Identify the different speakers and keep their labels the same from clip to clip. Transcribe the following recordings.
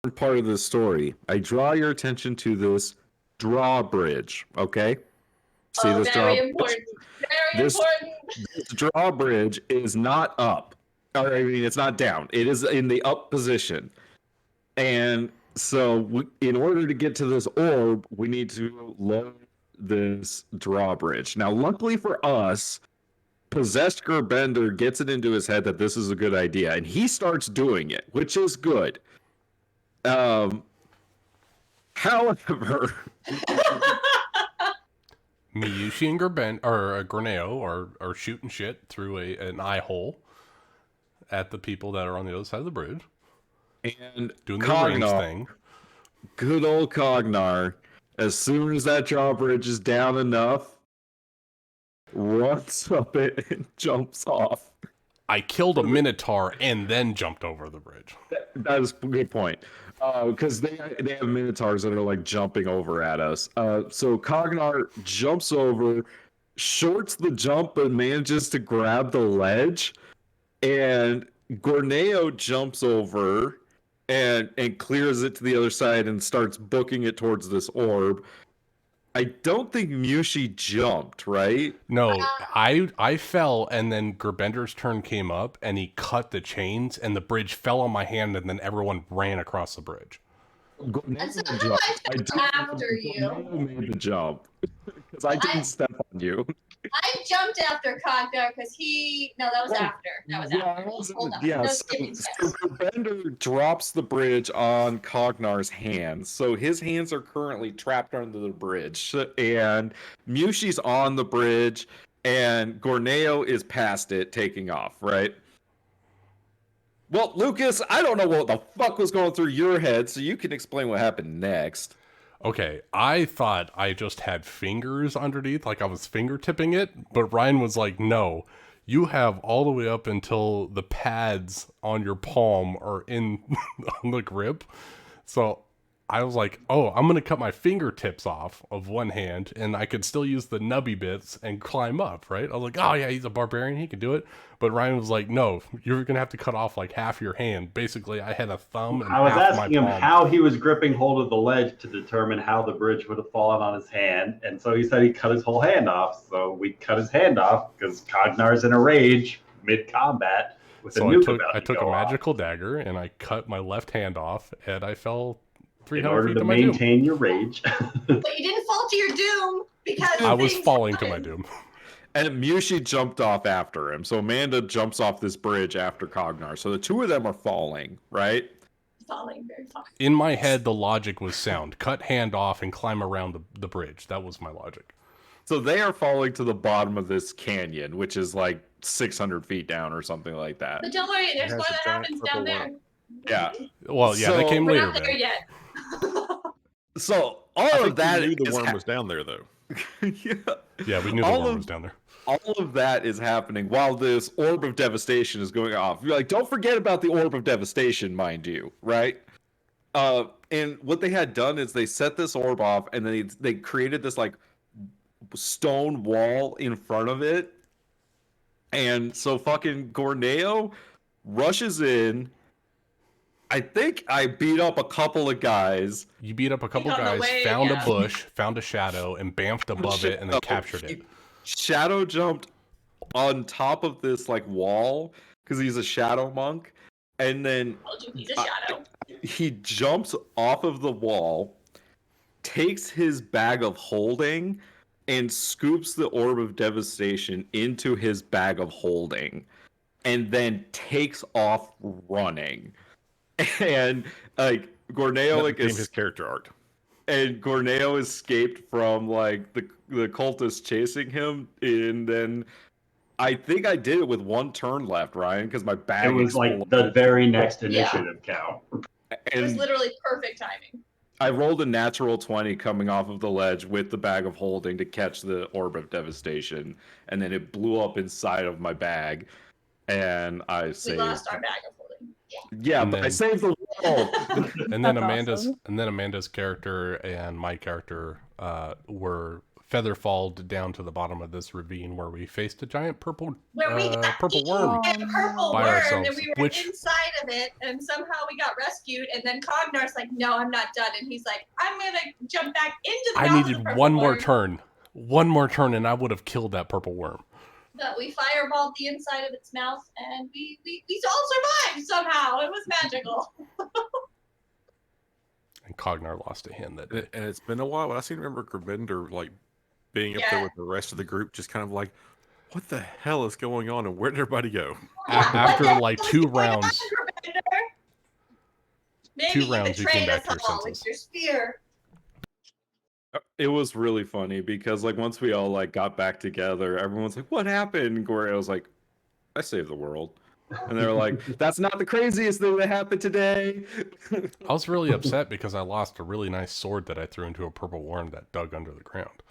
Speaker 1: part of the story. I draw your attention to this drawbridge. Okay. See
Speaker 2: Oh,
Speaker 1: this
Speaker 2: very
Speaker 1: drawbridge?
Speaker 2: important. Very
Speaker 1: This
Speaker 2: important.
Speaker 1: this drawbridge is not up. Or, I mean, it's not down. It is in the up position. And so, in order to get to this orb, we need to lower this drawbridge. Now, luckily for us, possessed Gerbender gets it into his head that this is a good idea, and he starts doing it, which is good. However,
Speaker 3: Miyushi and Graneo are shooting shit through an eye hole at the people that are on the other side of the bridge.
Speaker 1: And
Speaker 3: doing the range
Speaker 1: Cognar,
Speaker 3: thing.
Speaker 1: good old Cognar, as soon as that drawbridge is down enough, runs up it and jumps off.
Speaker 3: I killed a Minotaur and then jumped over the bridge.
Speaker 1: That is a good point. Because they have Minotaurs that are like jumping over at us. So Cognar jumps over, shorts the jump, but manages to grab the ledge. And Gorneo jumps over and clears it to the other side and starts booking it towards this orb. I don't think Mushi jumped, right?
Speaker 3: No, I fell, and then Gerbender's turn came up, and he cut the chains, and the bridge fell on my hand, and then everyone ran across the bridge.
Speaker 2: And somehow I jumped after you.
Speaker 1: Made the jump because I didn't step on you.
Speaker 2: I jumped after Cognar because no, that was after. That was after. Hold on.
Speaker 1: Yeah,
Speaker 2: No
Speaker 1: so
Speaker 2: skipping steps.
Speaker 1: Bender drops the bridge on Cognar's hands. So his hands are currently trapped under the bridge. And Mushi's on the bridge, and Gorneo is past it, taking off, right? Well, Lucas, I don't know what the fuck was going through your head, so you can explain what happened next.
Speaker 3: Okay, I thought I just had fingers underneath, like I was fingertipping it, but Ryan was like, no, you have all the way up until the pads on your palm are in on the grip. So I was like, oh, I'm going to cut my fingertips off of one hand, and I could still use the nubby bits and climb up, right? I was like, oh yeah, he's a barbarian, he can do it. But Ryan was like, no, you're going to have to cut off like half your hand. Basically, I had a thumb and
Speaker 4: I was
Speaker 3: half my
Speaker 4: asking him
Speaker 3: palm.
Speaker 4: how he was gripping hold of the ledge to determine how the bridge would have fallen on his hand. And so he said he cut his whole hand off. So we cut his hand off because Cognar's in a rage mid-combat with a nuke about to
Speaker 3: I took
Speaker 4: go
Speaker 3: a
Speaker 4: off.
Speaker 3: magical dagger and I cut my left hand off, and I fell 300
Speaker 4: in order
Speaker 3: feet
Speaker 4: to
Speaker 3: to my doom.
Speaker 4: maintain your rage.
Speaker 2: But you didn't fall to your doom because
Speaker 3: I was
Speaker 2: things
Speaker 3: falling to
Speaker 2: happened.
Speaker 3: my doom.
Speaker 1: And Mushi jumped off after him. So Amanda jumps off this bridge after Cognar. So the two of them are falling, right?
Speaker 2: Falling very far.
Speaker 3: In my head, the logic was sound. Cut hand off and climb around the bridge. That was my logic.
Speaker 1: So they are falling to the bottom of this canyon, which is like 600 feet down or something like that.
Speaker 2: But don't worry, there's
Speaker 5: It
Speaker 2: more
Speaker 5: has a
Speaker 2: that
Speaker 5: giant
Speaker 2: happens
Speaker 5: purple
Speaker 2: down there.
Speaker 5: worm.
Speaker 1: Yeah.
Speaker 3: Well, yeah,
Speaker 1: So-
Speaker 3: they came
Speaker 2: We're
Speaker 3: later,
Speaker 2: not there
Speaker 3: man.
Speaker 2: yet.
Speaker 1: So
Speaker 5: I
Speaker 1: all
Speaker 5: think
Speaker 1: of that
Speaker 5: we knew the
Speaker 1: is
Speaker 5: worm was down there, though.
Speaker 1: yeah.
Speaker 3: Yeah, we knew the
Speaker 1: All
Speaker 3: worm
Speaker 1: of-
Speaker 3: was down there.
Speaker 1: All of that is happening while this orb of devastation is going off. You're like, don't forget about the orb of devastation, mind you, right? And what they had done is they set this orb off, and then they created this like stone wall in front of it. And so fucking Gorneo rushes in. I think I beat up a couple of guys.
Speaker 3: You beat up a couple
Speaker 2: on the
Speaker 3: guys,
Speaker 2: way,
Speaker 3: found
Speaker 2: yeah.
Speaker 3: a bush, found a shadow, and bamfed above it, and then captured it.
Speaker 1: Shadow jumped on top of this like wall because he's a shadow monk, and then
Speaker 2: Told you he's a shadow.
Speaker 1: he jumps off of the wall, takes his bag of holding, and scoops the orb of devastation into his bag of holding, and then takes off running. And like Gorneo
Speaker 5: That
Speaker 1: like
Speaker 5: became his character arc.
Speaker 1: and Gorneo escaped from like the cultists chasing him, and then I think I did it with one turn left, Ryan, because my bag
Speaker 4: It was like
Speaker 1: exploded.
Speaker 4: the very next initiative count.
Speaker 2: It was
Speaker 1: And
Speaker 2: literally perfect timing.
Speaker 1: I rolled a natural 20 coming off of the ledge with the bag of holding to catch the orb of devastation, and then it blew up inside of my bag, and I
Speaker 2: We
Speaker 1: saved.
Speaker 2: lost our bag of holding.
Speaker 1: Yeah,
Speaker 3: And
Speaker 1: but I
Speaker 3: then-
Speaker 1: saved the world.
Speaker 3: And then
Speaker 6: That's
Speaker 3: Amanda's
Speaker 6: awesome.
Speaker 3: Amanda's character and my character were featherfalled down to the bottom of this ravine where we faced a giant purple
Speaker 2: Where we got
Speaker 3: purple
Speaker 2: eaten
Speaker 3: worm.
Speaker 2: by a purple
Speaker 3: By
Speaker 2: worm,
Speaker 3: ourselves,
Speaker 2: and we were
Speaker 3: which-
Speaker 2: inside of it, and somehow we got rescued. And then Cognar's like, "No, I'm not done," and he's like, "I'm gonna jump back into the
Speaker 3: I
Speaker 2: mouth of the
Speaker 3: needed
Speaker 2: purple
Speaker 3: one more
Speaker 2: worm."
Speaker 3: turn. One more turn, and I would have killed that purple worm.
Speaker 2: But we fireballed the inside of its mouth, and we all survived somehow. It was magical.
Speaker 3: And Cognar lost a hand that day.
Speaker 5: And it's been a while, but I seem to remember Gravender like being up there with the rest of the group, just kind of like, what the hell is going on, and where did everybody go?
Speaker 3: After like 2 rounds.
Speaker 2: Maybe
Speaker 3: 2
Speaker 2: you
Speaker 3: rounds, you came
Speaker 2: betrayed
Speaker 3: back
Speaker 2: us
Speaker 3: to your
Speaker 2: all with
Speaker 3: senses.
Speaker 2: your spear.
Speaker 1: It was really funny because like once we all like got back together, everyone's like, "What happened?" And Goria was like, "I saved the world," and they were like, "That's not the craziest thing that happened today."
Speaker 3: I was really upset because I lost a really nice sword that I threw into a purple worm that dug under the ground.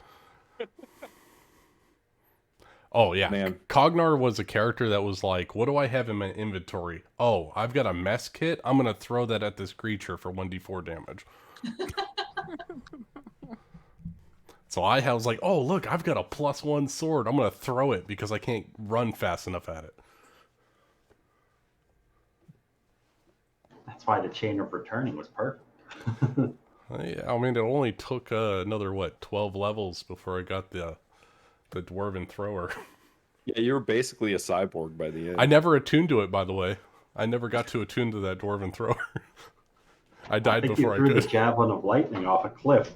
Speaker 3: Oh, yeah.
Speaker 1: Man.
Speaker 3: Cognar was a character that was like, what do I have in my inventory? Oh, I've got a mess kit. I'm going to throw that at this creature for 1d4 damage. So I was like, oh, look, I've got a +1 sword. I'm going to throw it because I can't run fast enough at it.
Speaker 4: That's why the chain of returning was perfect.
Speaker 3: Yeah, I mean, it only took another, 12 levels before I got the dwarven thrower.
Speaker 1: Yeah, you were basically a cyborg by the end.
Speaker 3: I never attuned to it, by the way. I never got to attune to that dwarven thrower. I died before I
Speaker 4: threw the
Speaker 3: could.
Speaker 4: javelin of lightning off a cliff.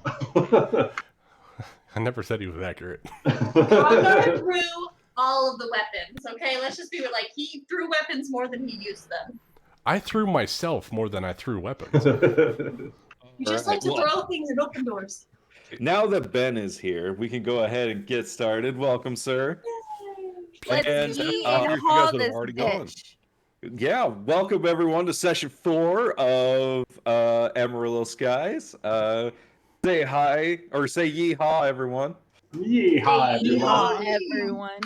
Speaker 3: I never said he was accurate.
Speaker 2: Cognar threw all of the weapons. Okay, let's just be like, he threw weapons more than he used them.
Speaker 3: I threw myself more than I threw weapons.
Speaker 2: You just like to throw things and open doors.
Speaker 1: Now that Ben is here, we can go ahead and get started. Welcome, sir.
Speaker 6: Let's
Speaker 1: And,
Speaker 6: see
Speaker 1: uh,
Speaker 6: and
Speaker 5: you
Speaker 6: haul
Speaker 5: guys would have
Speaker 6: this
Speaker 5: already gone.
Speaker 6: bitch.
Speaker 1: Yeah, welcome everyone to session 4 of Amarillo Skies. Say hi, or say yeehaw, everyone.
Speaker 4: Yeehaw,
Speaker 6: Yeehaw,
Speaker 4: everyone.
Speaker 6: everyone.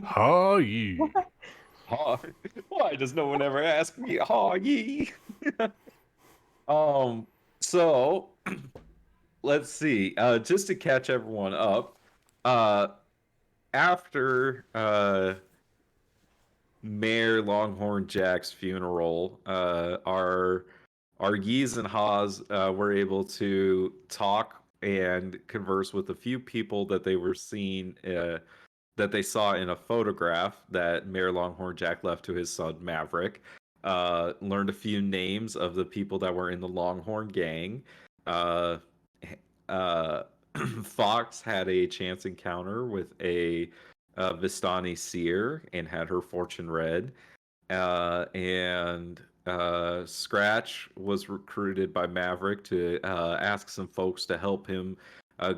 Speaker 3: Ha ye.
Speaker 1: Haw. Why does no one ever ask me haw yee? So let's see. Just to catch everyone up, after Mayor Longhorn Jack's funeral, our yees and haws were able to talk and converse with a few people that they were seeing that they saw in a photograph that Mayor Longhorn Jack left to his son Maverick. Learned a few names of the people that were in the Longhorn gang. Fox had a chance encounter with a Vistani seer and had her fortune read. And Scratch was recruited by Maverick to ask some folks to help him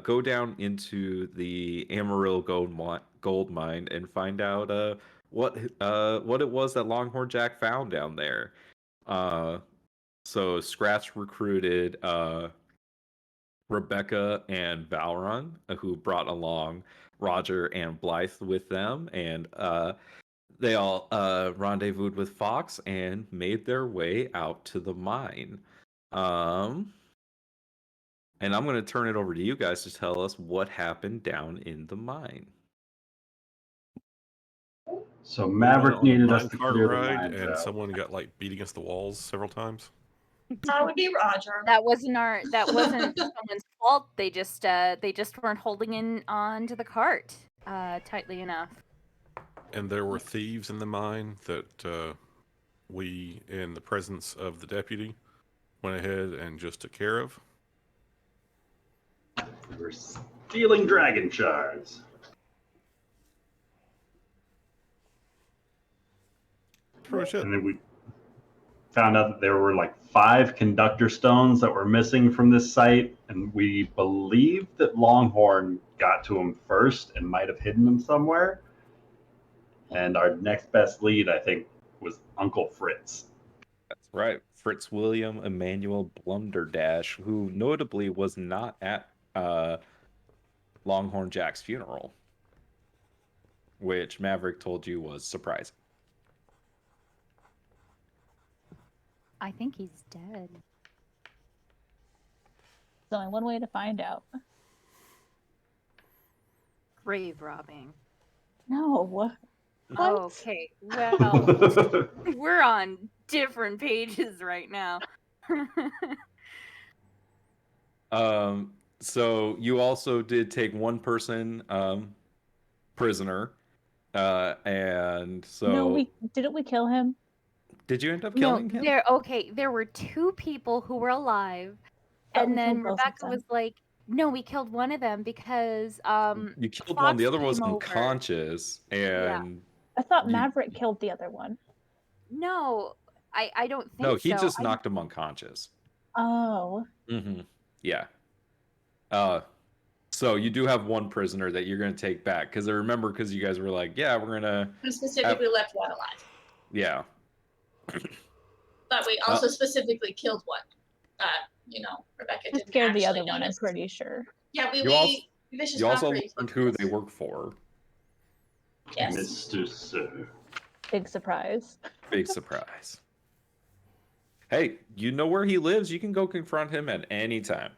Speaker 1: go down into the Amarillo gold mine and find out what it was that Longhorn Jack found down there. So Scratch recruited Rebecca and Valron, who brought along Roger and Blythe with them, and they all rendezvoused with Fox and made their way out to the mine. And I'm going to turn it over to you guys to tell us what happened down in the mine.
Speaker 4: So
Speaker 5: We went
Speaker 4: Maverick
Speaker 5: on a
Speaker 4: needed us to
Speaker 5: minecart
Speaker 4: clear the
Speaker 5: ride,
Speaker 4: mines
Speaker 5: and
Speaker 4: out.
Speaker 5: someone got like beat against the walls several times.
Speaker 2: That would be Roger.
Speaker 6: That wasn't someone's fault. They just weren't holding in onto the cart tightly enough.
Speaker 5: And there were thieves in the mine that we, in the presence of the deputy, went ahead and just took care of.
Speaker 4: We were stealing dragon shards.
Speaker 5: Pretty much it.
Speaker 4: And then we found out that there were like 5 conductor stones that were missing from this site. And we believe that Longhorn got to them first and might have hidden them somewhere. And our next best lead, I think, was Uncle Fritz.
Speaker 1: That's right. Fritz William Emmanuel Blunderdash, who notably was not at Longhorn Jack's funeral, which Maverick told you was surprising.
Speaker 6: I think he's dead.
Speaker 7: There's only one way to find out.
Speaker 6: grave robbing.
Speaker 7: No. What?
Speaker 6: Okay, well, we're on different pages right now.
Speaker 1: So you also did take one person prisoner, and so
Speaker 7: No, didn't we kill him?
Speaker 1: did you end up
Speaker 6: No,
Speaker 1: killing him?
Speaker 6: there were 2 people who were alive,
Speaker 7: Thought we
Speaker 6: and then
Speaker 7: killed both of
Speaker 6: Rebecca
Speaker 7: them.
Speaker 6: was like, "No, we killed one of them because
Speaker 1: You killed one.
Speaker 6: Fox
Speaker 1: The other was
Speaker 6: came over."
Speaker 1: unconscious, and
Speaker 7: I thought
Speaker 1: you-
Speaker 7: Maverick killed the other one.
Speaker 6: No, I don't think
Speaker 1: no, he
Speaker 6: so.
Speaker 1: just knocked him unconscious.
Speaker 7: Oh.
Speaker 1: Mm-hmm. Yeah. So you do have one prisoner that you're gonna take back because I remember because you guys were like, yeah, we're gonna,
Speaker 2: We specifically left one alive,
Speaker 1: yeah.
Speaker 2: but we also specifically killed one. Rebecca
Speaker 7: I
Speaker 2: didn't
Speaker 7: scared the other
Speaker 2: actually
Speaker 7: one, I'm
Speaker 2: notice.
Speaker 7: pretty sure.
Speaker 2: Yeah,
Speaker 1: You also-
Speaker 2: vicious
Speaker 1: You also
Speaker 2: mockery.
Speaker 1: learned who they work for.
Speaker 2: Yes.
Speaker 4: Mr. Sir.
Speaker 7: Big surprise.
Speaker 1: Big surprise. Hey, you know where he lives. You can go confront him at any time.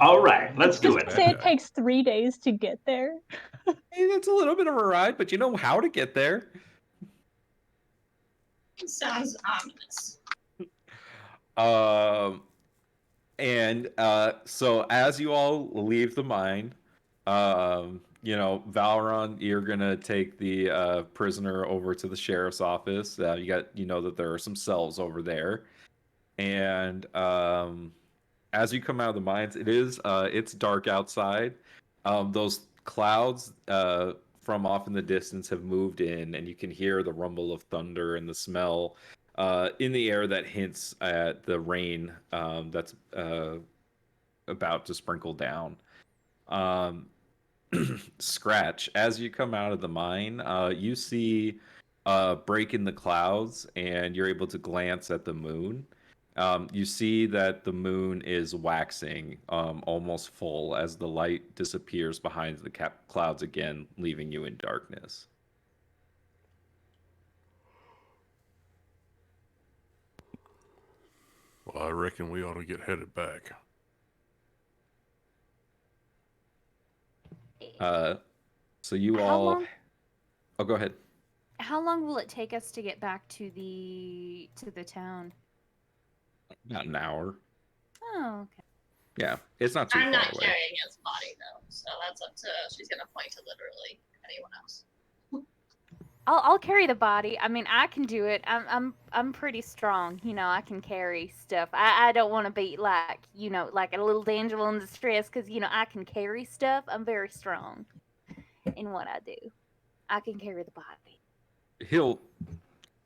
Speaker 4: All right, let's do
Speaker 7: Just
Speaker 4: it.
Speaker 7: say it takes 3 days to get there.
Speaker 1: Hey, it's a little bit of a ride, but you know how to get there.
Speaker 2: Sounds ominous.
Speaker 1: So as you all leave the mine, Valron, you're gonna take the prisoner over to the sheriff's office. You know that there are some cells over there, and as you come out of the mines, it's dark outside. Those clouds from off in the distance have moved in, and you can hear the rumble of thunder and the smell in the air that hints at the rain that's about to sprinkle down. Scratch, as you come out of the mine, you see a break in the clouds, and you're able to glance at the moon. You see that the moon is waxing almost full as the light disappears behind the clouds again, leaving you in darkness.
Speaker 5: Well, I reckon we ought to get headed back.
Speaker 1: So you
Speaker 6: How
Speaker 1: all...
Speaker 6: long-
Speaker 1: Oh, go ahead.
Speaker 6: How long will it take us to get back to the town?
Speaker 1: About an hour.
Speaker 6: Oh, okay.
Speaker 1: Yeah, it's not too
Speaker 2: I'm
Speaker 1: far
Speaker 2: not
Speaker 1: away.
Speaker 2: carrying his body though, so that's up to. She's gonna point to literally anyone else.
Speaker 6: I'll carry the body. I mean, I can do it. I'm pretty strong. I can carry stuff. I don't want to be like like a little damsel in distress because I can carry stuff. I'm very strong in what I do. I can carry the body.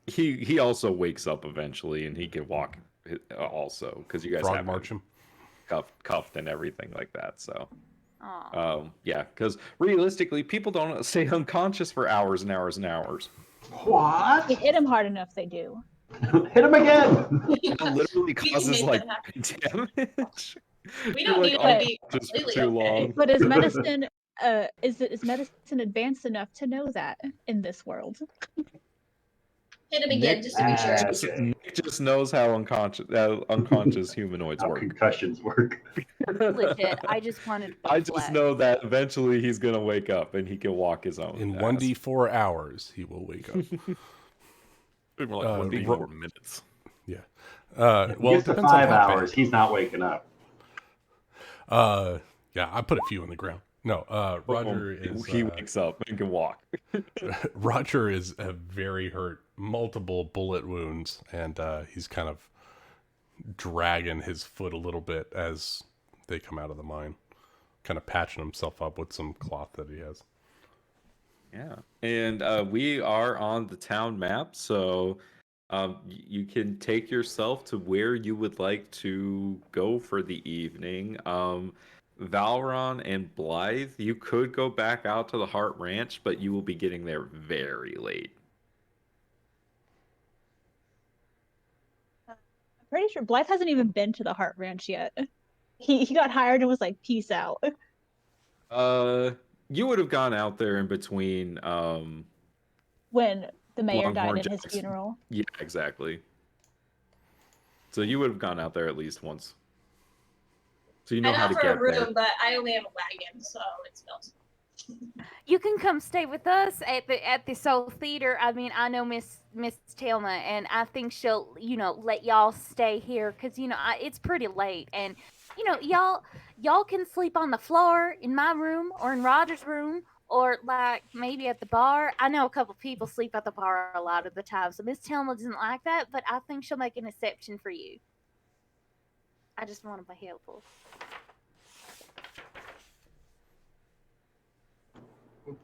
Speaker 1: He also wakes up eventually, and he can walk also because you guys
Speaker 3: Frog
Speaker 1: have
Speaker 3: march
Speaker 1: him
Speaker 3: him.
Speaker 1: cuffed and everything like that. So.
Speaker 6: Aw.
Speaker 1: Yeah, because realistically, people don't stay unconscious for hours and hours and hours.
Speaker 4: What?
Speaker 7: You hit him hard enough, they do.
Speaker 4: Hit him again!
Speaker 1: It literally
Speaker 2: We can
Speaker 1: causes
Speaker 2: make
Speaker 1: like
Speaker 2: that
Speaker 1: damage.
Speaker 2: We
Speaker 1: You're,
Speaker 2: don't
Speaker 1: like,
Speaker 2: need to be
Speaker 1: unconscious for
Speaker 2: completely
Speaker 1: too
Speaker 2: okay.
Speaker 1: long.
Speaker 7: But is medicine is medicine advanced enough to know that in this world?
Speaker 2: Hit him again just to be sure.
Speaker 1: Nick just knows how unconscious humanoids
Speaker 4: How
Speaker 1: work.
Speaker 4: concussions work.
Speaker 6: Legit. I just wanted.
Speaker 1: I just know that eventually he's gonna wake up and he can walk his own.
Speaker 3: In
Speaker 1: ass.
Speaker 3: 1d4 hours, he will wake up.
Speaker 5: Maybe more like 1d4 minutes.
Speaker 3: Yeah.
Speaker 4: Well,
Speaker 3: Well, it depends on
Speaker 4: 5
Speaker 3: how
Speaker 4: hours. He's not waking up.
Speaker 3: Yeah, I put a few on the ground. No, Roger is.
Speaker 1: He wakes up and can walk.
Speaker 3: Roger is very hurt, multiple bullet wounds, and he's kind of dragging his foot a little bit as they come out of the mine, kind of patching himself up with some cloth that he has.
Speaker 1: Yeah, and we are on the town map, so you can take yourself to where you would like to go for the evening. Valron and Blythe, you could go back out to the Hart Ranch, but you will be getting there very late.
Speaker 7: I'm pretty sure Blythe hasn't even been to the Hart Ranch yet. He got hired and was like, peace out.
Speaker 1: You would have gone out there in between
Speaker 7: When the mayor
Speaker 1: Longhorn
Speaker 7: died at his
Speaker 1: Jackson.
Speaker 7: funeral.
Speaker 1: Yeah, exactly. So you would have gone out there at least once. So you know
Speaker 2: I
Speaker 1: how to
Speaker 2: offer a
Speaker 1: get
Speaker 2: room,
Speaker 1: there.
Speaker 2: but I only have a wagon, so it's built.
Speaker 6: You can come stay with us at the Soul Theater. I mean, I know Miss Tilma, and I think she'll let y'all stay here because it's pretty late, and y'all can sleep on the floor in my room or in Roger's room. Or like maybe at the bar. I know a couple people sleep at the bar a lot of the time, so Miss Tilma doesn't like that, but I think she'll make an exception for you. I just want to be helpful.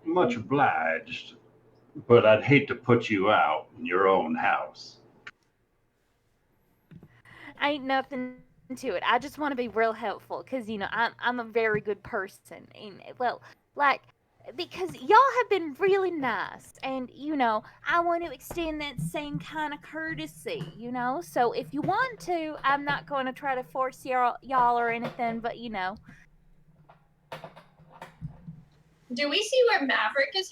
Speaker 4: Much obliged, but I'd hate to put you out in your own house.
Speaker 6: Ain't nothing to it. I just want to be real helpful because I'm a very good person, and well, like because y'all have been really nice, and I want to extend that same kind of courtesy. So if you want to, I'm not going to try to force y'all or anything, but
Speaker 2: Do we see where Maverick is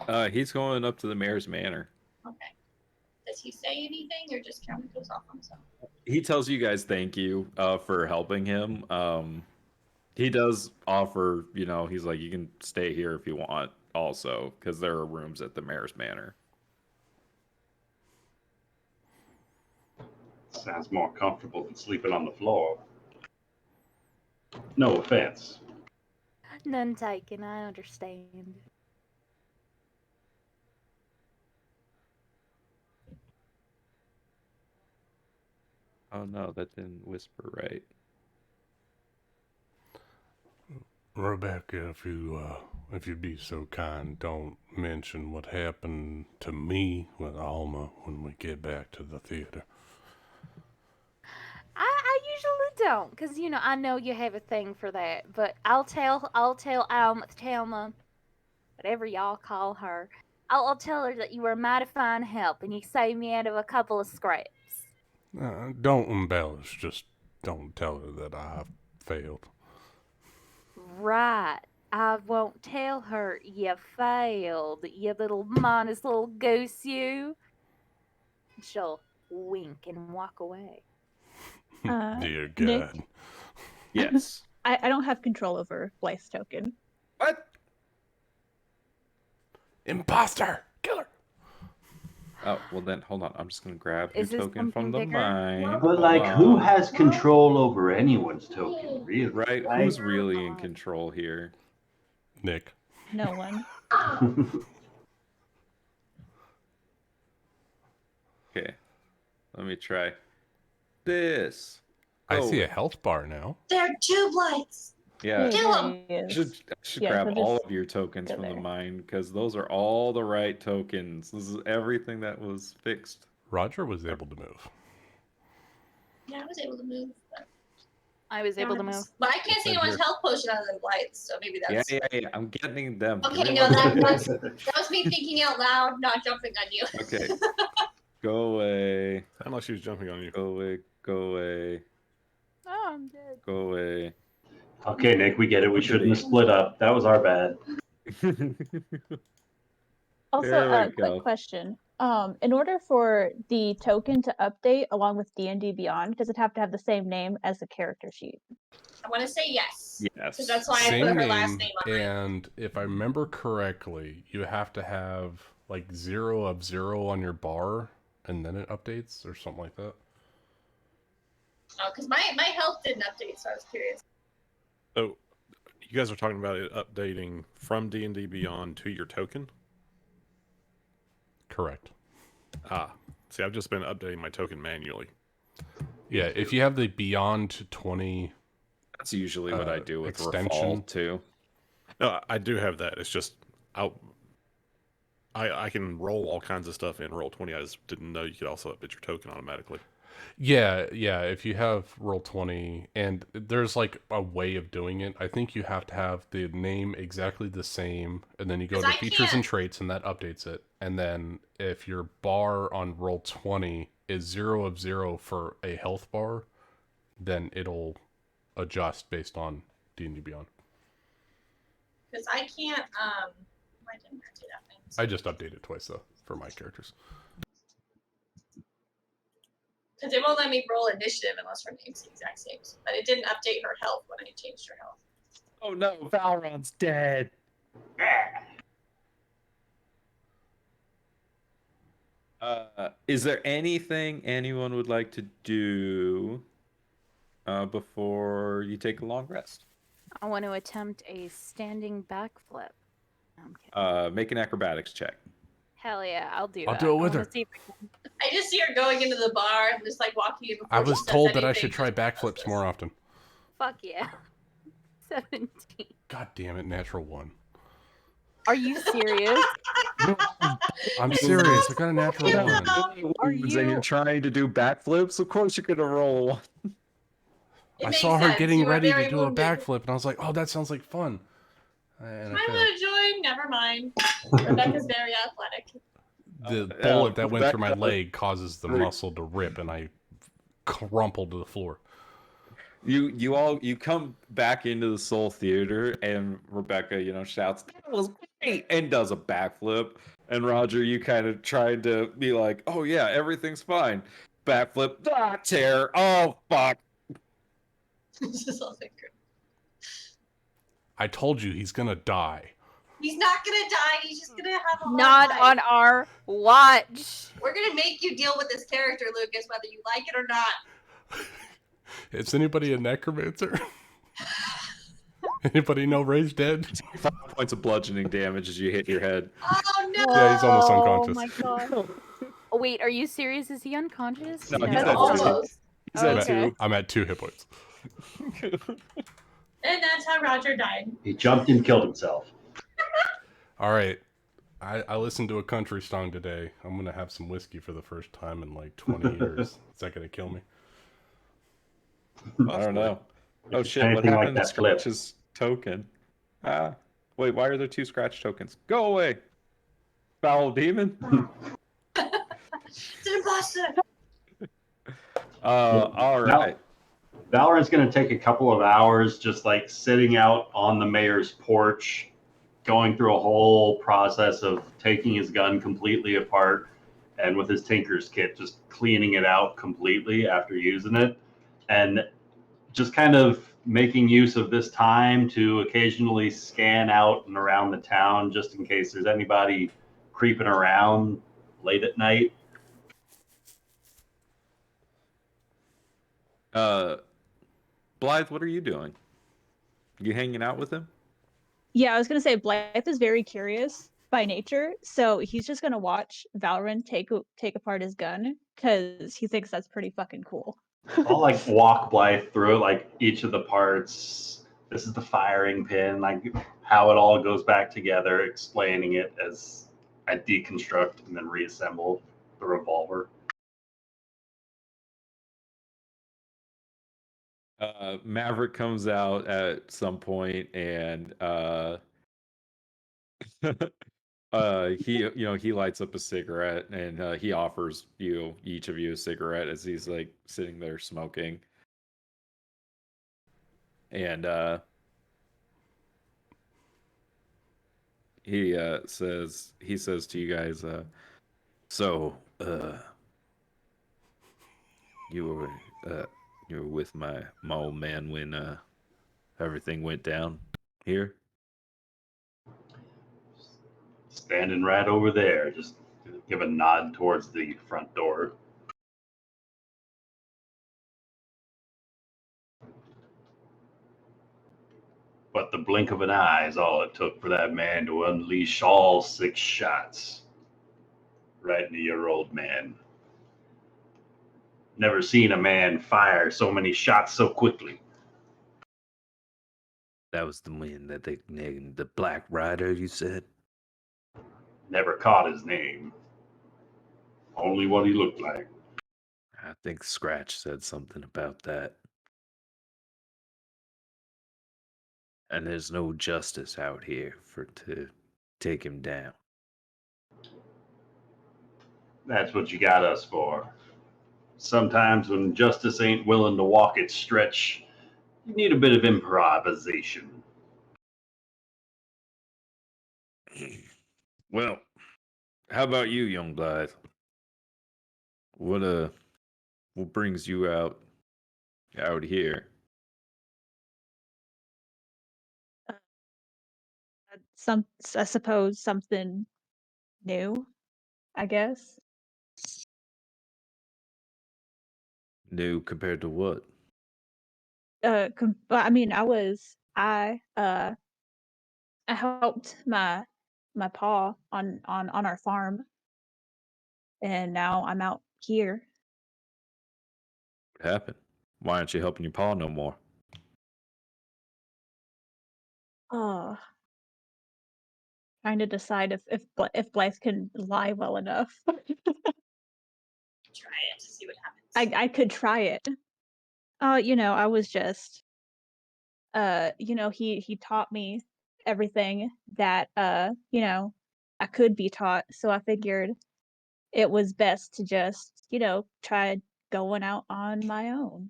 Speaker 2: headed?
Speaker 1: He's going up to the mayor's manor.
Speaker 2: Okay. Does he say anything or just kind of goes off on himself?
Speaker 1: He tells you guys thank you for helping him. He does offer, he's like, you can stay here if you want also, because there are rooms at the mayor's manor.
Speaker 4: Sounds more comfortable than sleeping on the floor. No offense.
Speaker 6: none taken. I understand.
Speaker 1: Oh no, that didn't whisper right.
Speaker 3: Rebecca, if you'd be so kind, don't mention what happened to me with Alma when we get back to the theater.
Speaker 6: I usually don't, because I know you have a thing for that. But I'll tell Thelma, whatever y'all call her. I'll tell her that you were a mighty fine help, and you saved me out of a couple of scraps.
Speaker 3: Don't embellish. Just don't tell her that I failed.
Speaker 6: Right. I won't tell her you failed, you little modest little goose, you. She'll wink and walk away.
Speaker 3: Dear God.
Speaker 7: Nick?
Speaker 1: Yes.
Speaker 7: I don't have control over Blythe's token.
Speaker 1: What?
Speaker 3: Imposter! Killer!
Speaker 1: Oh, well then, hold on. I'm just going to grab your
Speaker 6: Is this
Speaker 1: token from the
Speaker 6: something bigger?
Speaker 1: mine.
Speaker 4: But
Speaker 1: Hold
Speaker 4: who
Speaker 1: on.
Speaker 4: has control over anyone's token, really?
Speaker 1: Right? Who's really in control here?
Speaker 3: Nick.
Speaker 7: No one.
Speaker 1: Okay. Let me try this.
Speaker 3: I see a health bar now.
Speaker 2: There are tube lights.
Speaker 1: Yeah.
Speaker 2: Kill
Speaker 7: There
Speaker 2: him.
Speaker 7: he
Speaker 1: I
Speaker 7: is.
Speaker 1: should
Speaker 7: Yeah,
Speaker 1: grab
Speaker 7: so
Speaker 1: all
Speaker 7: just
Speaker 1: of your tokens
Speaker 7: go
Speaker 1: from the
Speaker 7: there.
Speaker 1: mine because those are all the right tokens. This is everything that was fixed.
Speaker 3: Roger was able to move.
Speaker 2: Yeah, I was able to move. But
Speaker 6: I was able to move.
Speaker 2: But I can't see anyone's health potion other than lights, so maybe that's.
Speaker 1: Yeah. I'm getting them. Give
Speaker 2: Okay,
Speaker 1: me
Speaker 2: no,
Speaker 1: one
Speaker 2: that
Speaker 1: second.
Speaker 2: was me thinking out loud, not jumping on you.
Speaker 1: Okay. Go away.
Speaker 5: Sound like she was jumping on you.
Speaker 1: Go away. Go away.
Speaker 6: Oh, I'm dead.
Speaker 1: Go away.
Speaker 4: Okay, Nick, we get it. We shouldn't have split up. That was our bad.
Speaker 7: Also,
Speaker 1: There we
Speaker 7: a
Speaker 1: go.
Speaker 7: quick question. In order for the token to update along with D&D Beyond, does it have to have the same name as the character sheet?
Speaker 2: I want to say yes.
Speaker 1: Yes.
Speaker 2: Because that's why I
Speaker 3: Same
Speaker 2: put her
Speaker 3: name,
Speaker 2: last name on it.
Speaker 3: and if I remember correctly, you have to have like 0 of 0 on your bar, and then it updates, or something like that.
Speaker 2: Oh, because my health didn't update, so I was curious.
Speaker 5: So, you guys are talking about it updating from D&D Beyond to your token?
Speaker 3: Correct.
Speaker 5: See, I've just been updating my token manually.
Speaker 3: Yeah, if you have the Beyond 20...
Speaker 1: That's usually what I do with
Speaker 3: extension
Speaker 1: Rafal too.
Speaker 5: No, I do have that. It's just I can roll all kinds of stuff in Roll20. I just didn't know you could also update your token automatically.
Speaker 3: Yeah, if you have Roll20, and there's like a way of doing it. I think you have to have the name exactly the same, and then you go to features and traits, and that updates it. And then if your bar on Roll20 is 0 of 0 for a health bar, then it'll adjust based on D&D Beyond.
Speaker 2: Because I can't, why didn't I do that thing?
Speaker 3: I just updated twice, though, for my characters.
Speaker 2: Because it won't let me roll initiative unless her name's the exact same. But it didn't update her health when I changed her health.
Speaker 1: Oh no, Valron's dead. Is there anything anyone would like to do before you take a long rest?
Speaker 6: I want to attempt a standing backflip. No, I'm kidding.
Speaker 1: Make an acrobatics check.
Speaker 6: Hell yeah, I'll do
Speaker 3: I'll
Speaker 6: that.
Speaker 3: do it
Speaker 6: I
Speaker 3: with
Speaker 6: wanna
Speaker 3: her.
Speaker 6: see if I can.
Speaker 2: I just see her going into the bar and just like walking in before
Speaker 3: I
Speaker 2: she
Speaker 3: was
Speaker 2: says
Speaker 3: told that I
Speaker 2: anything,
Speaker 3: should try
Speaker 2: just does
Speaker 3: backflips
Speaker 2: this.
Speaker 3: more often.
Speaker 6: Fuck yeah. 17.
Speaker 3: God damn it, natural one.
Speaker 6: Are you serious?
Speaker 3: I'm serious. I got a natural
Speaker 2: fucking
Speaker 3: one.
Speaker 6: Are
Speaker 1: And you're
Speaker 6: you-
Speaker 1: trying to do backflips? Of course you're gonna roll one.
Speaker 2: It
Speaker 3: I
Speaker 2: makes
Speaker 3: saw her
Speaker 2: sense.
Speaker 3: getting
Speaker 2: You are
Speaker 3: ready to
Speaker 2: very
Speaker 3: do a
Speaker 2: wounded.
Speaker 3: backflip, and I was like, "Oh, that sounds like fun." And I
Speaker 2: I
Speaker 3: failed.
Speaker 2: want to join. Never mind. Rebecca's very athletic.
Speaker 3: The bullet that went through my
Speaker 1: Rebecca-
Speaker 3: leg causes the muscle to rip, and I crumpled to the floor.
Speaker 1: You come back into the Soul Theater, and Rebecca, shouts, "That was great!" and does a backflip. And Roger, you kind of tried to be like, "Oh yeah, everything's fine." Backflip, tear. Oh fuck.
Speaker 2: This is all like,
Speaker 3: I told you he's gonna die.
Speaker 2: he's not gonna die. He's just gonna have a hard
Speaker 6: Not
Speaker 2: life.
Speaker 6: on our watch.
Speaker 2: We're gonna make you deal with this character, Lucas, whether you like it or not.
Speaker 3: Is anybody a necromancer? Anybody know Ray's dead?
Speaker 1: 5 points of bludgeoning damage as you hit your head.
Speaker 2: Oh no!
Speaker 3: Yeah, he's almost
Speaker 6: Oh
Speaker 3: unconscious.
Speaker 6: my god. Oh, wait, are you serious? Is he unconscious?
Speaker 1: No, he's
Speaker 2: That's
Speaker 1: at
Speaker 2: almost.
Speaker 1: He's at
Speaker 6: Okay.
Speaker 1: 2.
Speaker 3: I'm at 2 hit points.
Speaker 2: And that's how Roger died.
Speaker 4: He jumped and killed himself.
Speaker 3: All right. I listened to a country song today. I'm going to have some whiskey for the first time in like 20 years. Is that going to kill me?
Speaker 1: I don't know. Oh shit, what
Speaker 4: Anything like
Speaker 1: happened to
Speaker 4: that flip.
Speaker 1: Scratch's token? Wait, why are there 2 Scratch tokens? Go away! Foul demon?
Speaker 2: It's an imposter.
Speaker 1: Alright.
Speaker 4: Valorant's going to take a couple of hours just like sitting out on the mayor's porch, going through a whole process of taking his gun completely apart and with his tinker's kit, just cleaning it out completely after using it. And just kind of making use of this time to occasionally scan out and around the town just in case there's anybody creeping around late at night.
Speaker 1: Blythe, what are you doing? You hanging out with him?
Speaker 7: Yeah, I was gonna say Blythe is very curious by nature, so he's just gonna watch Valorant take apart his gun because he thinks that's pretty fucking cool.
Speaker 4: I'll like walk Blythe through it, like each of the parts. This is the firing pin, like how it all goes back together, explaining it as I deconstruct and then reassemble the revolver.
Speaker 1: Maverick comes out at some point and he lights up a cigarette and he offers each of you a cigarette as he's like sitting there smoking. And he says to you guys, so you were with my old man when everything went down here?
Speaker 4: Standing right over there, just give a nod towards the front door. But the blink of an eye is all it took for that man to unleash all 6 shots right into your old man. Never seen a man fire so many shots so quickly.
Speaker 1: That was the man that they named the Black Rider, you said?
Speaker 4: Never caught his name. Only what he looked like.
Speaker 1: I think Scratch said something about that. And there's no justice out here to take him down.
Speaker 4: That's what you got us for. Sometimes when justice ain't willing to walk its stretch, you need a bit of improvisation.
Speaker 1: Well, how about you, young Blythe? What brings you out here?
Speaker 7: I suppose something new, I guess.
Speaker 1: New compared to what?
Speaker 7: But I mean, I helped my paw on our farm, and now I'm out here.
Speaker 1: What happened? Why aren't you helping your paw no more?
Speaker 7: Oh, trying to decide if Blythe can lie well enough.
Speaker 2: Try it to see what happens.
Speaker 7: I could try it. I was just he taught me everything that I could be taught, so I figured it was best to just, try going out on my own.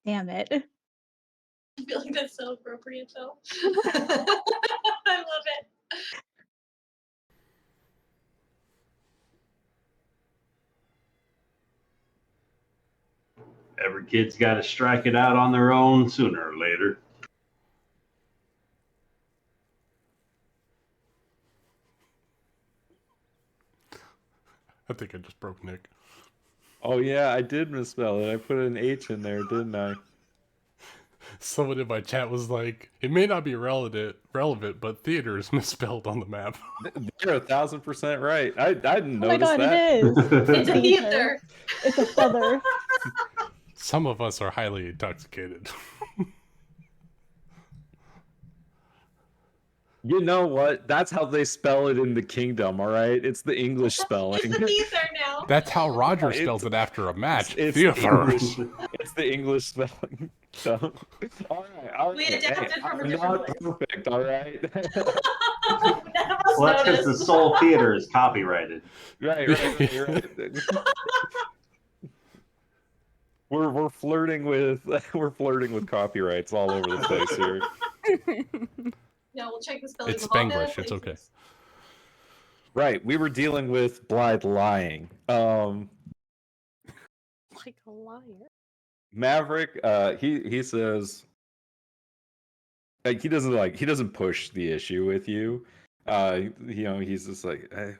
Speaker 7: Damn it.
Speaker 2: I feel like that's so appropriate, though. I love it.
Speaker 4: Every kid's got to strike it out on their own sooner or later.
Speaker 3: I think I just broke Nick.
Speaker 1: Oh yeah, I did misspell it. I put an H in there, didn't I?
Speaker 3: Someone in my chat was like, "It may not be relevant, but theater is misspelled on the map."
Speaker 1: You're 1,000% right. I didn't
Speaker 7: Oh my
Speaker 1: notice
Speaker 7: god,
Speaker 1: that.
Speaker 7: it is.
Speaker 2: It's a
Speaker 7: Theater.
Speaker 2: theater.
Speaker 7: It's a feather.
Speaker 3: Some of us are highly intoxicated.
Speaker 1: You know what? That's how they spell it in the kingdom, all right? It's the English
Speaker 2: It's
Speaker 1: spelling.
Speaker 2: a theater now.
Speaker 3: That's how Roger
Speaker 1: It's-
Speaker 3: spells it after a match.
Speaker 1: It's
Speaker 3: Theater.
Speaker 1: English. It's the English spelling. So, all right.
Speaker 2: We adapted
Speaker 1: Hey,
Speaker 2: from a
Speaker 1: I'm
Speaker 2: different
Speaker 1: not
Speaker 2: place.
Speaker 1: perfect, all right?
Speaker 2: None of us
Speaker 4: Well, that's because the
Speaker 2: noticed.
Speaker 4: Soul Theater is copyrighted.
Speaker 1: right. We're flirting with copyrights all over the place here.
Speaker 2: No, we'll check the spelling
Speaker 3: It's
Speaker 2: of all the
Speaker 3: Spanglish. It's okay.
Speaker 2: places.
Speaker 1: Right. We were dealing with Blythe lying.
Speaker 6: Like a liar.
Speaker 1: Maverick, he says like he doesn't push the issue with you. He's just like, hey,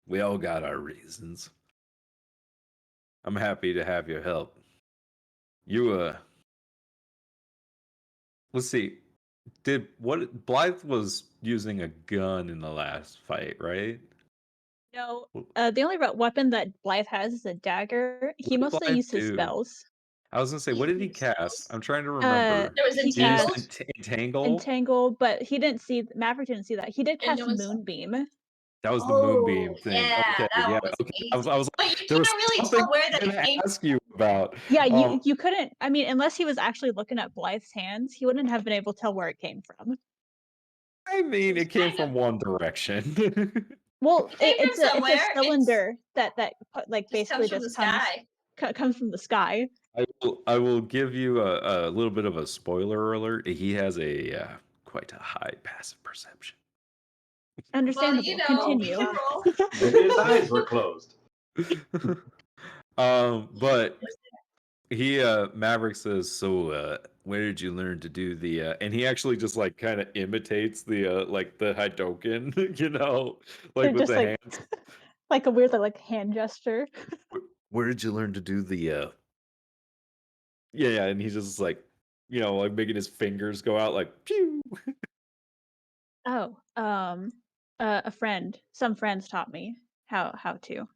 Speaker 1: we all got our reasons. I'm happy to have your help. You let's see. Blythe was using a gun in the last fight, right?
Speaker 7: No, the only weapon that Blythe has is a dagger. He
Speaker 1: did
Speaker 7: mostly
Speaker 1: Blythe
Speaker 7: uses
Speaker 1: do?
Speaker 7: spells.
Speaker 1: I was gonna say, what did he cast? I'm trying to
Speaker 7: Uh,
Speaker 1: remember.
Speaker 2: There was
Speaker 7: he
Speaker 1: He used
Speaker 7: cast
Speaker 1: Entangle.
Speaker 7: Entangle, but he didn't see Maverick didn't see that. He did
Speaker 2: And
Speaker 7: cast
Speaker 2: no one saw.
Speaker 7: Moonbeam.
Speaker 1: That was the moonbeam
Speaker 2: Oh,
Speaker 1: thing.
Speaker 2: yeah,
Speaker 1: Okay,
Speaker 2: that
Speaker 1: yeah.
Speaker 2: was
Speaker 1: Okay.
Speaker 2: amazing.
Speaker 1: I was
Speaker 2: But
Speaker 1: like,
Speaker 2: you
Speaker 1: there was
Speaker 2: can't really
Speaker 1: something
Speaker 2: tell where
Speaker 1: I
Speaker 2: that
Speaker 1: was gonna
Speaker 2: came
Speaker 1: ask you about.
Speaker 7: Yeah, you couldn't. I mean, unless he was actually looking at Blythe's hands, he wouldn't have been able to tell where it came from.
Speaker 1: I mean, it came
Speaker 2: Kind
Speaker 1: from
Speaker 2: of.
Speaker 1: one direction.
Speaker 7: Well,
Speaker 2: It came
Speaker 7: it's
Speaker 2: from
Speaker 7: a
Speaker 2: somewhere.
Speaker 7: cylinder that like
Speaker 2: Just
Speaker 7: basically
Speaker 2: comes from the
Speaker 7: just comes
Speaker 2: sky.
Speaker 7: comes from the sky.
Speaker 1: I will give you a little bit of a spoiler alert. He has a quite a high passive perception.
Speaker 7: Understandable.
Speaker 2: Be
Speaker 7: Continue.
Speaker 2: careful.
Speaker 4: Maybe his eyes were closed.
Speaker 1: But he Maverick says, so where did you learn to do the and he actually just like kind of imitates the like the Hadoken, like
Speaker 7: They're
Speaker 1: with
Speaker 7: just
Speaker 1: the
Speaker 7: like
Speaker 1: hands.
Speaker 7: like a weird like hand gesture.
Speaker 1: Where did you learn to do the yeah, and he's just like, like making his fingers go out like pew.
Speaker 7: Oh, a friend. Some friends taught me how to.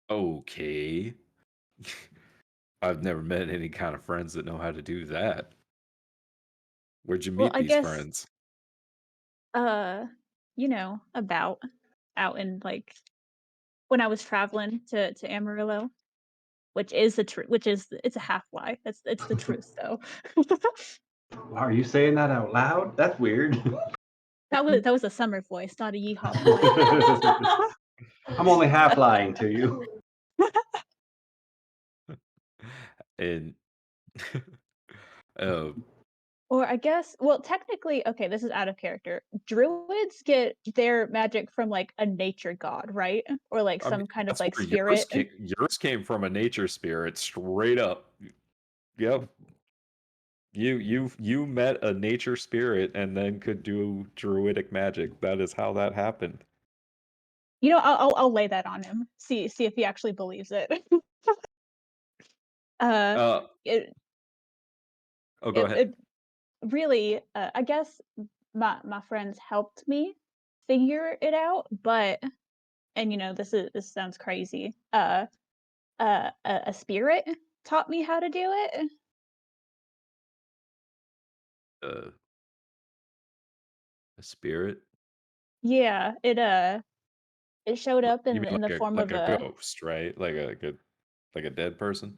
Speaker 1: Okay. I've never met any kind of friends that know how to do that. Where'd you
Speaker 7: Well,
Speaker 1: meet
Speaker 7: I
Speaker 1: these
Speaker 7: guess
Speaker 1: friends?
Speaker 7: about out in like when I was traveling to Amarillo, which is the truth. It's a half lie. It's the truth though.
Speaker 4: Are you saying that out loud? That's weird.
Speaker 7: That was a summer voice, not a yeehaw voice.
Speaker 4: I'm only half lying to you.
Speaker 1: And uh,
Speaker 7: Or I guess, well, technically, okay, this is out of character. Druids get their magic from like a nature god, right? Or like
Speaker 1: I mean,
Speaker 7: some kind of
Speaker 1: that's
Speaker 7: like
Speaker 1: where
Speaker 7: spirit.
Speaker 1: yours came from a nature spirit, straight up. Yep. You met a nature spirit and then could do druidic magic. That is how that happened.
Speaker 7: You know, I'll lay that on him. See if he actually believes it.
Speaker 1: Uh,
Speaker 7: it
Speaker 1: oh, go ahead.
Speaker 7: it really, I guess my friends helped me figure it out, but and you know, this sounds crazy. A spirit taught me how to do it.
Speaker 1: Uh, a spirit?
Speaker 7: Yeah, it showed up
Speaker 1: You mean
Speaker 7: in the form of
Speaker 1: like a
Speaker 7: a
Speaker 1: ghost, right? Like a dead person?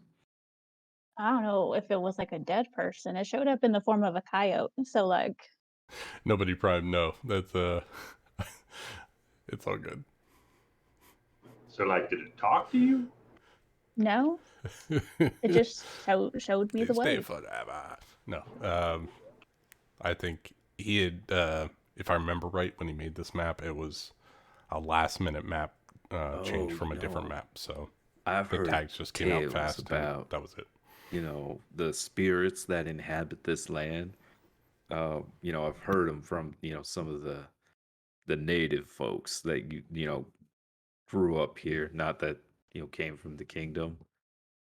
Speaker 7: I don't know if it was like a dead person. It showed up in the form of a coyote. So like
Speaker 3: Nobody probably know. That's it's all good.
Speaker 4: So, like, did it talk to you?
Speaker 7: no, it just showed me the
Speaker 3: Stay
Speaker 7: way.
Speaker 3: forever. No. I think he had if I remember right when he made this map, it was a last minute map change from a different map. So
Speaker 1: I've
Speaker 3: the
Speaker 1: heard
Speaker 3: tags just came out
Speaker 1: tales
Speaker 3: fast
Speaker 1: about,
Speaker 3: and that was it.
Speaker 1: the spirits that inhabit this land. I've heard them from, some of the native folks that grew up here, not that, came from the kingdom.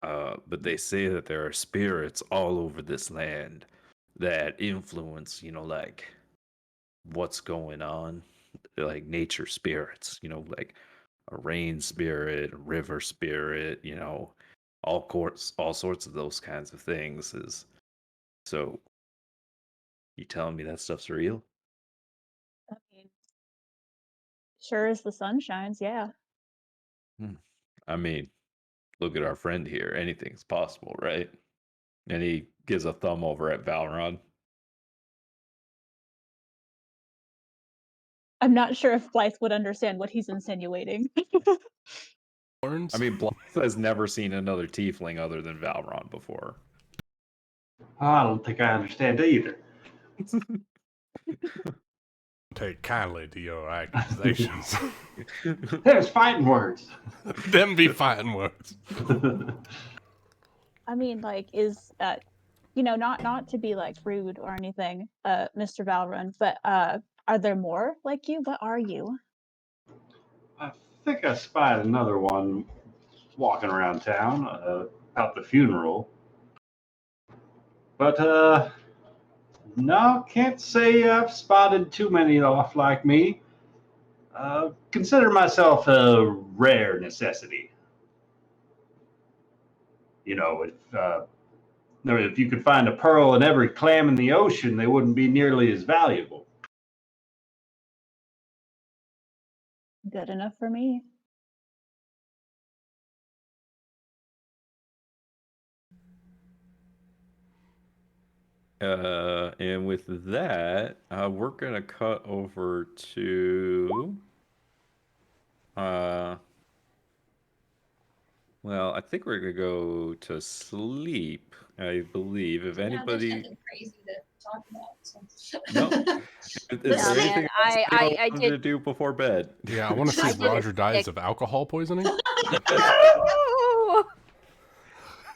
Speaker 1: But they say that there are spirits all over this land that influence, like what's going on, like nature spirits, like a rain spirit, a river spirit, all sorts of those kinds of things. Is so you telling me that stuff's real?
Speaker 7: I mean, sure as the sun shines, yeah.
Speaker 1: Hmm. I mean, look at our friend here. Anything's possible, right? And he gives a thumb over at Valron.
Speaker 7: I'm not sure if Blythe would understand what he's insinuating.
Speaker 1: I mean, Blythe has never seen another tiefling other than Valron before.
Speaker 4: I don't think I understand either.
Speaker 3: Take kindly to your accusations.
Speaker 4: There's fighting words.
Speaker 3: Them be fighting words.
Speaker 7: I mean, like, is not to be like rude or anything, Mr. Valrun, but are there more like you? What are you?
Speaker 4: I think I spied another one walking around town about the funeral. But no, can't say I've spotted too many off like me. Consider myself a rare necessity. You know, if you could find a pearl in every clam in the ocean, they wouldn't be nearly as valuable.
Speaker 7: Good enough for me.
Speaker 1: And with that, we're gonna cut over to well, I think we're gonna go to sleep, I believe. If
Speaker 2: Yeah, there's
Speaker 1: anybody
Speaker 2: nothing crazy to talk about. So.
Speaker 1: No. Is
Speaker 6: No,
Speaker 1: there
Speaker 6: man,
Speaker 1: anything else anyone
Speaker 6: I
Speaker 1: wanted
Speaker 6: did.
Speaker 1: to do before bed?
Speaker 3: Yeah, I want to see
Speaker 6: I
Speaker 3: if
Speaker 6: did a
Speaker 3: Roger dies
Speaker 6: stick.
Speaker 3: of alcohol poisoning.
Speaker 6: Ooh!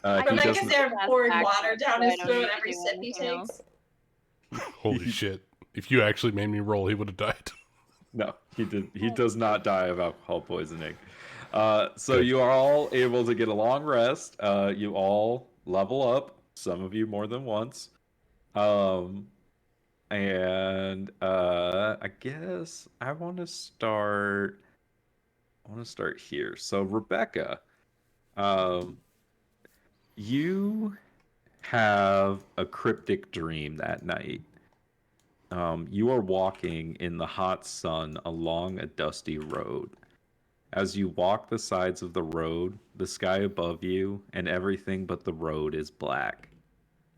Speaker 6: I
Speaker 1: He
Speaker 2: Like,
Speaker 6: did
Speaker 2: is
Speaker 1: doesn't
Speaker 2: there
Speaker 6: fast
Speaker 2: pouring
Speaker 6: back,
Speaker 2: water down
Speaker 6: so I
Speaker 2: his
Speaker 6: don't
Speaker 2: throat
Speaker 6: need to
Speaker 2: every
Speaker 6: do
Speaker 2: sip he
Speaker 6: anything else.
Speaker 2: takes?
Speaker 3: Holy shit. If you actually made me roll, he would have died.
Speaker 1: No, he
Speaker 6: Oh.
Speaker 1: does not die of alcohol poisoning. So
Speaker 3: Good.
Speaker 1: you are all able to get a long rest. You all level up, some of you more than once. Um, and I guess I want to start here. So Rebecca, um, you have a cryptic dream that night. You are walking in the hot sun along a dusty road. As you walk the sides of the road, the sky above you and everything but the road is black.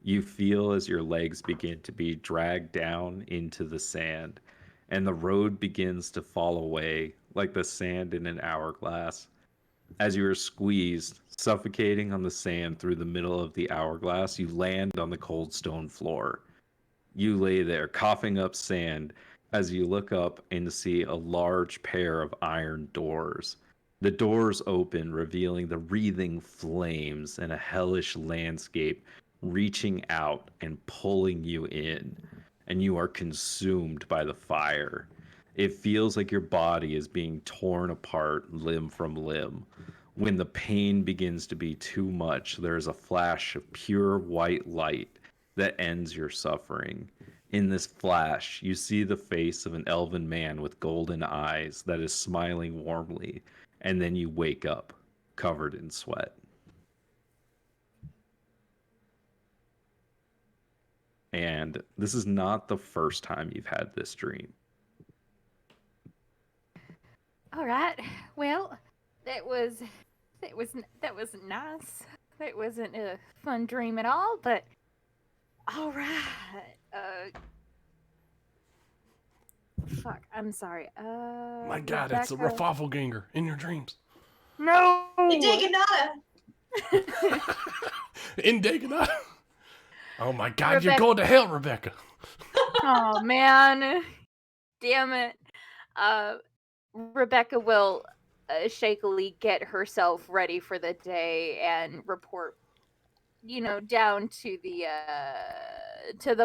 Speaker 1: You feel as your legs begin to be dragged down into the sand, and the road begins to fall away like the sand in an hourglass. As you are squeezed, suffocating on the sand through the middle of the hourglass, you land on the cold stone floor. You lay there, coughing up sand, as you look up and see a large pair of iron doors. The doors open, revealing the wreathing flames and a hellish landscape reaching out and pulling you in, and you are consumed by the fire. It feels like your body is being torn apart limb from limb. When the pain begins to be too much, there is a flash of pure white light that ends your suffering. In this flash, you see the face of an elven man with golden eyes that is smiling warmly, and then you wake up covered in sweat. And this is not the first time you've had this dream.
Speaker 6: All right. Well, that was nice. That wasn't a fun dream at all, but all right. Fuck. I'm sorry.
Speaker 3: My God, it's a
Speaker 6: Rebecca-
Speaker 3: Raffalganger in your dreams.
Speaker 6: No.
Speaker 2: Daganata.
Speaker 3: In Daganata. Oh my God, you're
Speaker 6: Rebecca-
Speaker 3: going to hell, Rebecca.
Speaker 6: Oh man. Damn it. Rebecca will shakily get herself ready for the day and report, down to the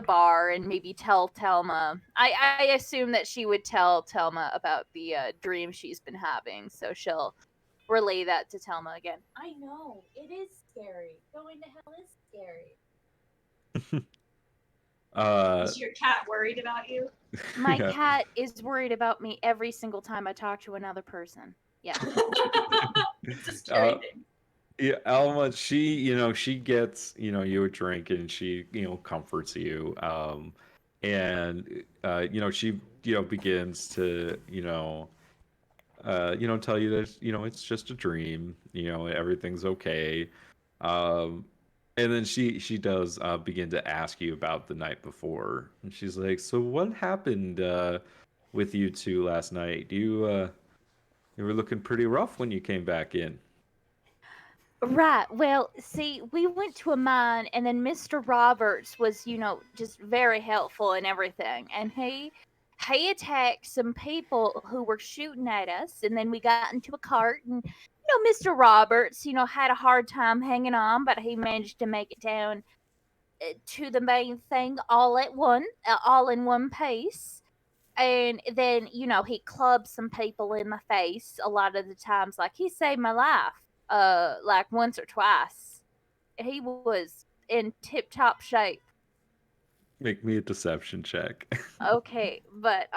Speaker 6: bar and maybe tell Telma. I assume that she would tell Telma about the dream she's been having, so she'll relay that to Telma again.
Speaker 8: I know. It is scary. Going to hell is scary.
Speaker 2: Is your cat worried about you?
Speaker 6: My
Speaker 1: Yeah.
Speaker 6: cat is worried about me every single time I talk to another person. Yeah.
Speaker 2: It's a scary thing.
Speaker 1: Yeah, Alma, she gets, you a drink and she, comforts you. And she, begins to, tell you that, it's just a dream, everything's okay. And then she does begin to ask you about the night before. And she's like, "So what happened with you two last night? You were looking pretty rough when you came back in."
Speaker 6: Right. Well, see, we went to a mine, and then Mr. Roberts was, just very helpful and everything. And he attacked some people who were shooting at us, and then we got into a cart, and Mr. Roberts, had a hard time hanging on, but he managed to make it down to the main thing all in one piece. And then, he clubbed some people in the face a lot of the times. Like, he saved my life, like once or twice. He was in tip-top shape.
Speaker 1: Make me a deception check.
Speaker 6: Okay, but,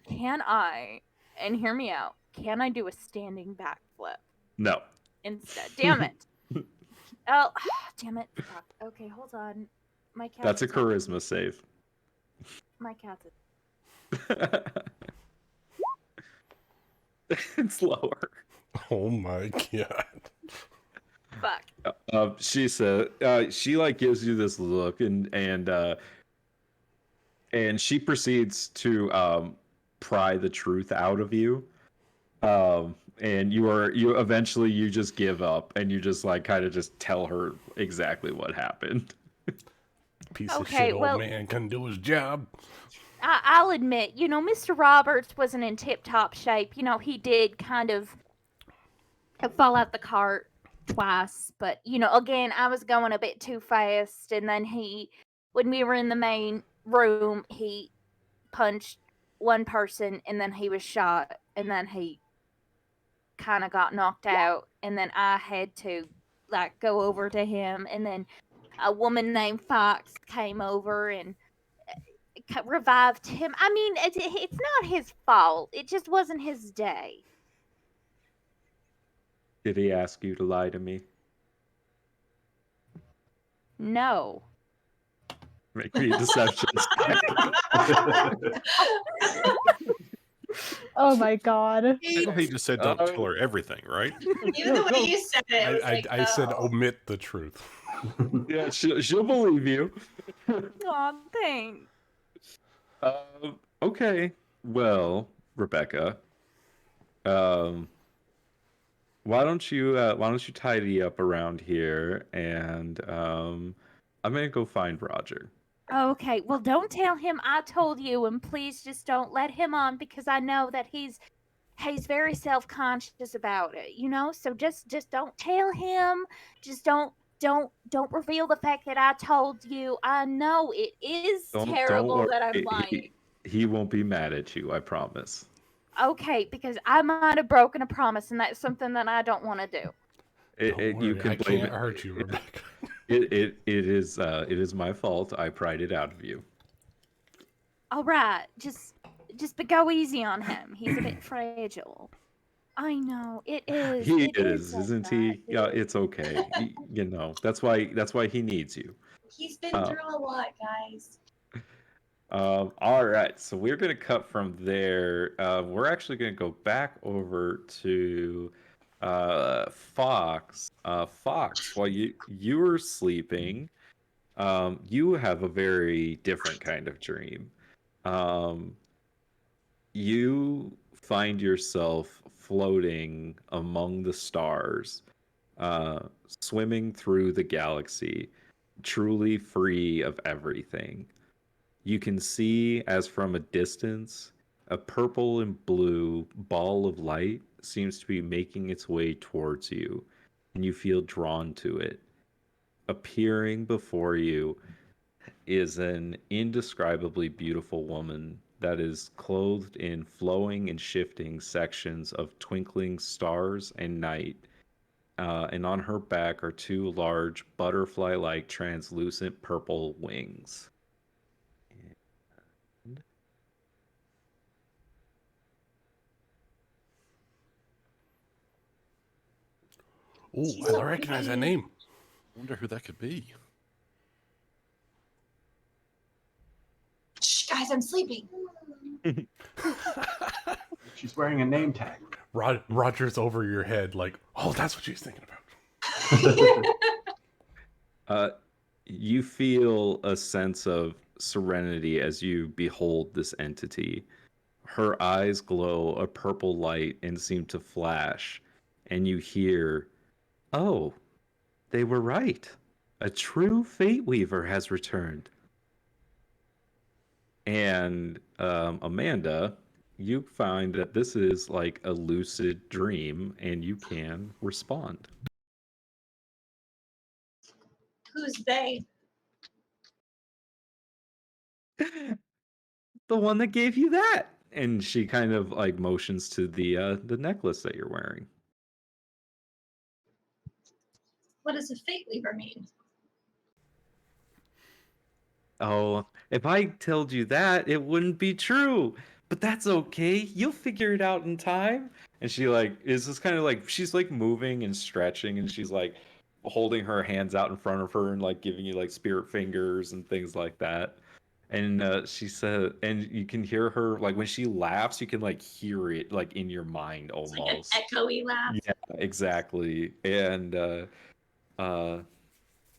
Speaker 6: can I, and hear me out, can I do a standing backflip
Speaker 1: No.
Speaker 6: instead? Damn it. Oh, damn it. Fuck. Okay, hold on. My cat.
Speaker 1: That's a charisma save.
Speaker 6: My cat's.
Speaker 1: It's lower.
Speaker 3: Oh my God.
Speaker 6: Fuck.
Speaker 1: She said, she gives you this look and she proceeds to pry the truth out of you. And you eventually just give up and you just kind of just tell her exactly what happened.
Speaker 3: Piece of
Speaker 6: Okay,
Speaker 3: shit old
Speaker 6: well-
Speaker 3: man couldn't do his job.
Speaker 6: I'll admit, Mr. Roberts wasn't in tip-top shape. He did kind of fall out the cart twice, but, again, I was going a bit too fast, and then when we were in the main room, he punched one person, and then he was shot, and then he kind of got knocked out, and then I had to, go over to him, and then a woman named Fox came over and revived him. I mean, it's not his fault. It just wasn't his day.
Speaker 1: Did he ask you to lie to me?
Speaker 6: No.
Speaker 1: Make me a deception.
Speaker 7: Oh my god.
Speaker 5: He just said don't tell her everything, right?
Speaker 2: Even the way you said it, was
Speaker 3: I said
Speaker 2: oh.
Speaker 3: omit the truth.
Speaker 1: Yeah, she'll believe you.
Speaker 6: Aw, thanks.
Speaker 1: Okay. Well, Rebecca, why don't you tidy up around here and I'm gonna go find Roger.
Speaker 6: Okay, well, don't tell him I told you, and please just don't let him on because I know that he's very self-conscious about it, So just don't tell him. Just don't don't reveal the fact that I told you. I know it is
Speaker 1: Don't
Speaker 6: terrible
Speaker 1: worry.
Speaker 6: that I'm lying.
Speaker 1: He won't be mad at you, I promise.
Speaker 6: Okay, because I might have broken a promise, and that's something that I don't want to do.
Speaker 3: Don't
Speaker 1: You
Speaker 3: worry,
Speaker 1: can
Speaker 3: I
Speaker 1: blame
Speaker 3: can't hurt you, Rebecca.
Speaker 1: it is my fault. I pried it out of you.
Speaker 6: All right, but go easy on him. He's a bit fragile. I know it is.
Speaker 1: He
Speaker 6: It is
Speaker 1: is,
Speaker 6: like
Speaker 1: isn't
Speaker 6: that.
Speaker 1: he? Yeah, it's okay. You know, that's why he needs you.
Speaker 2: He's been
Speaker 1: Uh,
Speaker 2: through a lot, guys.
Speaker 1: all right, so we're gonna cut from there. We're actually gonna go back over to Fox. Fox, while you were sleeping, you have a very different kind of dream. Um, you find yourself floating among the stars, uh, swimming through the galaxy, truly free of everything. You can see, as from a distance, a purple and blue ball of light seems to be making its way towards you, and you feel drawn to it. Appearing before you is an indescribably beautiful woman that is clothed in flowing and shifting sections of twinkling stars and night. And on her back are two large butterfly like translucent purple wings. And
Speaker 3: Ooh,
Speaker 2: She's
Speaker 3: I
Speaker 2: so
Speaker 3: recognize that
Speaker 2: pretty.
Speaker 3: name.
Speaker 5: I wonder who that could be.
Speaker 2: Shh, guys, I'm sleeping.
Speaker 4: She's wearing a name tag.
Speaker 3: Roger's over your head, like, oh, that's what she's thinking about.
Speaker 1: uh, you feel a sense of serenity as you behold this entity. Her eyes glow a purple light and seem to flash, and you hear, "Oh, they were right. A true Fate Weaver has returned." And Amanda, you find that this is like a lucid dream, and you can respond.
Speaker 2: Who's they?
Speaker 1: The one that gave you that. And she kind of like motions to the necklace that you're wearing.
Speaker 2: What does a fate weaver mean?
Speaker 1: Oh, if I told you that, it wouldn't be true. But that's okay. You'll figure it out in time. And she like is just kind of like she's like moving and stretching, and she's like holding her hands out in front of her and like giving you like spirit fingers and things like that. And she said, and you can hear her like when she laughs, you can like hear it like in your mind
Speaker 2: It's like an
Speaker 1: almost.
Speaker 2: echoey laugh.
Speaker 1: Yeah, exactly. Uh,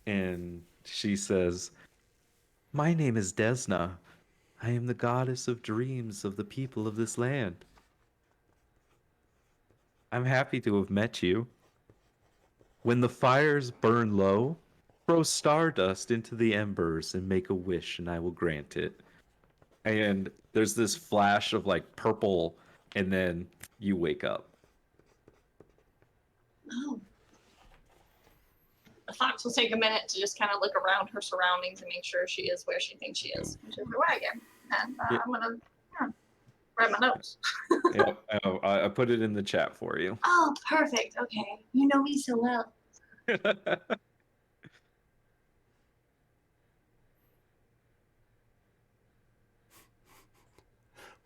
Speaker 1: and she says, "My name is Desna. I am the goddess of dreams of the people of this land. I'm happy to have met you. When the fires burn low, throw stardust into the embers and make a wish, and I will grant it." And there's this flash of like purple, and then you wake up.
Speaker 2: Oh. The fox will take a minute to just kind of look around her surroundings and make sure she is where she thinks she is. She's the wagon. And
Speaker 1: Yeah.
Speaker 2: I'm going to grab my notes.
Speaker 1: Yep, I put it in the chat for you.
Speaker 2: Oh, perfect. Okay. You know me so well.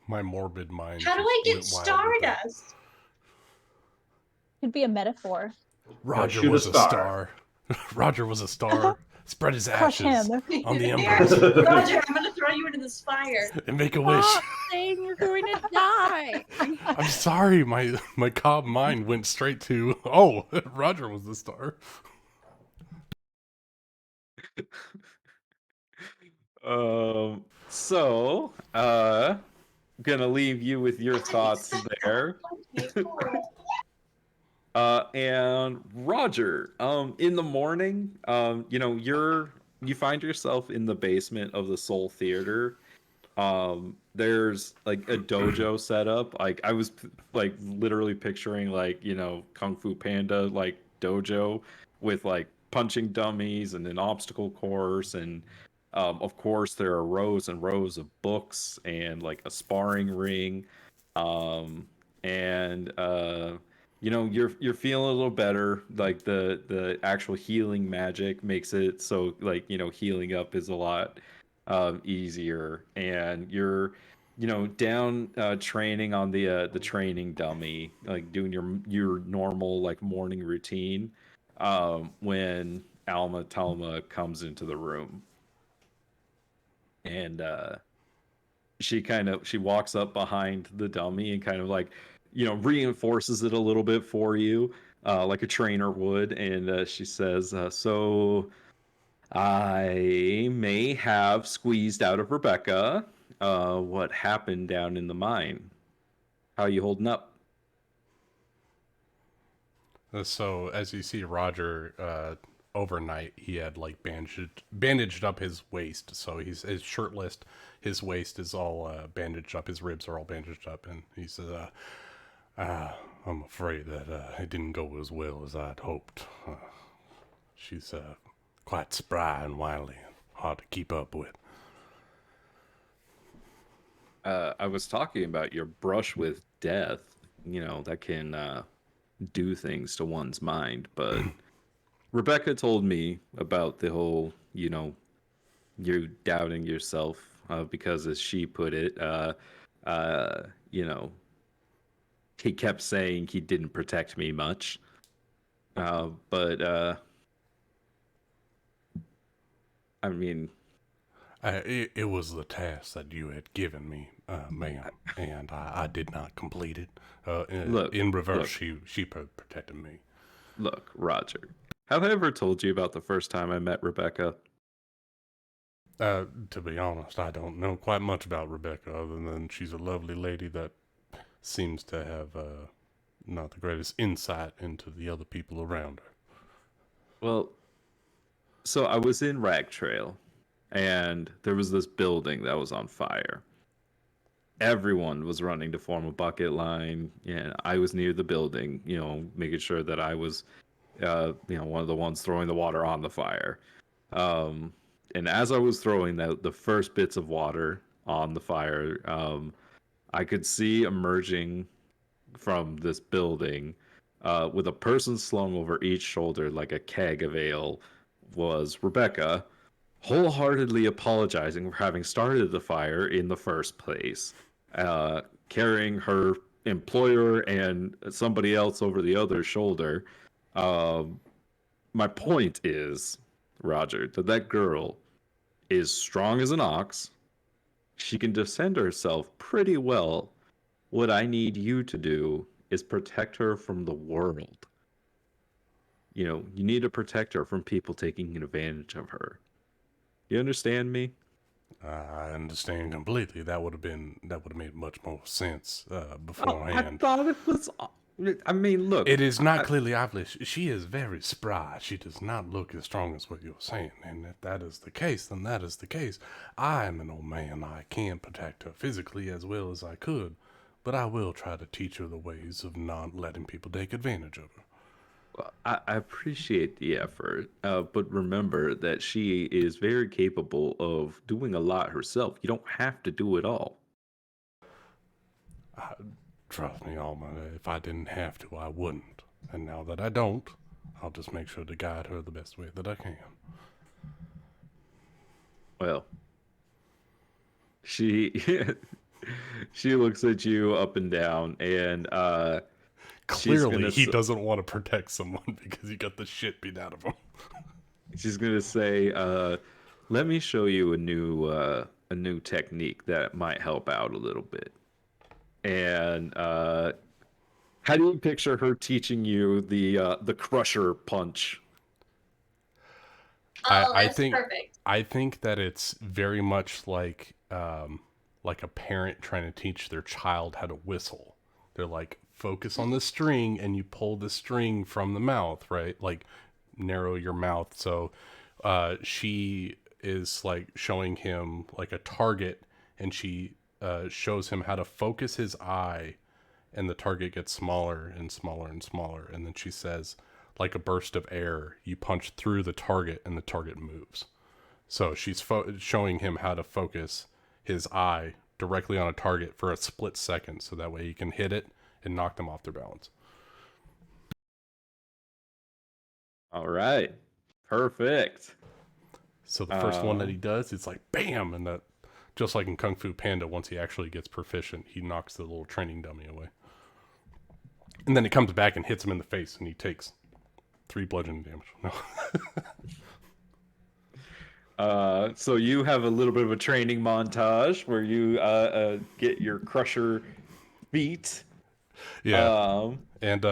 Speaker 3: My morbid mind.
Speaker 2: How do I get
Speaker 3: went wild with that.
Speaker 2: stardust?
Speaker 7: Could be a metaphor.
Speaker 3: Roger
Speaker 4: shoot a
Speaker 3: was a
Speaker 4: star.
Speaker 3: star. Roger was a star. Spread his
Speaker 7: Crush
Speaker 3: ashes
Speaker 7: him.
Speaker 3: on the
Speaker 2: Here,
Speaker 3: embers
Speaker 2: Roger, I'm going to throw you into this fire.
Speaker 3: and make a wish.
Speaker 6: Stop saying you're going to die.
Speaker 3: I'm sorry, my cob mind went straight to, oh, Roger was the star.
Speaker 1: So, gonna leave you with your thoughts there.
Speaker 2: Okay, cool.
Speaker 1: And Roger, in the morning, you know, you find yourself in the basement of the Soul Theater. There's like a dojo set up. Like I was literally picturing like, you know, Kung Fu Panda like dojo with like punching dummies and an obstacle course, and of course there are rows and rows of books and like a sparring ring, and you're feeling a little better. Like the actual healing magic makes it so like healing up is a lot easier, and you're down training on the training dummy, like doing your normal like morning routine, when Alma Talma comes into the room, and she walks up behind the dummy and kind of like reinforces it a little bit for you, like a trainer would, and she says, so I may have squeezed out of Rebecca. What happened down in the mine? How you holding up?
Speaker 3: So as you see Roger, overnight he had like bandaged up his waist, so he's shirtless. His waist is all bandaged up. His ribs are all bandaged up, and he says, "I'm afraid that it didn't go as well as I'd hoped. She's quite spry and wily, and hard to keep up with."
Speaker 1: I was talking about your brush with death. That can do things to one's mind, but Rebecca told me about the whole, you doubting yourself, because as she put it, uh, you know, he kept saying he didn't protect me much. But I mean,
Speaker 3: It was the task that you had given me, ma'am, and I did not complete it.
Speaker 1: Look,
Speaker 3: in reverse,
Speaker 1: look.
Speaker 3: she protected me.
Speaker 1: Look, Roger, have I ever told you about the first time I met Rebecca?
Speaker 3: To be honest, I don't know quite much about Rebecca other than she's a lovely lady that seems to have not the greatest insight into the other people around her.
Speaker 1: Well, so I was in Rag Trail, and there was this building that was on fire. Everyone was running to form a bucket line, and I was near the building, making sure that I was, one of the ones throwing the water on the fire. Um, and as I was throwing the first bits of water on the fire, I could see emerging from this building, with a person slung over each shoulder like a keg of ale, was Rebecca, wholeheartedly apologizing for having started the fire in the first place, carrying her employer and somebody else over the other shoulder. Um, my point is, Roger, that girl is strong as an ox. She can defend herself pretty well. What I need you to do is protect her from the world. You need to protect her from people taking advantage of her. You understand me?
Speaker 3: I understand completely. That would have made much more sense
Speaker 1: I
Speaker 3: beforehand.
Speaker 1: thought it was. I mean, look.
Speaker 3: It is not clearly obvious. She is very spry. She does not look as strong as what you're saying. And if that is the case, then that is the case. I am an old man. I can protect her physically as well as I could, but I will try to teach her the ways of not letting people take advantage of her.
Speaker 1: I appreciate the effort, but remember that she is very capable of doing a lot herself. You don't have to do it all.
Speaker 3: Trust me, Alma, if I didn't have to, I wouldn't. And now that I don't, I'll just make sure to guide her the best way that I can.
Speaker 1: Well, she she looks at you up and down, and
Speaker 3: clearly he doesn't want to protect someone because he got the shit beat out of him.
Speaker 1: she's gonna say, "Let me show you a new technique that might help out a little bit." And how do you picture her teaching you the crusher punch?
Speaker 3: I
Speaker 2: That's
Speaker 3: think
Speaker 2: perfect.
Speaker 3: I think that it's very much like a parent trying to teach their child how to whistle. They're like, focus on the string, and you pull the string from the mouth, right? Like, narrow your mouth. So she is like showing him like a target, and she shows him how to focus his eye, and the target gets smaller and smaller and smaller. And then she says, like a burst of air. You punch through the target and the target moves. So she's showing him how to focus his eye directly on a target for a split second, so that way he can hit it and knock them off their balance.
Speaker 1: All right. Perfect.
Speaker 3: So the first one that he does, it's like bam, and that, just like in Kung Fu Panda, once he actually gets proficient, he knocks the little training dummy away. And then it comes back and hits him in the face, and he takes 3 bludgeoning damage. No.
Speaker 1: So you have a little bit of a training montage where you get your crusher beat.
Speaker 3: Yeah. And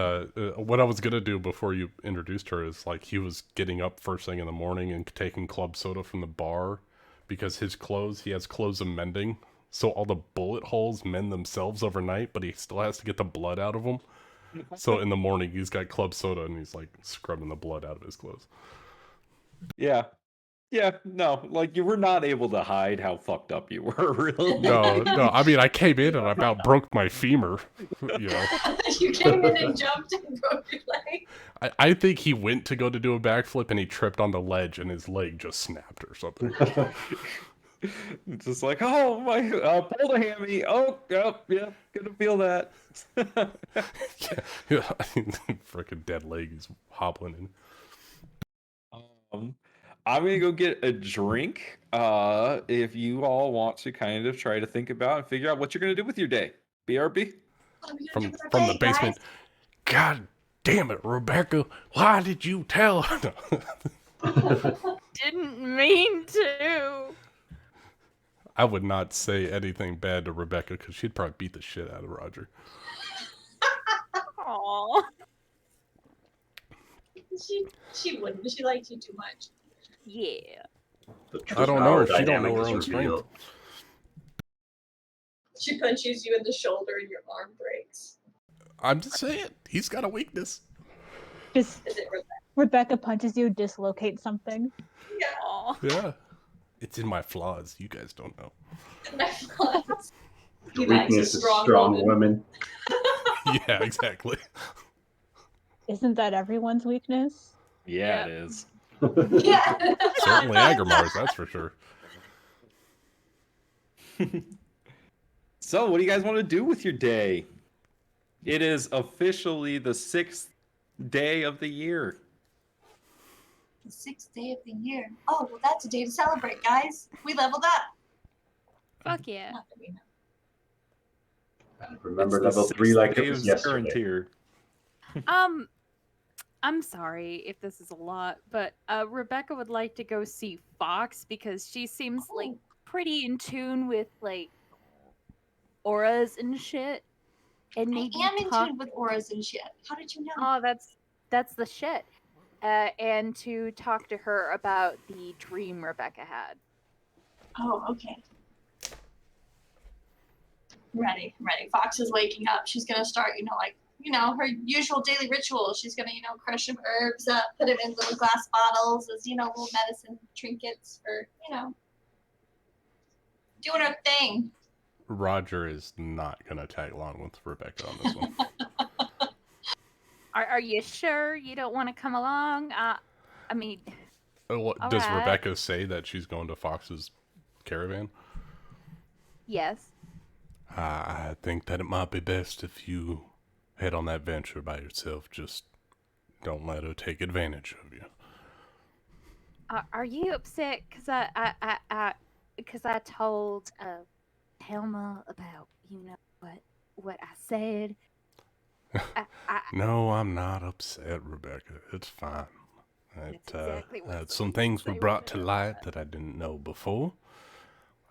Speaker 3: what I was going to do before you introduced her is, like, he was getting up first thing in the morning and taking club soda from the bar because his clothes, he has clothes of mending. So all the bullet holes mend themselves overnight, but he still has to get the blood out of them. So in the morning, he's got club soda and he's, like, scrubbing the blood out of his clothes.
Speaker 1: Yeah. Yeah, no, like, you were not able to hide how fucked up you were, really.
Speaker 3: No, I mean, I came in and I about broke my femur, you know.
Speaker 2: You came in and jumped and broke your leg.
Speaker 3: I think he went to go to do a backflip and he tripped on the ledge and his leg just snapped or something.
Speaker 1: Just like, oh, my, pull the hammy. Oh, yep, gonna feel that.
Speaker 3: Yeah, freaking dead leg, he's hobbling in.
Speaker 1: I'm gonna go get a drink. If you all want to kind of try to think about and figure out what you're gonna do with your day. BRB?
Speaker 2: What are we gonna
Speaker 3: From
Speaker 2: do with our
Speaker 3: the
Speaker 2: day,
Speaker 3: basement.
Speaker 2: guys?
Speaker 3: God damn it, Rebecca! Why did you tell her?
Speaker 6: Didn't mean to.
Speaker 3: I would not say anything bad to Rebecca because she'd probably beat the shit out of Roger.
Speaker 6: Aww.
Speaker 2: She wouldn't. She liked you too much.
Speaker 6: Yeah.
Speaker 3: I don't know her. She don't
Speaker 4: dynamic
Speaker 3: know her
Speaker 4: is
Speaker 3: own
Speaker 4: revealed.
Speaker 3: strength.
Speaker 2: She punches you in the shoulder and your arm breaks.
Speaker 3: I'm just saying, he's got a weakness.
Speaker 7: Just
Speaker 2: Is it
Speaker 7: Rebecca punches you, dislocates something.
Speaker 2: Yeah.
Speaker 6: Aw.
Speaker 3: Yeah. It's in my flaws. You guys don't know.
Speaker 4: Your weakness is strong women.
Speaker 3: Yeah, exactly.
Speaker 7: Isn't that everyone's weakness?
Speaker 1: Yeah, it is.
Speaker 2: Yeah.
Speaker 3: Certainly Agramar's, that's for sure.
Speaker 1: So, what do you guys want to do with your day? It is officially the 6th day of the year.
Speaker 2: The 6th day of the year. Oh, well, that's a day to celebrate, guys. We leveled up.
Speaker 6: Fuck yeah.
Speaker 2: Not that we know.
Speaker 4: Remember
Speaker 1: It's the
Speaker 4: level 3
Speaker 1: 6th
Speaker 4: like
Speaker 1: day
Speaker 4: it was
Speaker 1: of
Speaker 4: yesterday.
Speaker 1: Serentir.
Speaker 6: I'm sorry if this is a lot, but Rebecca would like to go see Fox because she seems like pretty in tune with like auras and shit. And maybe
Speaker 2: I am in tune with auras and shit. How did you know?
Speaker 6: Oh, that's the shit. And to talk to her about the dream Rebecca had.
Speaker 2: Oh, okay. Ready. Fox is waking up. She's gonna start, her usual daily ritual. She's gonna, crush some herbs up, put them in little glass bottles as, little medicine trinkets for, doing her thing.
Speaker 3: Roger is not going to tag along with Rebecca on this one.
Speaker 6: Are you sure you don't want to come along? I mean...
Speaker 3: Does
Speaker 6: right.
Speaker 3: Rebecca say that she's going to Fox's caravan?
Speaker 6: Yes.
Speaker 3: I think that it might be best if you head on that venture by yourself. Just don't let her take advantage of you.
Speaker 6: Are you upset because I told Helma about what I said?
Speaker 3: No, I'm not upset, Rebecca. It's fine.
Speaker 6: Exactly what
Speaker 3: some things were brought to light that I didn't know before,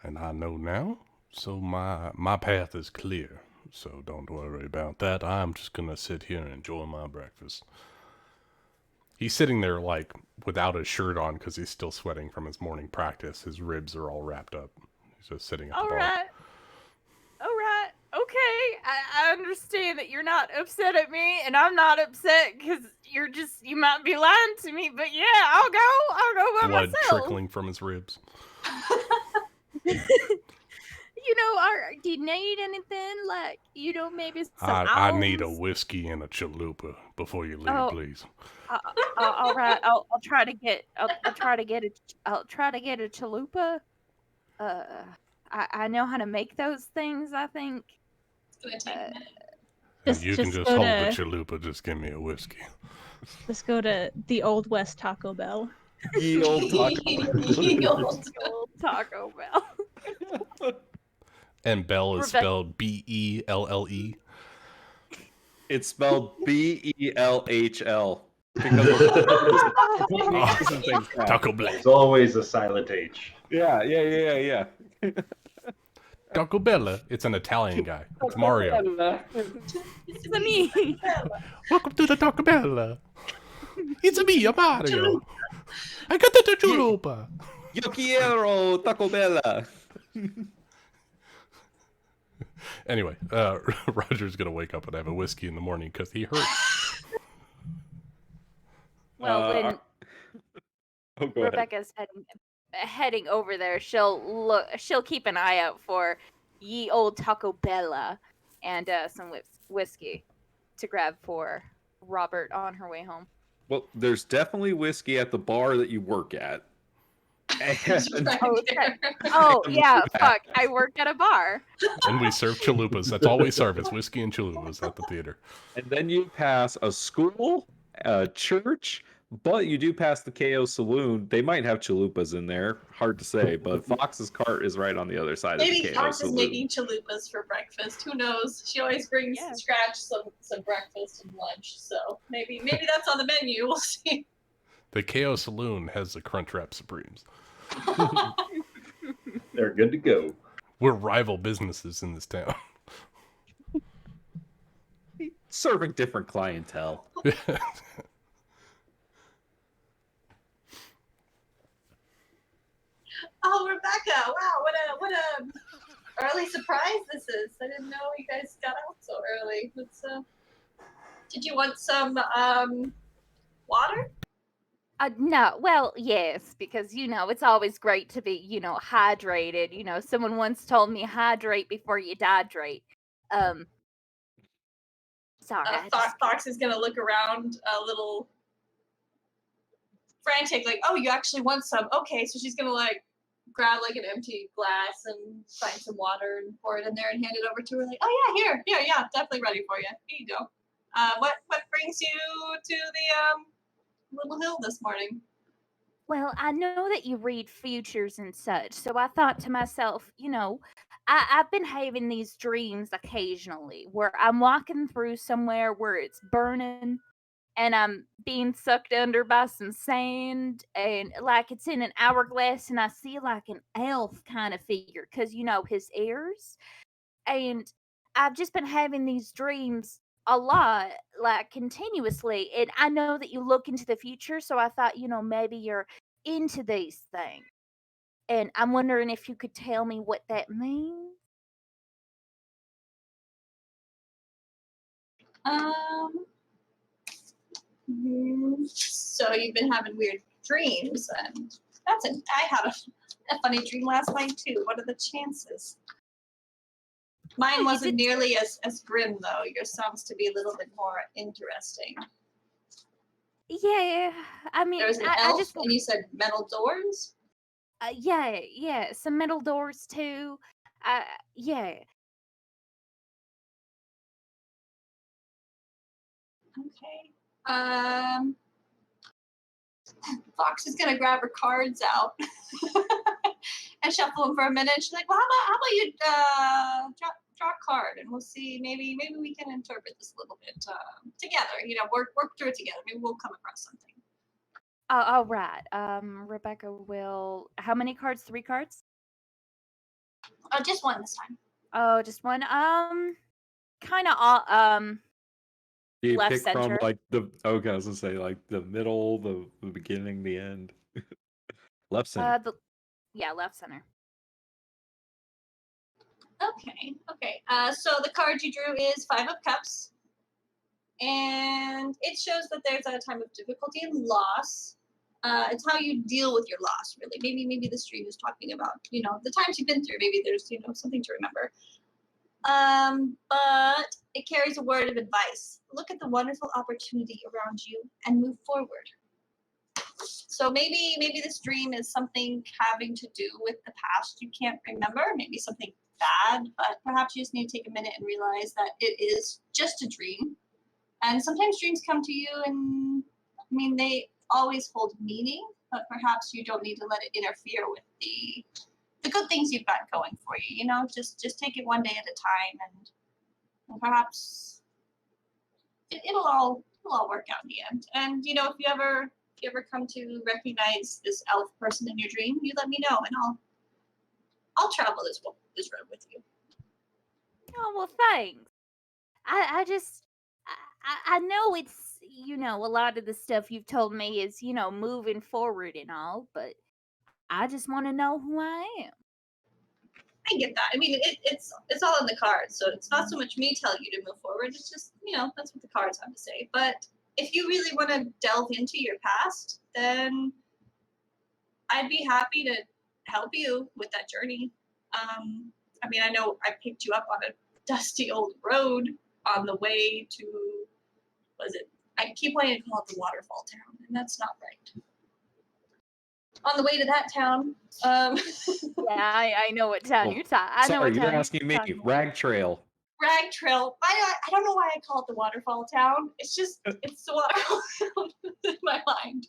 Speaker 3: and I know now. So my path is clear. So don't worry about that. I'm just gonna sit here and enjoy my breakfast. He's sitting there like without his shirt on because he's still sweating from his morning practice. His ribs are all wrapped up. He's just sitting at the bar.
Speaker 6: All right. Okay. I understand that you're not upset at me, and I'm not upset because you might be lying to me. But yeah, I'll go by
Speaker 3: Blood
Speaker 6: myself.
Speaker 3: trickling from his ribs.
Speaker 6: Do you need anything? Like, maybe some
Speaker 3: I need a
Speaker 6: owls?
Speaker 3: whiskey and a chalupa before you leave,
Speaker 6: Oh,
Speaker 3: please.
Speaker 6: all right. I'll try to get. I'll try to get a. I'll try to get a chalupa. Uh, I know how to make those things. I think.
Speaker 2: It's gonna take a minute.
Speaker 3: And you can
Speaker 7: Just
Speaker 3: just
Speaker 7: go
Speaker 3: hold the
Speaker 7: to
Speaker 3: chalupa. Just give me a whiskey.
Speaker 7: just go to the Old West Taco Bell.
Speaker 1: Ye old taco.
Speaker 2: Ye old.
Speaker 6: Old Taco Bell.
Speaker 3: And Bell is
Speaker 6: Rebecca-
Speaker 3: spelled Belle.
Speaker 1: It's spelled BELHL because of pronunciation things.
Speaker 3: Taco Bell.
Speaker 4: There's always a silent H.
Speaker 1: Yeah.
Speaker 3: Taco Bella. It's an Italian guy. It's Mario.
Speaker 6: It's me.
Speaker 3: Welcome to the Taco Bella. It's me, Mario. I got the chalupa.
Speaker 1: Yo quiero Taco Bella.
Speaker 3: Anyway, Roger's gonna wake up and have a whiskey in the morning because he hurt.
Speaker 6: Well, when
Speaker 1: Oh, go ahead.
Speaker 6: Rebecca's heading over there, she'll keep an eye out for ye old Taco Bella and some whiskey to grab for Robert on her way home.
Speaker 1: Well, there's definitely whiskey at the bar that you work at.
Speaker 2: It's
Speaker 1: And,
Speaker 2: right
Speaker 6: Oh,
Speaker 2: there.
Speaker 6: Oh yeah, fuck! I work at a bar.
Speaker 3: And we serve chalupas. That's all we serve is whiskey and chalupas at the theater.
Speaker 1: and then you pass a school, a church, but you do pass the KO Saloon. They might have chalupas in there. Hard to say, but Fox's cart is right on the other side
Speaker 2: Maybe
Speaker 1: of the KO
Speaker 2: Fox is
Speaker 1: Saloon.
Speaker 2: making chalupas for breakfast. Who knows? She always brings
Speaker 6: Yeah.
Speaker 2: Scratch some breakfast and lunch. So maybe that's on the menu. We'll see.
Speaker 3: The KO Saloon has the Crunchwrap Supremes.
Speaker 4: They're good to go.
Speaker 3: We're rival businesses in this town.
Speaker 1: Serving different clientele.
Speaker 2: Oh, Rebecca! Wow, what a early surprise this is. I didn't know you guys got out so early. Did you want some water?
Speaker 6: No, well, yes, because it's always great to be hydrated. Someone once told me hydrate before you dehydrate. Sorry,
Speaker 2: Fox is gonna look around a little frantic, like, oh, you actually want some? Okay, so she's gonna like grab like an empty glass and find some water and pour it in there and hand it over to her. Like, oh yeah, here, yeah, definitely ready for you. Here you go. What brings you to the Little Hill this morning?
Speaker 6: Well, I know that you read futures and such, so I thought to myself, I've been having these dreams occasionally where I'm walking through somewhere where it's burning and I'm being sucked under by some sand and like it's in an hourglass and I see like an elf kind of figure because, his ears. And I've just been having these dreams a lot, like continuously. And I know that you look into the future, so I thought, maybe you're into these things. And I'm wondering if you could tell me what that means.
Speaker 2: So you've been having weird dreams, and I had a funny dream last night too. What are the chances? Mine wasn't nearly as grim though. Yours sounds to be a little bit more interesting.
Speaker 6: Yeah, I mean,
Speaker 2: There was an
Speaker 6: I
Speaker 2: elf,
Speaker 6: just
Speaker 2: and you said metal doors.
Speaker 6: yeah, some metal doors too. Yeah.
Speaker 2: Okay. Fox is gonna grab her cards out and shuffle them for a minute. She's like, "Well, how about you draw a card, and we'll see. Maybe we can interpret this a little bit together. Work through it together. Maybe we'll come across something."
Speaker 6: All right. Rebecca will. How many cards? 3 cards?
Speaker 2: Just one this time.
Speaker 6: Oh, just one. Kind of.
Speaker 1: Do you
Speaker 6: Left
Speaker 1: pick from
Speaker 6: center.
Speaker 1: like okay, I was gonna say like the middle, the beginning, the end. Left center.
Speaker 6: Left center.
Speaker 2: Okay. So the card you drew is 5 of Cups, and it shows that there's a time of difficulty and loss. It's how you deal with your loss, really. Maybe the stream is talking about, the times you've been through. Maybe there's, something to remember. But it carries a word of advice. Look at the wonderful opportunity around you and move forward. So maybe this dream is something having to do with the past you can't remember, maybe something bad, but perhaps you just need to take a minute and realize that it is just a dream. And sometimes dreams come to you and, they always hold meaning, but perhaps you don't need to let it interfere with the good things you've got going for you, just take it one day at a time, and perhaps it'll all work out in the end. And if you ever come to recognize this elf person in your dream, you let me know, and I'll travel this road with you.
Speaker 6: Oh, well, thanks. I just, I know it's, a lot of the stuff you've told me is, moving forward and all, but I just want to know who I am.
Speaker 2: I get that. It's all in the cards, so it's not so much me telling you to move forward. It's just, that's what the cards have to say. But if you really want to delve into your past, then I'd be happy to help you with that journey. I know I picked you up on a dusty old road on the way to, I keep wanting to call it the waterfall town, and that's not right. On the way to that town.
Speaker 6: Yeah, I know what town you're talking.
Speaker 1: Sorry, you're asking me. Rag Trail.
Speaker 2: Rag Trail. I don't know why I call it the waterfall town. It's the waterfall town in my mind.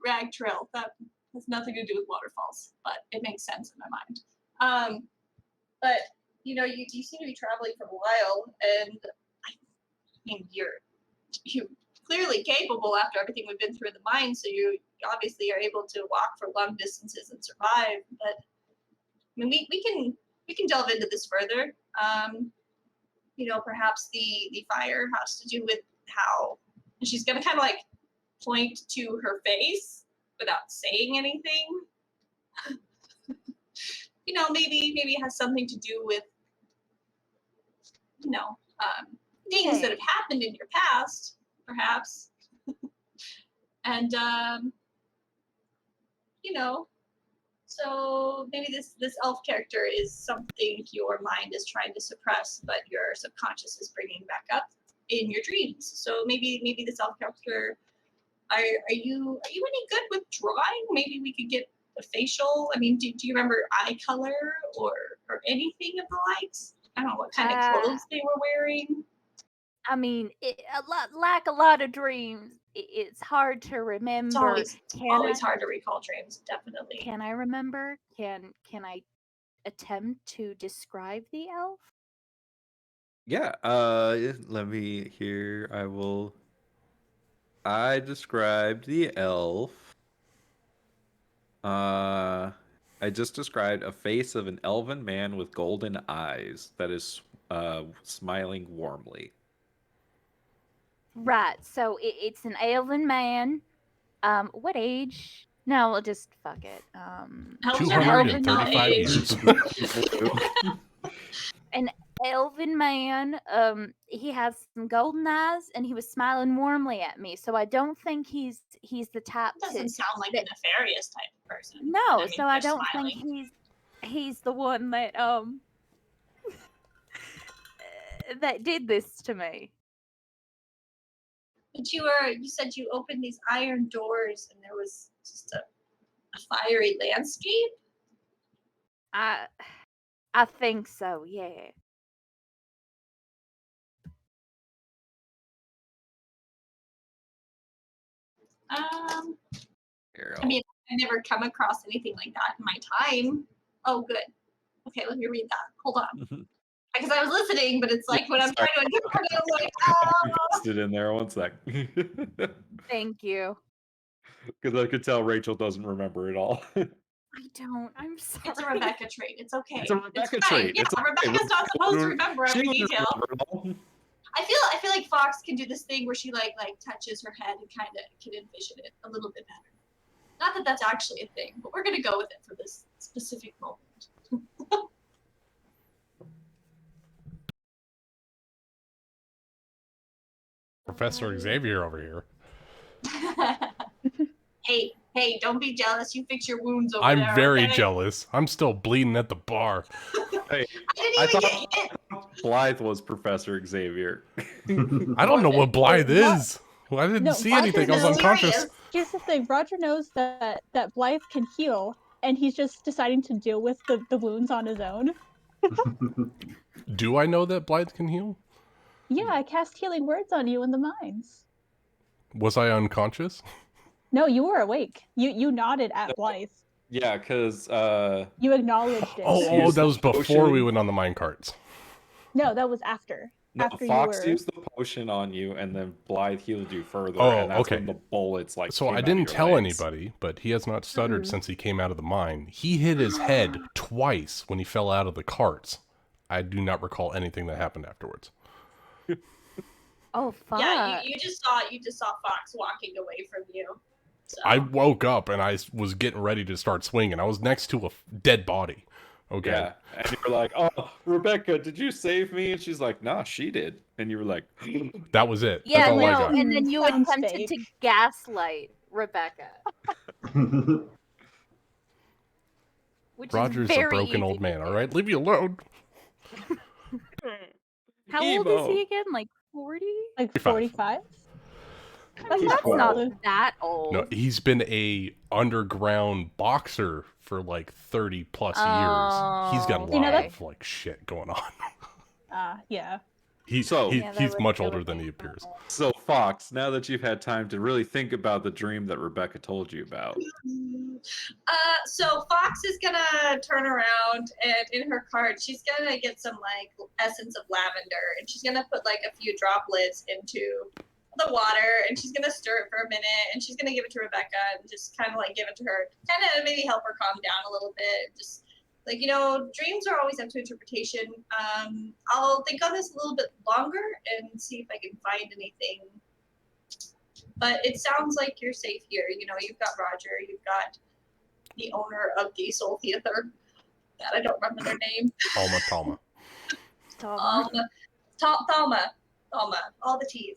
Speaker 2: Rag Trail. That has nothing to do with waterfalls, but it makes sense in my mind. But you seem to be traveling for a while, and you're clearly capable after everything we've been through in the mine, so you obviously are able to walk for long distances and survive. But we can delve into this further. Perhaps the fire has to do with how she's gonna kind of like point to her face without saying anything. Maybe it has something to do with things that have happened in your past, perhaps. And so maybe this elf character is something your mind is trying to suppress, but your subconscious is bringing back up in your dreams. So maybe this elf character, are you any good with drawing? Maybe we could get a facial. Do you remember eye color or anything of the likes? I don't know what kind of clothes they were wearing.
Speaker 6: Like a lot of dreams, it's hard to remember.
Speaker 2: It's always hard to recall dreams, definitely.
Speaker 6: Can I remember? Can I attempt to describe the elf?
Speaker 1: Yeah, let me hear. I described the elf. I just described a face of an elven man with golden eyes that is smiling warmly.
Speaker 6: Right, so it's an elven man. What age? No, we'll just fuck it.
Speaker 3: 235 years.
Speaker 6: An elven man. He has some golden eyes, and he was smiling warmly at me. So I don't think he's the type.
Speaker 2: Doesn't sound like a nefarious type of person.
Speaker 6: No, so I don't think he's the one that that did this to me.
Speaker 2: But you said you opened these iron doors and there was just a fiery landscape?
Speaker 6: I think so, yeah.
Speaker 2: I never come across anything like that in my time. Oh, good. Okay, let me read that. Hold on. Because I was listening, but it's like when I'm trying to interpret it, I'm like,
Speaker 1: Just it in there one sec.
Speaker 6: Thank you.
Speaker 1: Because I could tell Rachel doesn't remember it all.
Speaker 6: I don't. I'm sorry.
Speaker 2: It's a Rebecca trait. It's okay.
Speaker 1: It's a Rebecca trait.
Speaker 2: Yeah, Rebecca's not supposed to remember every detail. I feel like Fox can do this thing where she like touches her head and kind of can envision it a little bit better. Not that that's actually a thing, but we're gonna go with it for this specific moment.
Speaker 3: Professor Xavier over here.
Speaker 2: Hey, don't be jealous. You fix your wounds over
Speaker 3: I'm
Speaker 2: there.
Speaker 3: very
Speaker 2: okay?
Speaker 3: jealous. I'm still bleeding at the bar.
Speaker 1: Hey,
Speaker 2: I didn't even get hit.
Speaker 1: Blythe was Professor Xavier.
Speaker 3: I don't know what Blythe
Speaker 7: Wait, what?
Speaker 3: is. Well, I didn't
Speaker 7: No,
Speaker 3: see
Speaker 7: Roger
Speaker 3: anything. I was
Speaker 7: knows.
Speaker 3: unconscious.
Speaker 7: Here's the thing. Roger knows that Blythe can heal, and he's just deciding to deal with the wounds on his own.
Speaker 3: Do I know that Blythe can heal?
Speaker 7: Yeah, I cast healing words on you in the mines.
Speaker 3: Was I unconscious?
Speaker 7: No, you were awake. You nodded at Blythe.
Speaker 1: Yeah, because
Speaker 7: You acknowledged it.
Speaker 3: Oh, that was before we
Speaker 1: Potion.
Speaker 3: went on the mine carts.
Speaker 7: No, that was after.
Speaker 1: no,
Speaker 7: After
Speaker 1: Fox
Speaker 7: you were.
Speaker 1: used the potion on you, and then Blythe healed you further,
Speaker 3: Oh,
Speaker 1: and that's
Speaker 3: okay.
Speaker 1: when the bullets
Speaker 3: So
Speaker 1: came
Speaker 3: I
Speaker 1: out of
Speaker 3: didn't
Speaker 1: your
Speaker 3: tell
Speaker 1: legs.
Speaker 3: anybody, but he has not stuttered
Speaker 7: Mm.
Speaker 3: since he came out of the mine. He hit his head twice when he fell out of the carts. I do not recall anything that happened afterwards.
Speaker 6: Oh fuck.
Speaker 2: Yeah, you just saw Fox walking away from you. So.
Speaker 3: I woke up and I was getting ready to start swinging. I was next to a dead body. Okay.
Speaker 1: Yeah, and you were like, "Oh, Rebecca, did you save me?" And she's like, "Nah, she did." And you were like,
Speaker 3: That was it.
Speaker 6: Yeah,
Speaker 3: That's all I
Speaker 6: no,
Speaker 3: got.
Speaker 6: and then you
Speaker 7: Sounds
Speaker 6: attempted
Speaker 7: fake.
Speaker 6: to gaslight Rebecca, which
Speaker 3: Roger's
Speaker 6: is
Speaker 3: a
Speaker 6: very
Speaker 3: broken
Speaker 6: easy
Speaker 3: old
Speaker 6: to
Speaker 3: man,
Speaker 6: do.
Speaker 3: all right? Leave me alone.
Speaker 6: How old is
Speaker 1: Emo.
Speaker 6: he again? Like 40?
Speaker 7: Like
Speaker 3: 45.
Speaker 7: 45?
Speaker 2: He's
Speaker 6: That's
Speaker 2: cool.
Speaker 6: not that old.
Speaker 3: No, he's been a underground boxer for like 30 plus years. He's got a
Speaker 6: Oh,
Speaker 3: lot
Speaker 7: You know,
Speaker 3: of like shit going on.
Speaker 7: Yeah.
Speaker 3: He's
Speaker 1: So-
Speaker 6: Yeah, that
Speaker 3: he's
Speaker 6: would
Speaker 3: much
Speaker 6: really
Speaker 3: older than
Speaker 6: be
Speaker 3: he appears.
Speaker 6: normal.
Speaker 1: "So, Fox, now that you've had time to really think about the dream that Rebecca told you about,
Speaker 2: So Fox is gonna turn around and in her cart, she's gonna get some like essence of lavender, and she's gonna put like a few droplets into the water, and she's gonna stir it for a minute, and she's gonna give it to Rebecca and just kind of like give it to her, kind of maybe help her calm down a little bit. Just like dreams are always up to interpretation. I'll think on this a little bit longer and see if I can find anything. But it sounds like you're safe here. You've got Roger, you've got the owner of the Soul Theater. That I don't remember their name.
Speaker 3: Talma.
Speaker 2: Thalma, all the T's.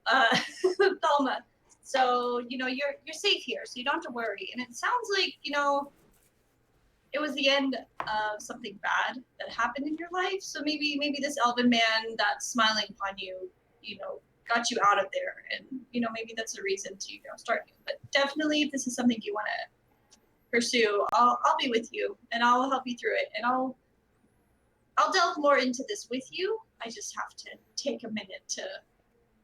Speaker 2: Thalma. So you're safe here, so you don't have to worry. And it sounds like it was the end of something bad that happened in your life. So maybe this elven man that's smiling upon you, got you out of there, and maybe that's a reason to start new. But definitely, if this is something you want to pursue, I'll be with you, and I'll help you through it, and I'll delve more into this with you. I just have to take a minute to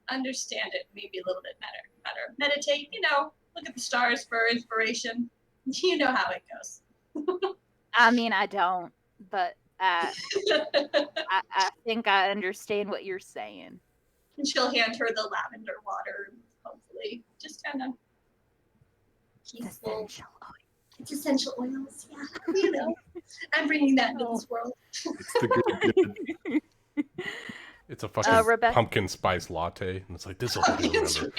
Speaker 2: understand it maybe a little bit better. Meditate, look at the stars for inspiration. You know how it goes.
Speaker 6: I mean, I don't, but I think I understand what you're saying.
Speaker 2: And she'll hand her the lavender water, hopefully. Just kind of peaceful.
Speaker 6: Essential oil.
Speaker 2: It's essential oils, yeah. I'm bringing that into this world.
Speaker 1: it's the good."
Speaker 3: It's a fucking
Speaker 6: Rebecca.
Speaker 3: pumpkin spice latte, and it's like this will help you remember.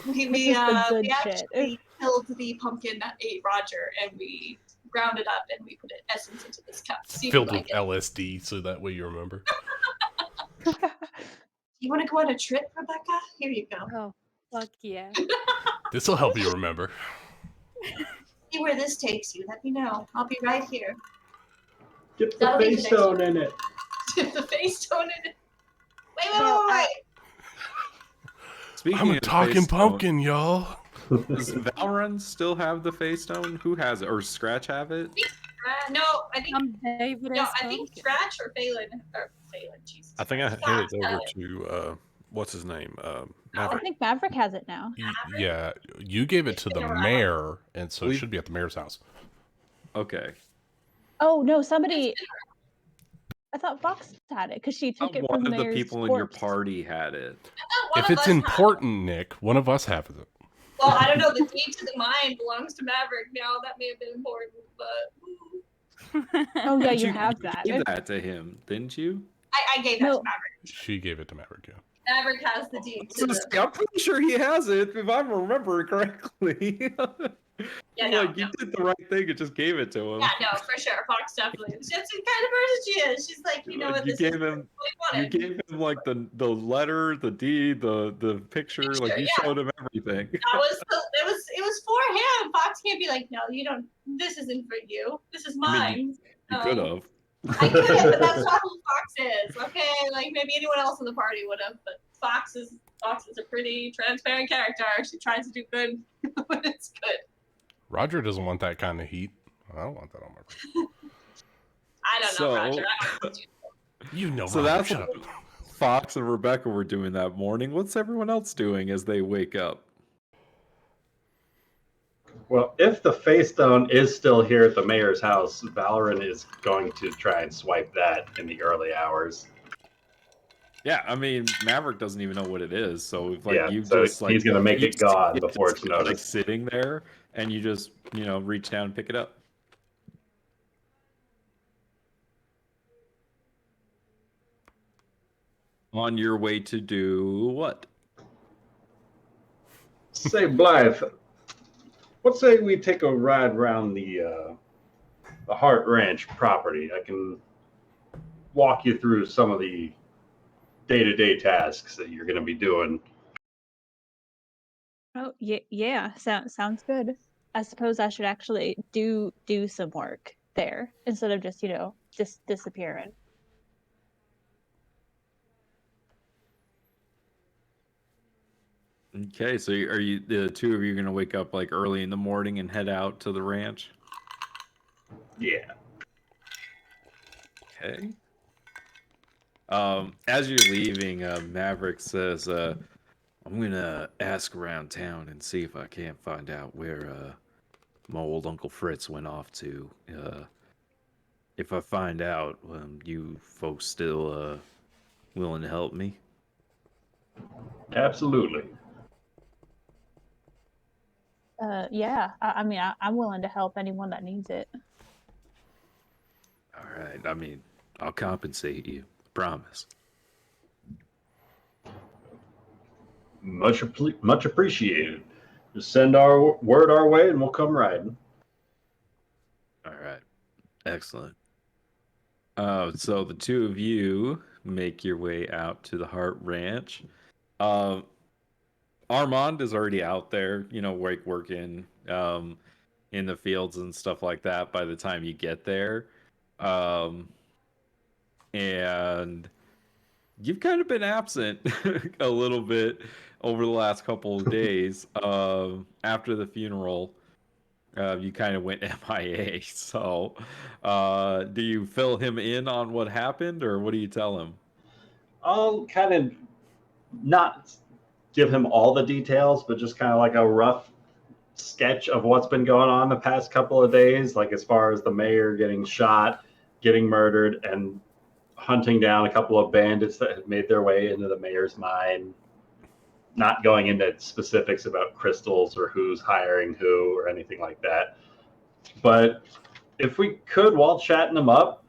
Speaker 2: we
Speaker 7: This is the good
Speaker 2: actually killed the pumpkin that ate Roger, and we ground it up and we put essence into this cup. See if you
Speaker 3: Filled
Speaker 2: like
Speaker 3: with
Speaker 2: it.
Speaker 3: LSD, so that way you remember.
Speaker 2: You want to go on a trip, Rebecca? Here you go.
Speaker 6: Oh, fuck yeah.
Speaker 3: This will help you remember.
Speaker 2: See where this takes you. Let me know. I'll be right here.
Speaker 4: Get the
Speaker 2: That'll be
Speaker 4: face
Speaker 2: the next
Speaker 4: stone in it.
Speaker 2: The face stone in it. Wait.
Speaker 7: No,
Speaker 1: Speaking
Speaker 3: I'm a
Speaker 1: of
Speaker 3: talking
Speaker 1: face stone,
Speaker 3: pumpkin, y'all.
Speaker 1: does Valorant still have the face stone? Who has it? Or Scratch have it?
Speaker 2: No, I think
Speaker 6: David
Speaker 2: I think Scratch or Phelan. Jesus.
Speaker 5: I think I
Speaker 2: Christ.
Speaker 5: handed it over
Speaker 2: Got
Speaker 5: to what's his name?
Speaker 7: I
Speaker 5: Maverick.
Speaker 7: think Maverick has it now.
Speaker 3: Yeah, you gave it to the mayor, and so it should be at the mayor's house.
Speaker 1: Okay.
Speaker 7: Oh no, somebody. I thought Fox had it because she took it from
Speaker 1: One
Speaker 7: the
Speaker 1: of the
Speaker 7: mayor's
Speaker 1: people in your
Speaker 7: corpse.
Speaker 1: party had it.
Speaker 3: If it's important, Nick, one of us has it.
Speaker 2: Well, I don't know. The deed to the mine belongs to Maverick now. That may have been important, but
Speaker 7: Oh yeah,
Speaker 1: Did
Speaker 7: you have that.
Speaker 1: gave that to him, didn't you?
Speaker 2: I gave that
Speaker 7: No.
Speaker 2: to Maverick.
Speaker 3: She gave it to Maverick, yeah.
Speaker 2: Maverick has the deed to the.
Speaker 1: I'm pretty sure he has it, if I'm remembering correctly.
Speaker 2: Yeah, no,
Speaker 1: Like, you did the right thing and just gave it to him.
Speaker 2: Yeah, no, for sure. Fox definitely. That's the kind of person she is. She's like, you know what,
Speaker 1: You
Speaker 2: this is
Speaker 1: gave him,
Speaker 2: what I
Speaker 1: you
Speaker 2: wanted.
Speaker 1: gave him like the letter, the deed, the picture. Like, you
Speaker 2: yeah.
Speaker 1: showed him everything.
Speaker 2: It was for him. Fox can't be like, no, you don't. This isn't for you. This is
Speaker 1: I
Speaker 2: mine.
Speaker 1: mean, you could have.
Speaker 2: I could have, but that's not who Fox is. Okay, like maybe anyone else in the party would have, but Fox is a pretty transparent character. She tries to do good when it's good.
Speaker 3: Roger doesn't want that kind of heat. I don't want that on my person.
Speaker 2: I don't know, Roger. I don't know.
Speaker 3: You know,
Speaker 1: So
Speaker 3: Roger,
Speaker 1: that's
Speaker 3: shut
Speaker 1: what
Speaker 3: up.
Speaker 1: Fox and Rebecca were doing that morning. What's everyone else doing as they wake up?
Speaker 4: Well, if the face stone is still here at the mayor's house, Valorant is going to try and swipe that in the early hours.
Speaker 1: Yeah, I mean, Maverick doesn't even know what it is, so if, like,
Speaker 4: Yeah,
Speaker 1: you
Speaker 4: so
Speaker 1: just like
Speaker 4: he's going to make
Speaker 1: you
Speaker 4: it gone
Speaker 1: see
Speaker 4: before it's
Speaker 1: like
Speaker 4: noticed.
Speaker 1: sitting there, and you just reach down and pick it up. On your way to do what?
Speaker 4: Say, Blythe, what say we take a ride around the Hart Ranch property? I can walk you through some of the day-to-day tasks that you're going to be doing.
Speaker 7: Oh, yeah. Sounds good. I suppose I should actually do some work there instead of just disappearing.
Speaker 1: Okay, so are you the two of you going to wake up like early in the morning and head out to the ranch?
Speaker 4: Yeah.
Speaker 1: Okay. As you're leaving, Maverick says, "I'm gonna ask around town and see if I can't find out where my old Uncle Fritz went off to. If I find out, you folks still willing to help me?"
Speaker 4: Absolutely.
Speaker 7: Yeah. I mean, I'm willing to help anyone that needs it.
Speaker 1: All right. I mean, I'll compensate you. Promise.
Speaker 4: Much appreciated. Just send our word our way and we'll come riding.
Speaker 1: All right. Excellent. So the two of you make your way out to the Hart Ranch. Um, Armand is already out there, working in the fields and stuff like that by the time you get there. Um, and you've kind of been absent a little bit over the last couple of days. After the funeral, you kind of went MIA. So, do you fill him in on what happened, or what do you tell him?
Speaker 4: I'll kind of not give him all the details, but just kind of like a rough sketch of what's been going on the past couple of days, like as far as the mayor getting shot, getting murdered, and hunting down a couple of bandits that had made their way into the mayor's mine. Not going into specifics about crystals or who's hiring who or anything like that. But if we could, while chatting them up,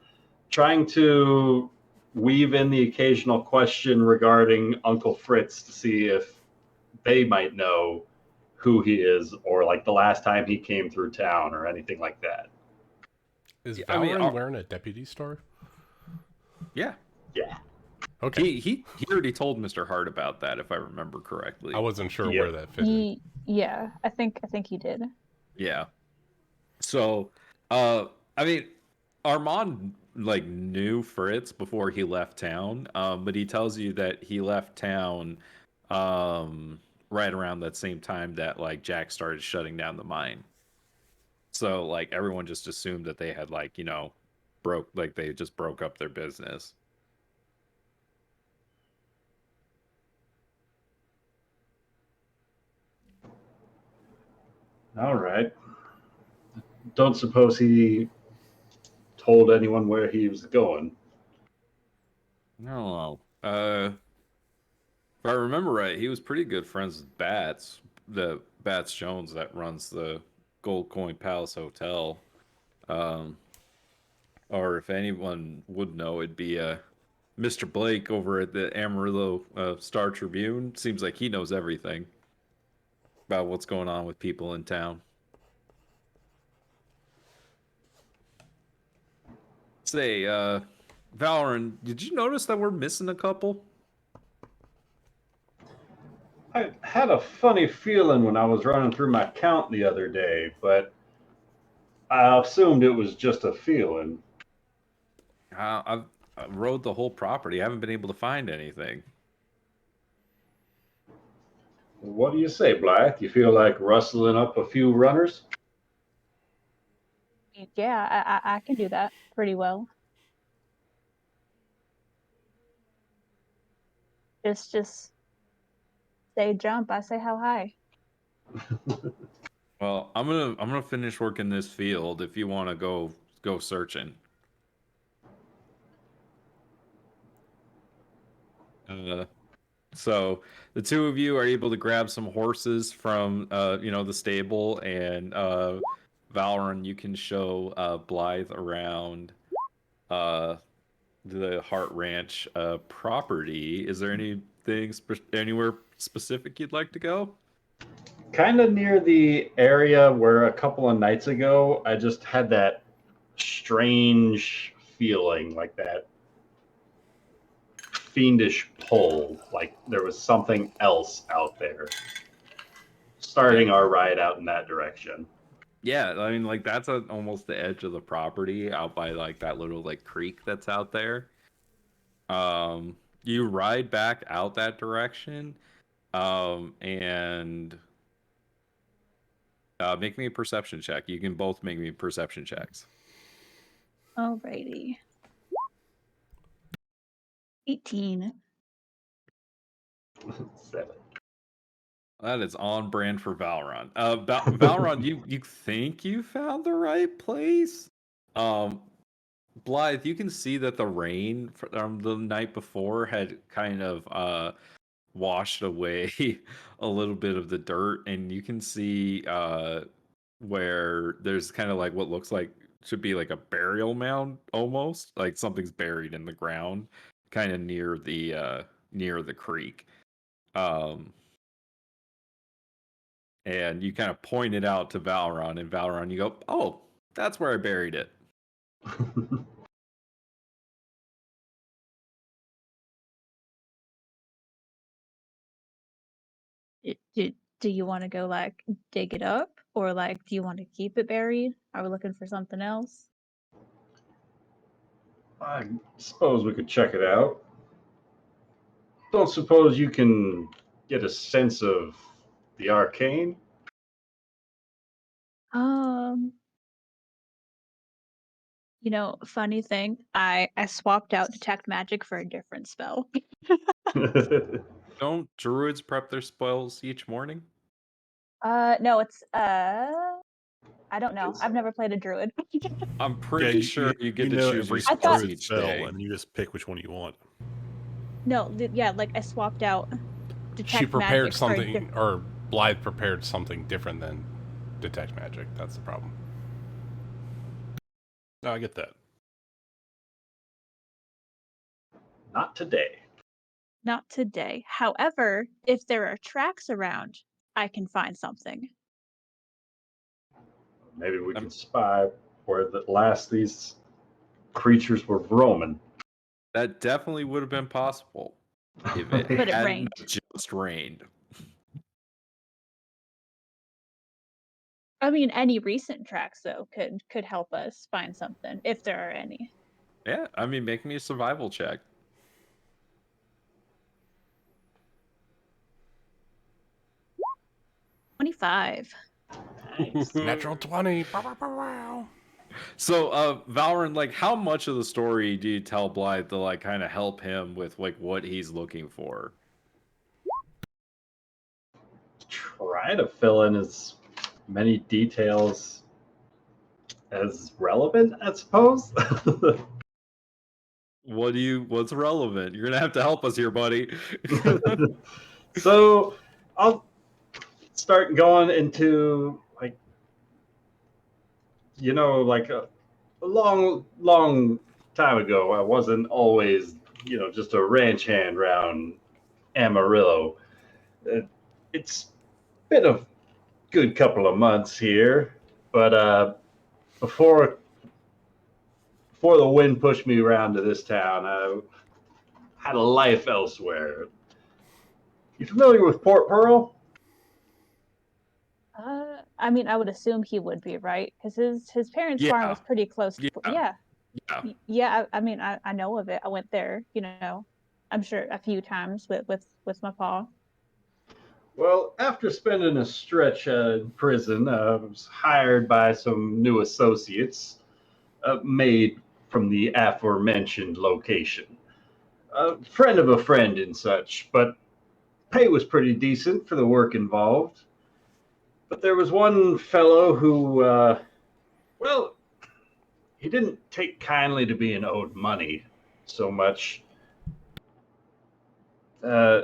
Speaker 4: trying to weave in the occasional question regarding Uncle Fritz to see if they might know who he is or like the last time he came through town or anything like that.
Speaker 3: Is
Speaker 1: I mean,
Speaker 3: Valorant wearing a deputy star?
Speaker 1: Yeah.
Speaker 4: Yeah.
Speaker 1: He
Speaker 3: Okay.
Speaker 1: he already told Mr. Hart about that, if I remember correctly.
Speaker 3: I wasn't sure
Speaker 4: Yep.
Speaker 3: where that fit in.
Speaker 7: Yeah, I think he did.
Speaker 1: Yeah. So, I mean, Armand like knew Fritz before he left town, but he tells you that he left town right around that same time that like Jack started shutting down the mine. So like everyone just assumed that they had like, they just broke up their business.
Speaker 4: All right. Don't suppose he told anyone where he was going.
Speaker 1: No. If I remember right, he was pretty good friends with Bats, the Bats Jones that runs the Gold Coin Palace Hotel. Um, or if anyone would know, it'd be Mr. Blake over at the Amarillo Star Tribune. Seems like he knows everything about what's going on with people in town. Say, Valorant, did you notice that we're missing a couple?
Speaker 4: I had a funny feeling when I was running through my count the other day, but I assumed it was just a feeling.
Speaker 1: I rode the whole property. I haven't been able to find anything.
Speaker 4: What do you say, Blythe? You feel like rustling up a few runners?
Speaker 7: Yeah, I can do that pretty well. Just say jump. I say how high.
Speaker 1: Well, I'm gonna finish working this field if you want to go searching. So the two of you are able to grab some horses from the stable, and Valorant, you can show Blythe around the Heart Ranch property. Is there anything anywhere specific you'd like to go?
Speaker 4: Kind of near the area where a couple of nights ago I just had that strange feeling, like that fiendish pull, like there was something else out there starting our ride out in that direction.
Speaker 1: Yeah, I mean, like that's almost the edge of the property, out by like that little like creek that's out there. You ride back out that direction, and make me a perception check. You can both make me perception checks.
Speaker 7: Alrighty. 18.
Speaker 4: 7.
Speaker 1: That is on brand for Valorant. Valorant, you think you found the right place? Blythe, you can see that the rain from the night before had kind of washed away a little bit of the dirt, and you can see where there's kind of like what looks like should be like a burial mound, almost like something's buried in the ground, kind of near the creek. And you kind of point it out to Valron, and Valron, you go, "Oh, that's where I buried it."
Speaker 7: Do you want to go like dig it up, or like do you want to keep it buried? Are we looking for something else?
Speaker 4: I suppose we could check it out. Don't suppose you can get a sense of the arcane?
Speaker 7: Um, funny thing, I swapped out detect magic for a different spell.
Speaker 1: Don't druids prep their spells each morning?
Speaker 7: No, it's I don't know. I've never played a druid.
Speaker 1: I'm pretty sure you get to choose your
Speaker 5: every
Speaker 7: I
Speaker 1: spells
Speaker 7: thought-
Speaker 1: each
Speaker 5: spell,
Speaker 1: day.
Speaker 5: and you just pick which one you want.
Speaker 7: No, yeah, like I swapped out detect
Speaker 3: She prepared
Speaker 7: magic for a
Speaker 3: something, or Blythe prepared something different than detect magic. That's the problem.
Speaker 5: No, I get that.
Speaker 4: Not today.
Speaker 7: Not today. However, if there are tracks around, I can find something.
Speaker 4: Maybe we can spy where the last these creatures were roaming.
Speaker 1: That definitely would have been possible if it
Speaker 7: But it
Speaker 1: hadn't
Speaker 7: rained.
Speaker 1: just rained.
Speaker 7: I mean, any recent tracks though could help us find something if there are any.
Speaker 1: Yeah, I mean, make me a survival check.
Speaker 7: 25.
Speaker 4: Nice.
Speaker 3: Natural 20. Bow, bow, bow, wow.
Speaker 1: So, Valorant, like, how much of the story do you tell Blythe to like kind of help him with like what he's looking for?
Speaker 4: Try to fill in as many details as relevant, I suppose.
Speaker 1: What's relevant? You're gonna have to help us here, buddy.
Speaker 4: So I'll start going into like like a long time ago. I wasn't always just a ranch hand around Amarillo. It's been a good couple of months here, but before before the wind pushed me around to this town, I had a life elsewhere. You familiar with Port Pearl?
Speaker 7: I mean, I would assume he would be, right? Because his parents' farm
Speaker 1: Yeah,
Speaker 7: was pretty close.
Speaker 1: yeah,
Speaker 7: Yeah,
Speaker 1: yeah.
Speaker 7: yeah. I mean, I know of it. I went there. You know, I'm sure a few times with my pa.
Speaker 4: Well, after spending a stretch in prison, I was hired by some new associates made from the aforementioned location. A friend of a friend and such, but pay was pretty decent for the work involved. But there was one fellow who, well, he didn't take kindly to being owed money so much. Uh,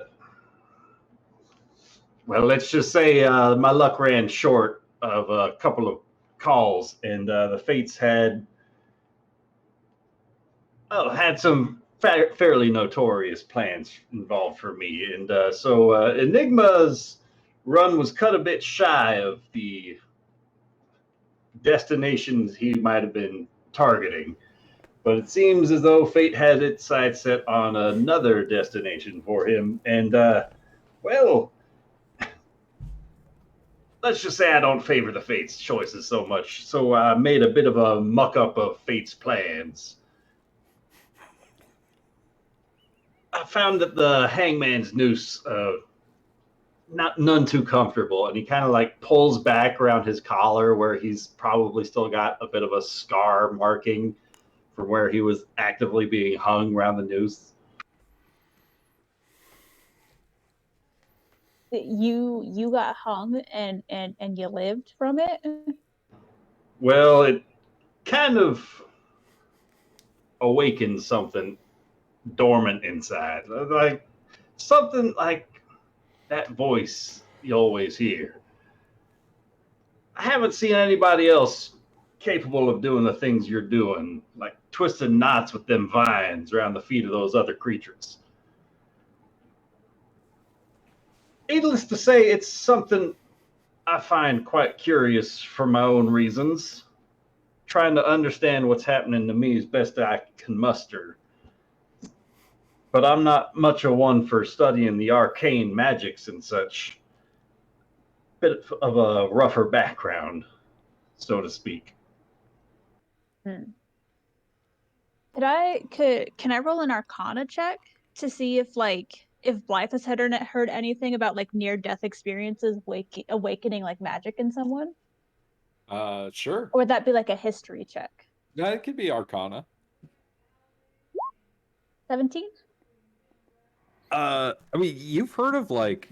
Speaker 4: well, let's just say my luck ran short of a couple of calls, and the fates had some fairly notorious plans involved for me, and so Enigma's run was cut a bit shy of the destinations he might have been targeting. But it seems as though fate had its sights set on another destination for him, and well, let's just say I don't favor the fate's choices so much. So I made a bit of a muck up of fate's plans. I found that the hangman's noose none too comfortable, and he kind of like pulls back around his collar where he's probably still got a bit of a scar marking from where he was actively being hung around the noose.
Speaker 7: You got hung and you lived from it.
Speaker 4: Well, it kind of awakened something dormant inside, like something like that voice you always hear. I haven't seen anybody else capable of doing the things you're doing, like twisting knots with them vines around the feet of those other creatures. Needless to say, it's something I find quite curious for my own reasons. Trying to understand what's happening to me as best I can muster. But I'm not much of one for studying the arcane magics and such. Bit of a rougher background, so to speak.
Speaker 7: Hmm. Can I roll an Arcana check to see if Blythe has heard anything about like near death experiences awakening like magic in someone?
Speaker 1: Sure.
Speaker 7: Or would that be like a history check?
Speaker 1: Yeah, it could be Arcana.
Speaker 7: 17?
Speaker 1: I mean, you've heard of like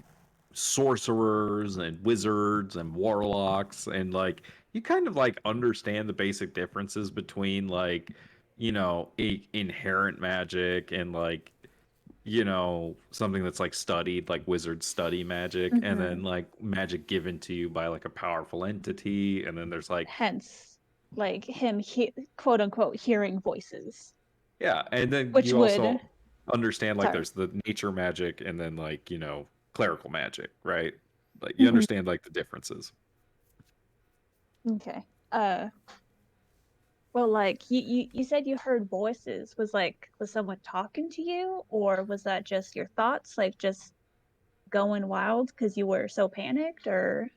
Speaker 1: sorcerers and wizards and warlocks, and like you kind of like understand the basic differences between like, inherent magic and like, something that's like studied, like wizards study magic, and then like magic given to you by like a powerful entity, and then there's like,
Speaker 7: Hence, like him quote unquote hearing voices.
Speaker 1: yeah, and then
Speaker 7: Which
Speaker 1: you also
Speaker 7: would
Speaker 1: understand like
Speaker 7: sorry.
Speaker 1: there's the nature magic and then like, clerical magic, right? Like you understand like the differences.
Speaker 7: Okay. Well, like you said you heard voices. Was someone talking to you, or was that just your thoughts, like just going wild because you were so panicked, or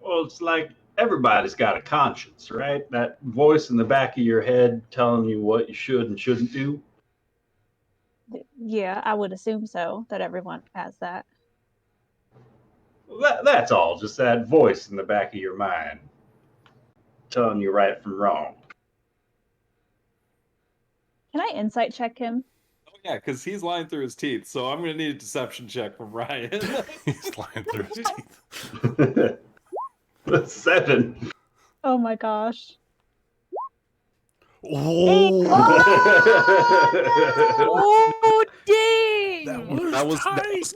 Speaker 4: Well, it's like everybody's got a conscience, right? That voice in the back of your head telling you what you should and shouldn't do.
Speaker 7: yeah, I would assume so that everyone has that.
Speaker 4: That's all, just that voice in the back of your mind telling you right from wrong.
Speaker 7: Can I insight check him?
Speaker 1: Oh yeah, because he's lying through his teeth, so I'm gonna need a deception check from Ryan.
Speaker 3: He's lying through his teeth.
Speaker 4: 7.
Speaker 7: Oh my gosh.
Speaker 3: Oh,
Speaker 6: Oh, dang!
Speaker 3: that was
Speaker 1: that
Speaker 3: tight.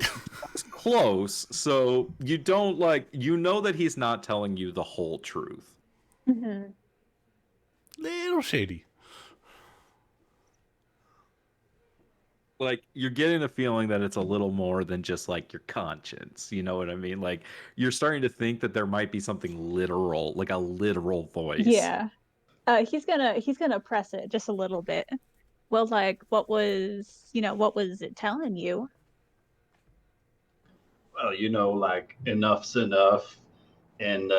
Speaker 1: was close. So you don't like, that he's not telling you the whole truth.
Speaker 7: Mm-hmm.
Speaker 3: Little shady.
Speaker 1: Like you're getting a feeling that it's a little more than just like your conscience. You know what I mean? Like you're starting to think that there might be something literal, like a literal voice.
Speaker 7: Yeah. He's gonna press it just a little bit. Well, like, what was it telling you?
Speaker 4: Well, like enough's enough, and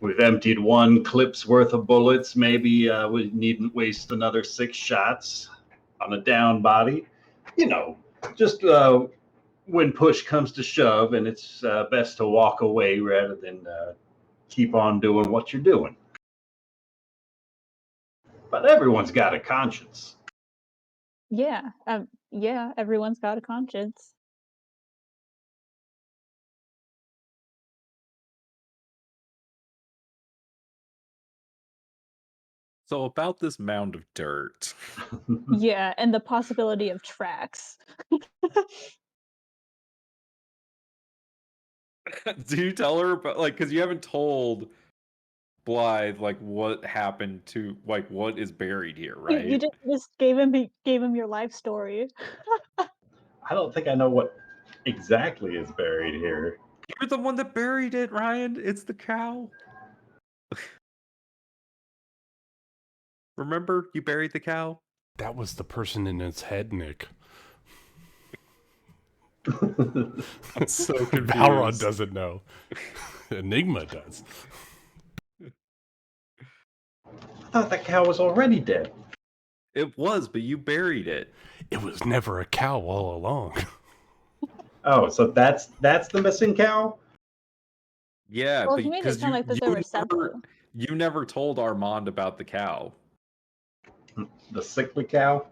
Speaker 4: we've emptied one clip's worth of bullets. Maybe we needn't waste another 6 shots on a down body. You know, just when push comes to shove, and it's best to walk away rather than keep on doing what you're doing. But everyone's got a conscience.
Speaker 7: Yeah, everyone's got a conscience.
Speaker 1: So about this mound of dirt.
Speaker 7: Yeah, and the possibility of tracks.
Speaker 1: Do you tell her about, like, because you haven't told Blythe like what happened to, like, what is buried here, right?
Speaker 7: You just gave him your life story.
Speaker 4: I don't think I know what exactly is buried here.
Speaker 1: You're the one that buried it, Ryan. It's the cow. Remember, you buried the cow.
Speaker 3: That was the person in his head, Nick.
Speaker 1: I'm so confused.
Speaker 3: Balrog doesn't know. Enigma does.
Speaker 4: I thought that cow was already dead.
Speaker 1: It was, but you buried it.
Speaker 3: It was never a cow all along.
Speaker 4: Oh, so that's the missing cow?
Speaker 1: Yeah,
Speaker 7: Well, he made it
Speaker 1: because
Speaker 7: sound like that there were several.
Speaker 1: you never told Armand about the cow.
Speaker 4: The sickly cow?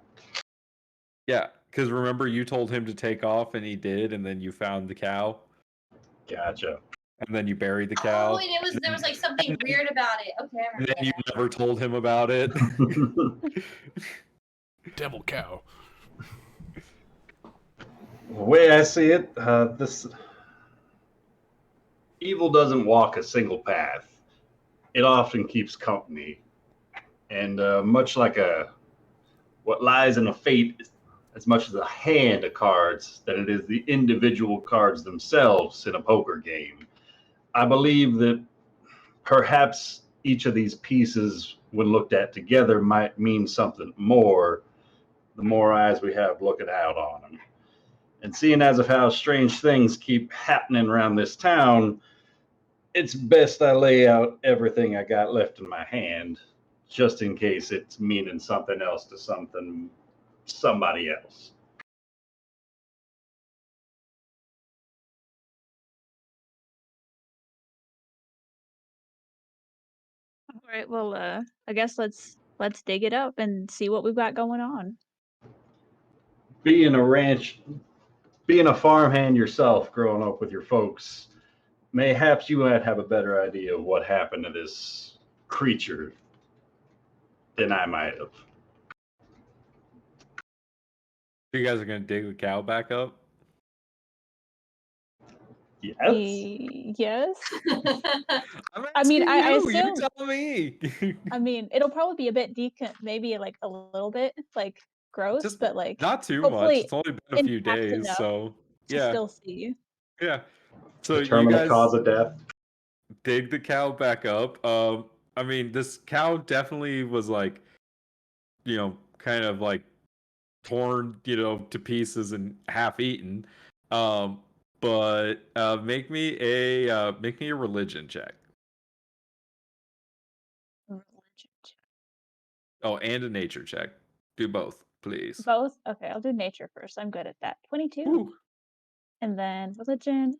Speaker 1: Yeah, because remember you told him to take off and he did, and then you found the cow,
Speaker 4: Gotcha.
Speaker 1: and then you buried the cow.
Speaker 2: Oh, and there was like something weird about it. Okay, I
Speaker 1: And
Speaker 2: remember
Speaker 1: then you
Speaker 2: that.
Speaker 1: never told him about it.
Speaker 3: Devil cow.
Speaker 4: The way I see it, this evil doesn't walk a single path. It often keeps company, and much like what lies in a fate, is as much as a hand of cards than it is the individual cards themselves in a poker game. I believe that perhaps each of these pieces, when looked at together, might mean something more the more eyes we have looking out on them. And seeing as of how strange things keep happening around this town, it's best I lay out everything I got left in my hand, just in case it's meaning something else to somebody else.
Speaker 7: All right, well, I guess let's dig it up and see what we've got going on.
Speaker 4: Being a farmhand yourself, growing up with your folks, mayhaps you might have a better idea of what happened to this creature than I might have.
Speaker 1: You guys are gonna dig the cow back up?
Speaker 4: Yes.
Speaker 7: Yes.
Speaker 1: I'm
Speaker 7: I mean,
Speaker 1: asking
Speaker 7: I
Speaker 1: you. You
Speaker 7: assume.
Speaker 1: tell me.
Speaker 7: I mean, it'll probably be a bit maybe like a little bit like gross,
Speaker 1: Just
Speaker 7: but like
Speaker 1: not too much.
Speaker 7: hopefully
Speaker 1: It's only been a few
Speaker 7: intact
Speaker 1: days,
Speaker 7: enough
Speaker 1: so
Speaker 7: to
Speaker 1: yeah,
Speaker 7: still see.
Speaker 1: yeah. So you
Speaker 4: Terminal
Speaker 1: guys
Speaker 4: cause of death.
Speaker 1: dig the cow back up. I mean, this cow definitely was like, kind of like torn, to pieces and half eaten. But make me a religion check. Oh, and a nature check. Do both, please.
Speaker 7: Both? Okay, I'll do nature first. I'm good at that. 22.
Speaker 1: Woo.
Speaker 7: And then religion.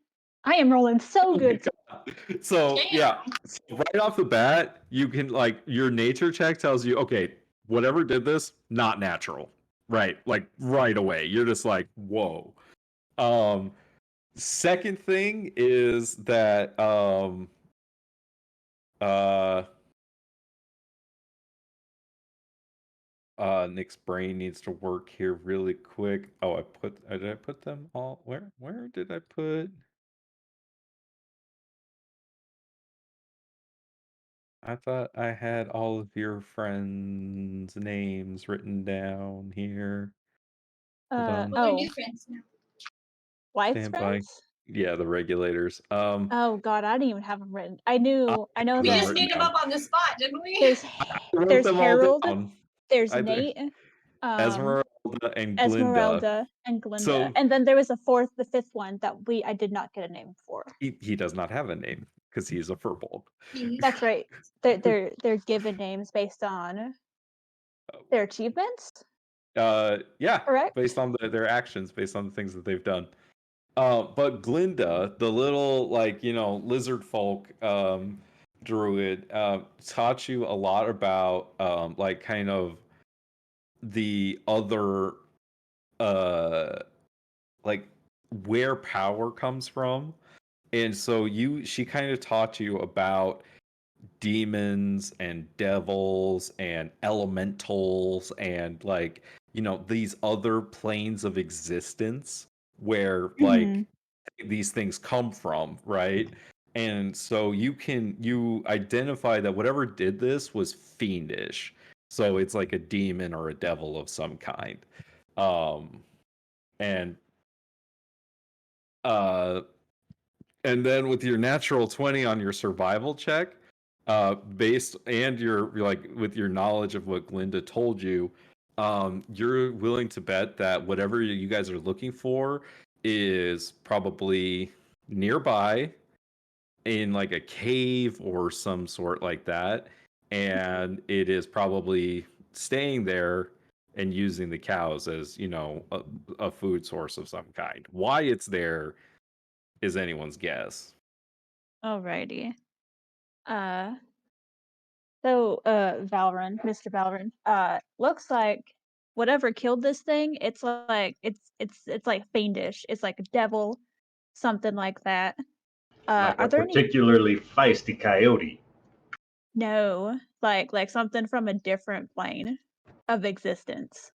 Speaker 7: I am rolling so
Speaker 1: Oh my
Speaker 7: good.
Speaker 1: God. So yeah, so right off the bat, you can, like, your nature check tells you, okay, whatever did this, not natural. Right. Like right away. You're just like, whoa. Second thing is that uh Nick's brain needs to work here really quick. Oh, did I put them all? Where did I put? I thought I had all of your friends' names written down here. Hold on.
Speaker 2: Well, they're
Speaker 7: Oh,
Speaker 2: new friends now.
Speaker 7: Blythe's
Speaker 1: Stand by.
Speaker 7: friends?
Speaker 1: Yeah, the regulators.
Speaker 7: Oh God, I didn't even have them written. I know
Speaker 2: We
Speaker 1: them
Speaker 7: that
Speaker 2: just
Speaker 1: written
Speaker 2: made him
Speaker 1: down.
Speaker 2: up on the spot, didn't we?
Speaker 7: there's
Speaker 1: I wrote
Speaker 7: there's
Speaker 1: them all
Speaker 7: Harold,
Speaker 1: down.
Speaker 7: there's
Speaker 1: I did.
Speaker 7: Nate,
Speaker 1: Esmeralda and Glinda.
Speaker 7: Esmeralda, and Glinda,
Speaker 1: So
Speaker 7: and then there was the fifth one that I did not get a name for.
Speaker 1: he does not have a name because he's a furbolg.
Speaker 7: That's right. They're given names based on their achievements.
Speaker 1: Yeah,
Speaker 7: Correct?
Speaker 1: based on their actions, based on the things that they've done. But Glinda, the little lizard folk druid, taught you a lot about like kind of the other uh like where power comes from. And so she kind of taught you about demons and devils and elementals and these other planes of existence where these things come from, right? And so you identify that whatever did this was fiendish. So it's like a demon or a devil of some kind. And uh and then with your natural 20 on your survival check, based and with your knowledge of what Glinda told you, you're willing to bet that whatever you guys are looking for is probably nearby in like a cave or some sort like that, and it is probably staying there and using the cows as a food source of some kind. Why it's there is anyone's guess.
Speaker 7: Alrighty. So, Mr. Valron, looks like whatever killed this thing, it's like fiendish. It's like a devil, something like that.
Speaker 4: Like
Speaker 7: Are
Speaker 4: a
Speaker 7: there any?
Speaker 4: particularly feisty coyote.
Speaker 7: No, like something from a different plane of existence.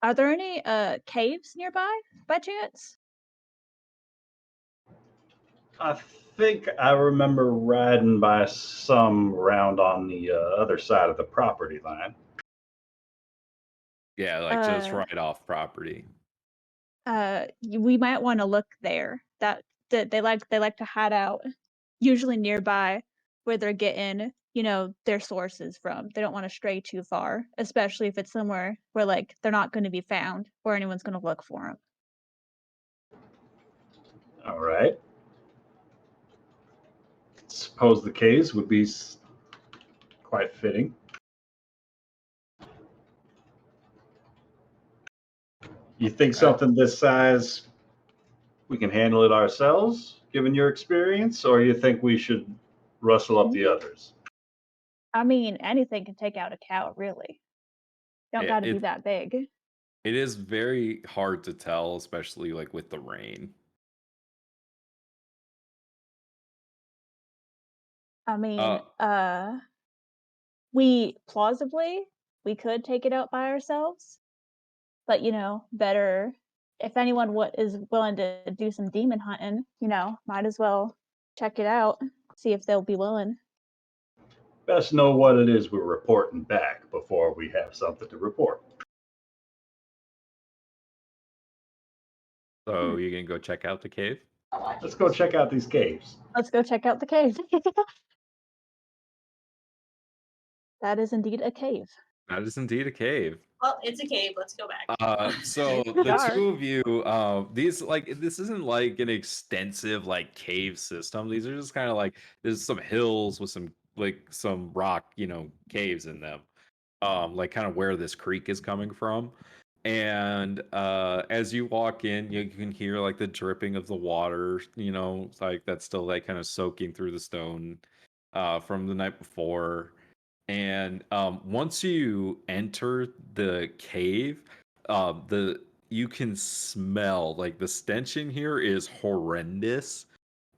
Speaker 7: Are there any caves nearby by chance?
Speaker 4: I think I remember riding by some round on the other side of the property line.
Speaker 1: Yeah, like just right off property.
Speaker 7: We might want to look there. That they like to hide out, usually nearby where they're getting, their sources from. They don't want to stray too far, especially if it's somewhere where like they're not going to be found or anyone's going to look for them.
Speaker 4: All right. Suppose the caves would be quite fitting. You think something this size, we can handle it ourselves, given your experience, or you think we should rustle up the others?
Speaker 7: I mean, anything can take out a cow, really. Don't got to be that big.
Speaker 1: It is very hard to tell, especially like with the rain.
Speaker 7: I mean, we could take it out by ourselves, but better if anyone is willing to do some demon hunting, might as well check it out, see if they'll be willing.
Speaker 4: Best know what it is we're reporting back before we have something to report.
Speaker 1: So you can go check out the cave?
Speaker 4: Let's go check out these caves.
Speaker 7: Let's go check out the cave. That is indeed a cave.
Speaker 1: That is indeed a cave.
Speaker 2: Well, it's a cave. Let's go back.
Speaker 1: So
Speaker 7: It's
Speaker 1: the
Speaker 7: dark.
Speaker 1: two of you, this isn't like an extensive like cave system. These are just kind of like there's some hills with some rock, caves in them. Like kind of where this creek is coming from. And as you walk in, you can hear like the dripping of the water, like that's still like kind of soaking through the stone from the night before. And once you enter the cave, you can smell like the stench in here is horrendous,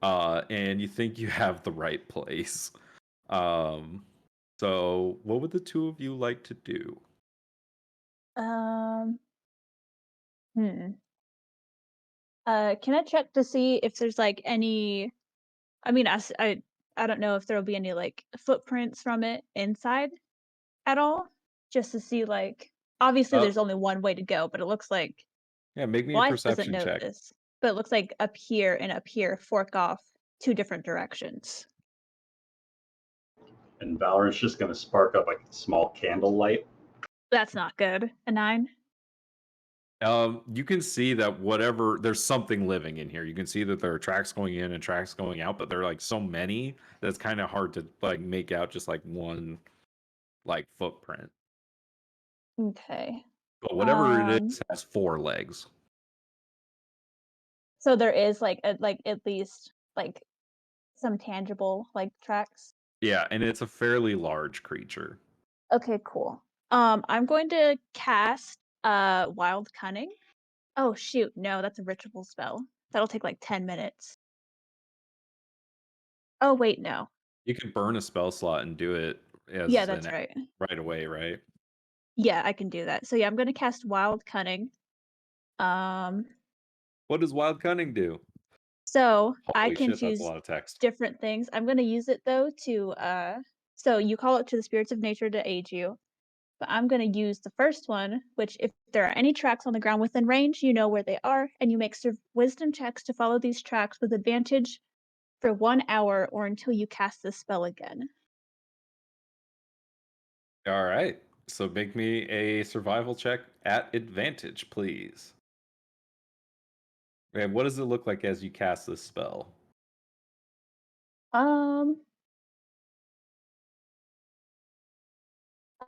Speaker 1: and you think you have the right place. So what would the two of you like to do?
Speaker 7: Hmm. Can I check to see if there's like any? I mean, I don't know if there'll be any like footprints from it inside at all, just to see like. Obviously, there's only one way to go, but it looks like
Speaker 1: Yeah, make me a
Speaker 7: life doesn't
Speaker 1: perception
Speaker 7: know
Speaker 1: check.
Speaker 7: this. but it looks like up here and up here fork off 2 different directions.
Speaker 4: And Valorant's just going to spark up like a small candle light.
Speaker 7: That's not good. A 9?
Speaker 1: You can see that there's something living in here. You can see that there are tracks going in and tracks going out, but there are like so many that it's kind of hard to like make out just like one like footprint.
Speaker 7: Okay.
Speaker 1: But whatever it is has 4 legs.
Speaker 7: So there is like at least like some tangible like tracks.
Speaker 1: Yeah, and it's a fairly large creature.
Speaker 7: Okay, cool. I'm going to cast Wild Cunning. Oh shoot, no, that's a ritual spell. That'll take like 10 minutes. Oh wait, no.
Speaker 1: You can burn a spell slot and do it as
Speaker 7: Yeah, that's right.
Speaker 1: right away, right?
Speaker 7: Yeah, I can do that. So yeah, I'm gonna cast Wild Cunning.
Speaker 1: What does Wild Cunning do?
Speaker 7: So I
Speaker 1: Holy
Speaker 7: can
Speaker 1: shit, that's a
Speaker 7: choose
Speaker 1: lot of text.
Speaker 7: different things. I'm gonna use it though to so you call it to the spirits of nature to aid you. But I'm gonna use the first one, which if there are any tracks on the ground within range, you know where they are, and you make wisdom checks to follow these tracks with advantage for 1 hour or until you cast the spell again.
Speaker 1: All right. So make me a survival check at advantage, please. And what does it look like as you cast this spell?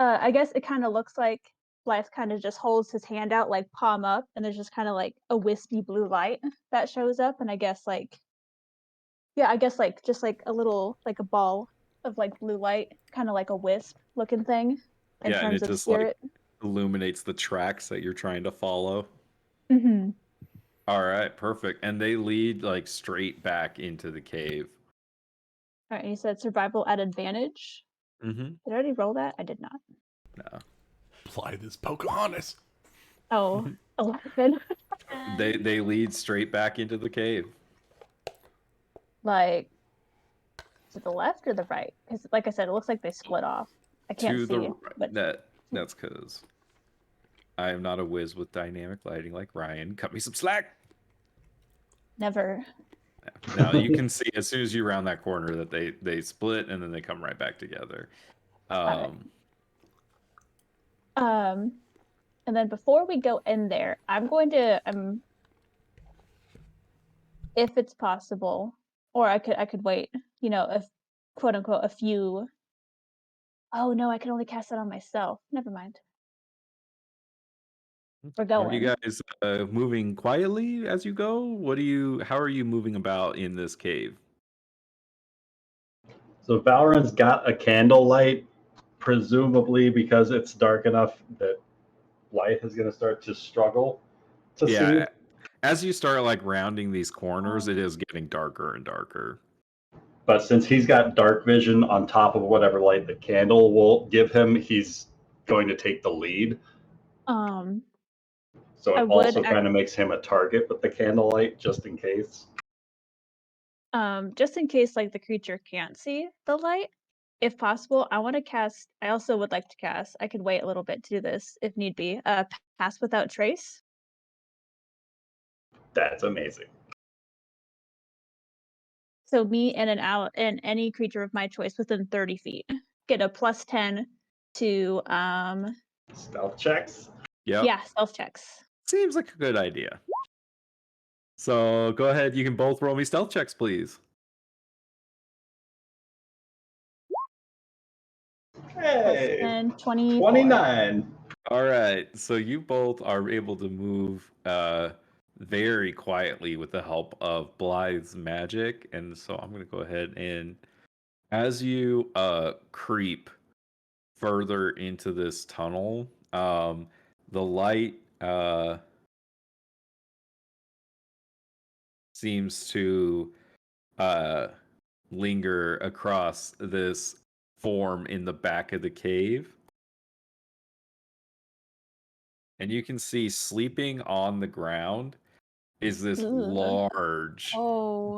Speaker 7: I guess it kind of looks like Blythe kind of just holds his hand out like palm up, and there's just kind of like a wispy blue light that shows up, and I guess like just like a little like a ball of like blue light, kind of like a wisp looking thing in
Speaker 1: Yeah, and
Speaker 7: terms
Speaker 1: it
Speaker 7: of
Speaker 1: just
Speaker 7: spirit.
Speaker 1: like illuminates the tracks that you're trying to follow.
Speaker 7: Mm-hmm.
Speaker 1: All right, perfect. And they lead like straight back into the cave.
Speaker 7: All right, and you said survival at advantage.
Speaker 1: Mm-hmm.
Speaker 7: Did I already roll that? I did not.
Speaker 1: No.
Speaker 3: Blythe is Pocahontas.
Speaker 7: Oh, 11.
Speaker 1: They lead straight back into the cave.
Speaker 7: Like to the left or the right? Because like I said, it looks like they split off. I can't
Speaker 1: To
Speaker 7: see
Speaker 1: the
Speaker 7: it, but
Speaker 1: that's because I am not a whiz with dynamic lighting like Ryan. Cut me some slack.
Speaker 7: never.
Speaker 1: Now you can see as soon as you round that corner that they split and then they come right back together.
Speaker 7: And then before we go in there, I'm going to if it's possible, or I could wait, you know, if quote unquote a few. Oh no, I can only cast it on myself. Never mind. We're
Speaker 1: Are
Speaker 7: going.
Speaker 1: you guys moving quietly as you go? How are you moving about in this cave?
Speaker 4: So Valorant's got a candle light, presumably because it's dark enough that Blythe is going to start to struggle to see.
Speaker 1: As you start like rounding these corners, it is getting darker and darker.
Speaker 4: But since he's got dark vision on top of whatever light the candle will give him, he's going to take the lead. So it also kind of makes him a target with the candlelight, just in case.
Speaker 7: Just in case like the creature can't see the light, if possible, I also would like to cast, I could wait a little bit to do this if need be, Pass Without Trace.
Speaker 4: That's amazing.
Speaker 7: So me and and any creature of my choice within 30 feet get a +10 to
Speaker 4: stealth checks.
Speaker 7: Yeah, stealth checks.
Speaker 1: Seems like a good idea. So go ahead, you can both roll me stealth checks, please.
Speaker 4: Hey,
Speaker 7: 10, 24.
Speaker 4: 29.
Speaker 1: All right, so you both are able to move very quietly with the help of Blythe's magic, and so I'm going to go ahead and as you creep further into this tunnel, the light seems to linger across this form in the back of the cave. And you can see sleeping on the ground is this large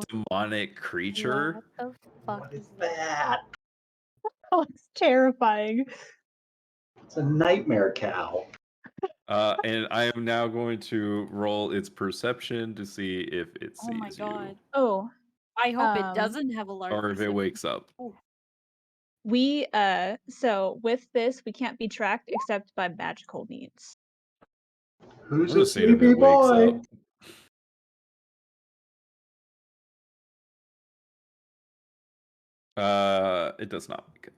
Speaker 1: demonic creature.
Speaker 6: What the fuck
Speaker 4: What is that?
Speaker 7: Oh, it's terrifying.
Speaker 4: It's a nightmare cow.
Speaker 1: And I am now going to roll its perception to see if it sees
Speaker 8: Oh my god.
Speaker 7: Oh,
Speaker 8: I hope it
Speaker 7: Um,
Speaker 8: doesn't have a large
Speaker 1: you, or if it
Speaker 8: perception.
Speaker 1: wakes up.
Speaker 8: Ooh.
Speaker 7: we so with this we can't be tracked except by magical means.
Speaker 4: Who's
Speaker 1: I'm gonna
Speaker 4: a
Speaker 1: see it if
Speaker 4: sleepy
Speaker 1: it wakes
Speaker 4: boy?
Speaker 1: up. It does not wake up.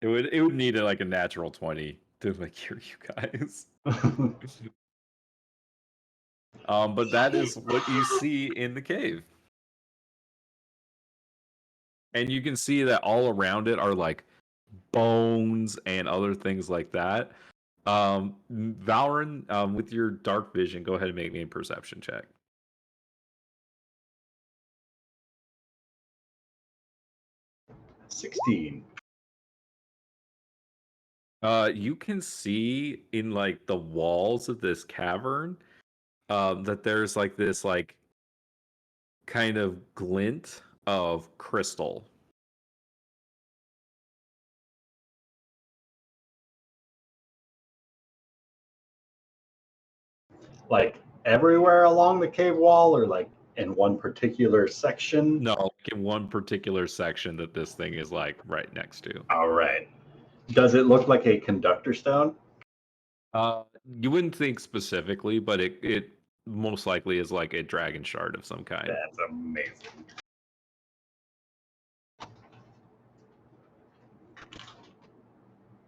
Speaker 1: It would need like a natural 20 to like hear you guys. But that is what you see in the cave. And you can see that all around it are like bones and other things like that. Valorant, with your dark vision, go ahead and make me a perception check.
Speaker 4: 16.
Speaker 1: You can see in like the walls of this cavern, that there's like this like kind of glint of crystal.
Speaker 4: Like everywhere along the cave wall, or like in one particular section?
Speaker 1: No, like in one particular section that this thing is like right next to.
Speaker 4: All right. Does it look like a conductor stone?
Speaker 1: You wouldn't think specifically, but it most likely is like a dragon shard of some kind.
Speaker 4: That's amazing.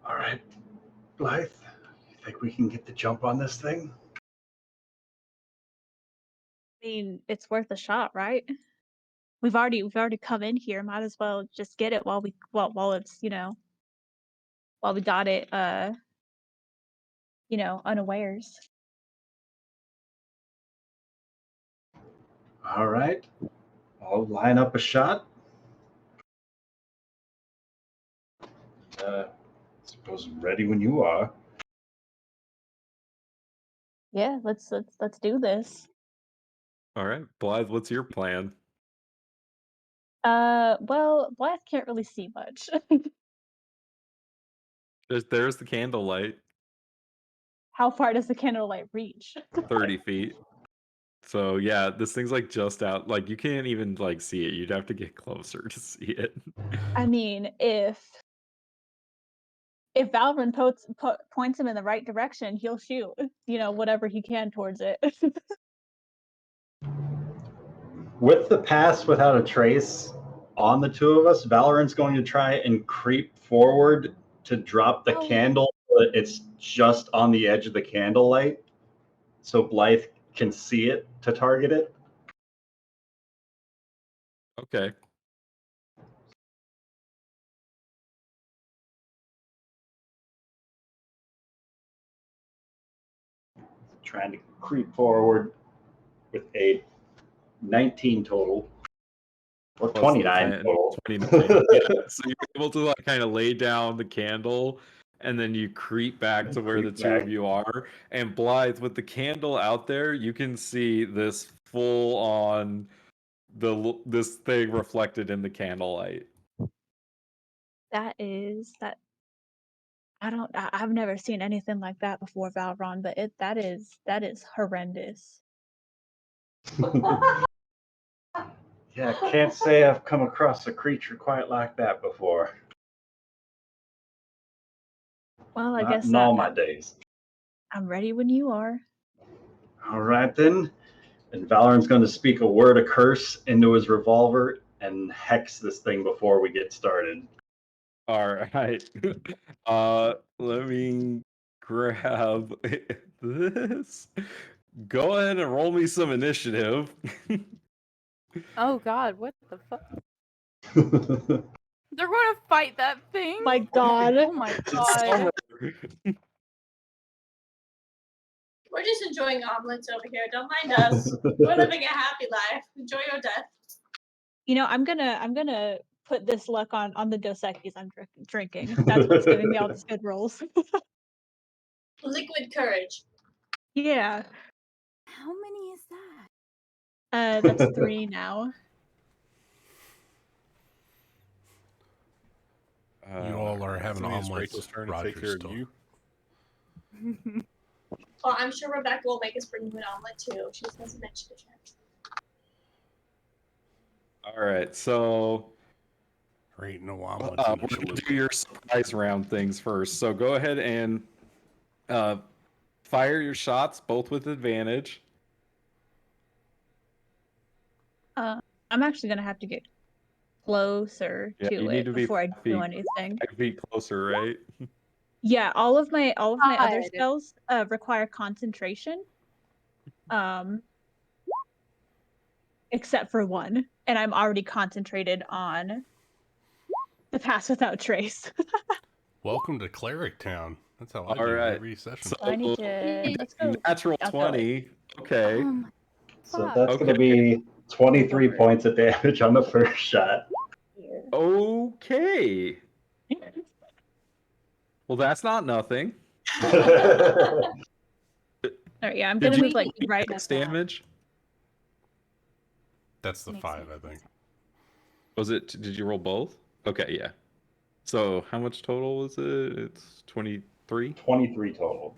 Speaker 4: All right, Blythe, you think we can get the jump on this thing?
Speaker 7: I mean, it's worth a shot, right? We've already come in here. Might as well just get it while it's while we got it unawares.
Speaker 4: All right, I'll line up a shot. Suppose I'm ready when you are.
Speaker 7: Yeah, let's do this.
Speaker 1: All right, Blythe, what's your plan?
Speaker 7: Well, Blythe can't really see much.
Speaker 1: There's the candlelight,
Speaker 7: How far does the candlelight reach?
Speaker 1: 30 feet. So yeah, this thing's like just out. Like you can't even like see it. You'd have to get closer to see it.
Speaker 7: I mean, if Valvin points him in the right direction, he'll shoot, whatever he can towards it.
Speaker 4: With the pass without a trace on the two of us, Valorant's going to try and creep forward to drop the
Speaker 8: Oh.
Speaker 4: candle, but it's just on the edge of the candlelight, so Blythe can see it to target it.
Speaker 1: Okay.
Speaker 4: Trying to creep forward with a 19 total. Or
Speaker 1: Plus
Speaker 4: 29
Speaker 1: 10,
Speaker 4: total.
Speaker 1: 29. Yeah. So you're able to like kind of lay down the candle, and then you creep back to where the
Speaker 4: Creep
Speaker 1: two
Speaker 4: back.
Speaker 1: of you are. And Blythe, with the candle out there, you can see this full on this thing reflected in the candlelight.
Speaker 7: that I've never seen anything like that before, Valron, but that is horrendous.
Speaker 4: Yeah, can't say I've come across a creature quite like that before.
Speaker 7: Well, I
Speaker 4: Not
Speaker 7: guess
Speaker 4: in all my days.
Speaker 7: I'm ready when you are.
Speaker 4: All right then. And Valorant's going to speak a word of curse into his revolver and hex this thing before we get started.
Speaker 1: All right. Let me grab this. Go ahead and roll me some initiative.
Speaker 6: Oh God, what the fuck? They're gonna fight that thing.
Speaker 7: My God.
Speaker 6: Oh my God.
Speaker 2: We're just enjoying omelets over here. Don't mind us. We're living a happy life. Enjoy your death.
Speaker 7: I'm gonna put this luck on the Dos Equis I'm drinking. That's what's giving me all these good rolls.
Speaker 2: Liquid courage.
Speaker 7: Yeah.
Speaker 6: How many is that?
Speaker 7: That's 3 now.
Speaker 3: You all are having
Speaker 5: Isn't it
Speaker 3: omelets.
Speaker 5: Rachel's turn to
Speaker 3: Roger
Speaker 5: take care
Speaker 3: still.
Speaker 5: of you?
Speaker 2: Well, I'm sure Rebecca will make us bring you an omelet too. She just hasn't mentioned it yet.
Speaker 1: All right, so
Speaker 3: There ain't no omelets
Speaker 1: we're
Speaker 3: in the
Speaker 1: gonna
Speaker 3: chalupa.
Speaker 1: do your surprise round things first. So go ahead and fire your shots, both with advantage.
Speaker 7: I'm actually gonna have to get closer
Speaker 1: Yeah,
Speaker 7: to
Speaker 1: you need
Speaker 7: it
Speaker 1: to be
Speaker 7: before I
Speaker 1: 5
Speaker 7: do
Speaker 1: feet,
Speaker 7: anything.
Speaker 1: 5 feet closer, right?
Speaker 7: Yeah, all of my other
Speaker 6: God.
Speaker 7: spells require concentration. Except for one, and I'm already concentrated on the Pass Without Trace.
Speaker 3: Welcome to Cleric Town. That's how I
Speaker 1: All
Speaker 3: do
Speaker 1: right.
Speaker 3: every session.
Speaker 1: So
Speaker 7: I need to let's go.
Speaker 1: natural
Speaker 7: I'll go
Speaker 1: 20. Okay.
Speaker 6: Oh my
Speaker 4: So
Speaker 6: fuck.
Speaker 4: that's going to
Speaker 1: Okay.
Speaker 4: be 23
Speaker 7: Over.
Speaker 4: points of damage on the first shot.
Speaker 7: here.
Speaker 1: Okay. Well, that's not nothing.
Speaker 7: All right, yeah, I'm
Speaker 1: Did
Speaker 7: gonna
Speaker 1: you
Speaker 7: move like
Speaker 1: do
Speaker 7: right.
Speaker 1: max damage?
Speaker 3: That's the
Speaker 6: Makes
Speaker 3: 5,
Speaker 6: sense.
Speaker 3: I think.
Speaker 1: Was it? Did you roll both? Okay, yeah. So how much total was it? It's 23.
Speaker 4: 23 total.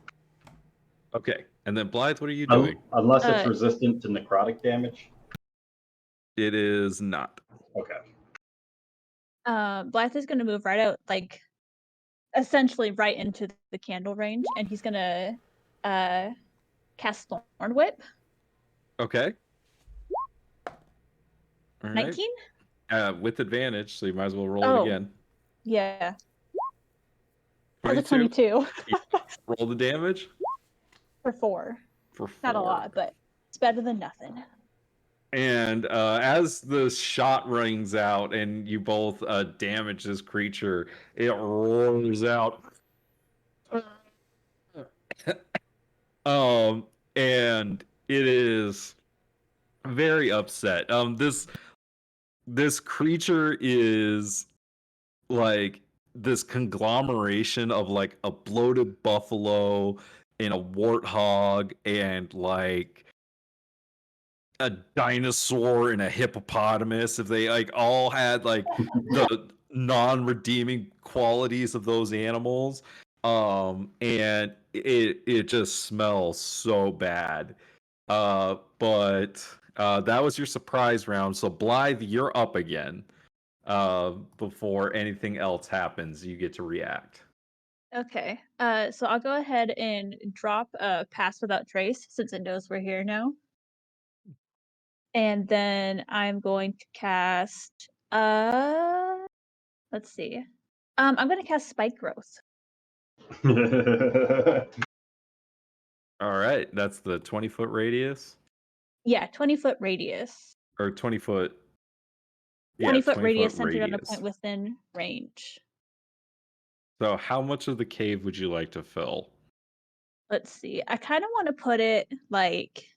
Speaker 1: Okay, and then Blythe, what are you doing?
Speaker 4: Unless it's resistant to necrotic damage.
Speaker 1: It is not.
Speaker 4: Okay.
Speaker 7: Blythe is gonna move right out, like essentially right into the candle range, and he's gonna cast Thorn Whip.
Speaker 1: Okay. All right.
Speaker 7: 19?
Speaker 1: With advantage, so you might as well roll it
Speaker 7: Oh.
Speaker 1: again.
Speaker 7: Yeah. That's a
Speaker 1: 22.
Speaker 7: 22
Speaker 1: Roll the damage
Speaker 7: for 4.
Speaker 1: for 4.
Speaker 7: Not a lot, but it's better than nothing.
Speaker 1: And as the shot rings out and you both damage this creature, it roars out. And it is very upset. This creature is like this conglomeration of like a bloated buffalo and a warthog and like a dinosaur and a hippopotamus. If they like all had like the non-redeeming qualities of those animals, and it just smells so bad. But that was your surprise round. So Blythe, you're up again. Before anything else happens, you get to react.
Speaker 7: Okay. So I'll go ahead and drop Pass Without Trace since it knows we're here now. And then I'm going to cast let's see. I'm gonna cast Spike Growth.
Speaker 1: All right, that's the 20-foot radius
Speaker 7: Yeah, 20-foot radius.
Speaker 1: or 20-foot.
Speaker 7: 20-foot radius
Speaker 1: 20-foot
Speaker 7: centered on a
Speaker 1: radius.
Speaker 7: point within range.
Speaker 1: So, how much of the cave would you like to fill?
Speaker 7: Let's see. I kind of want to put it like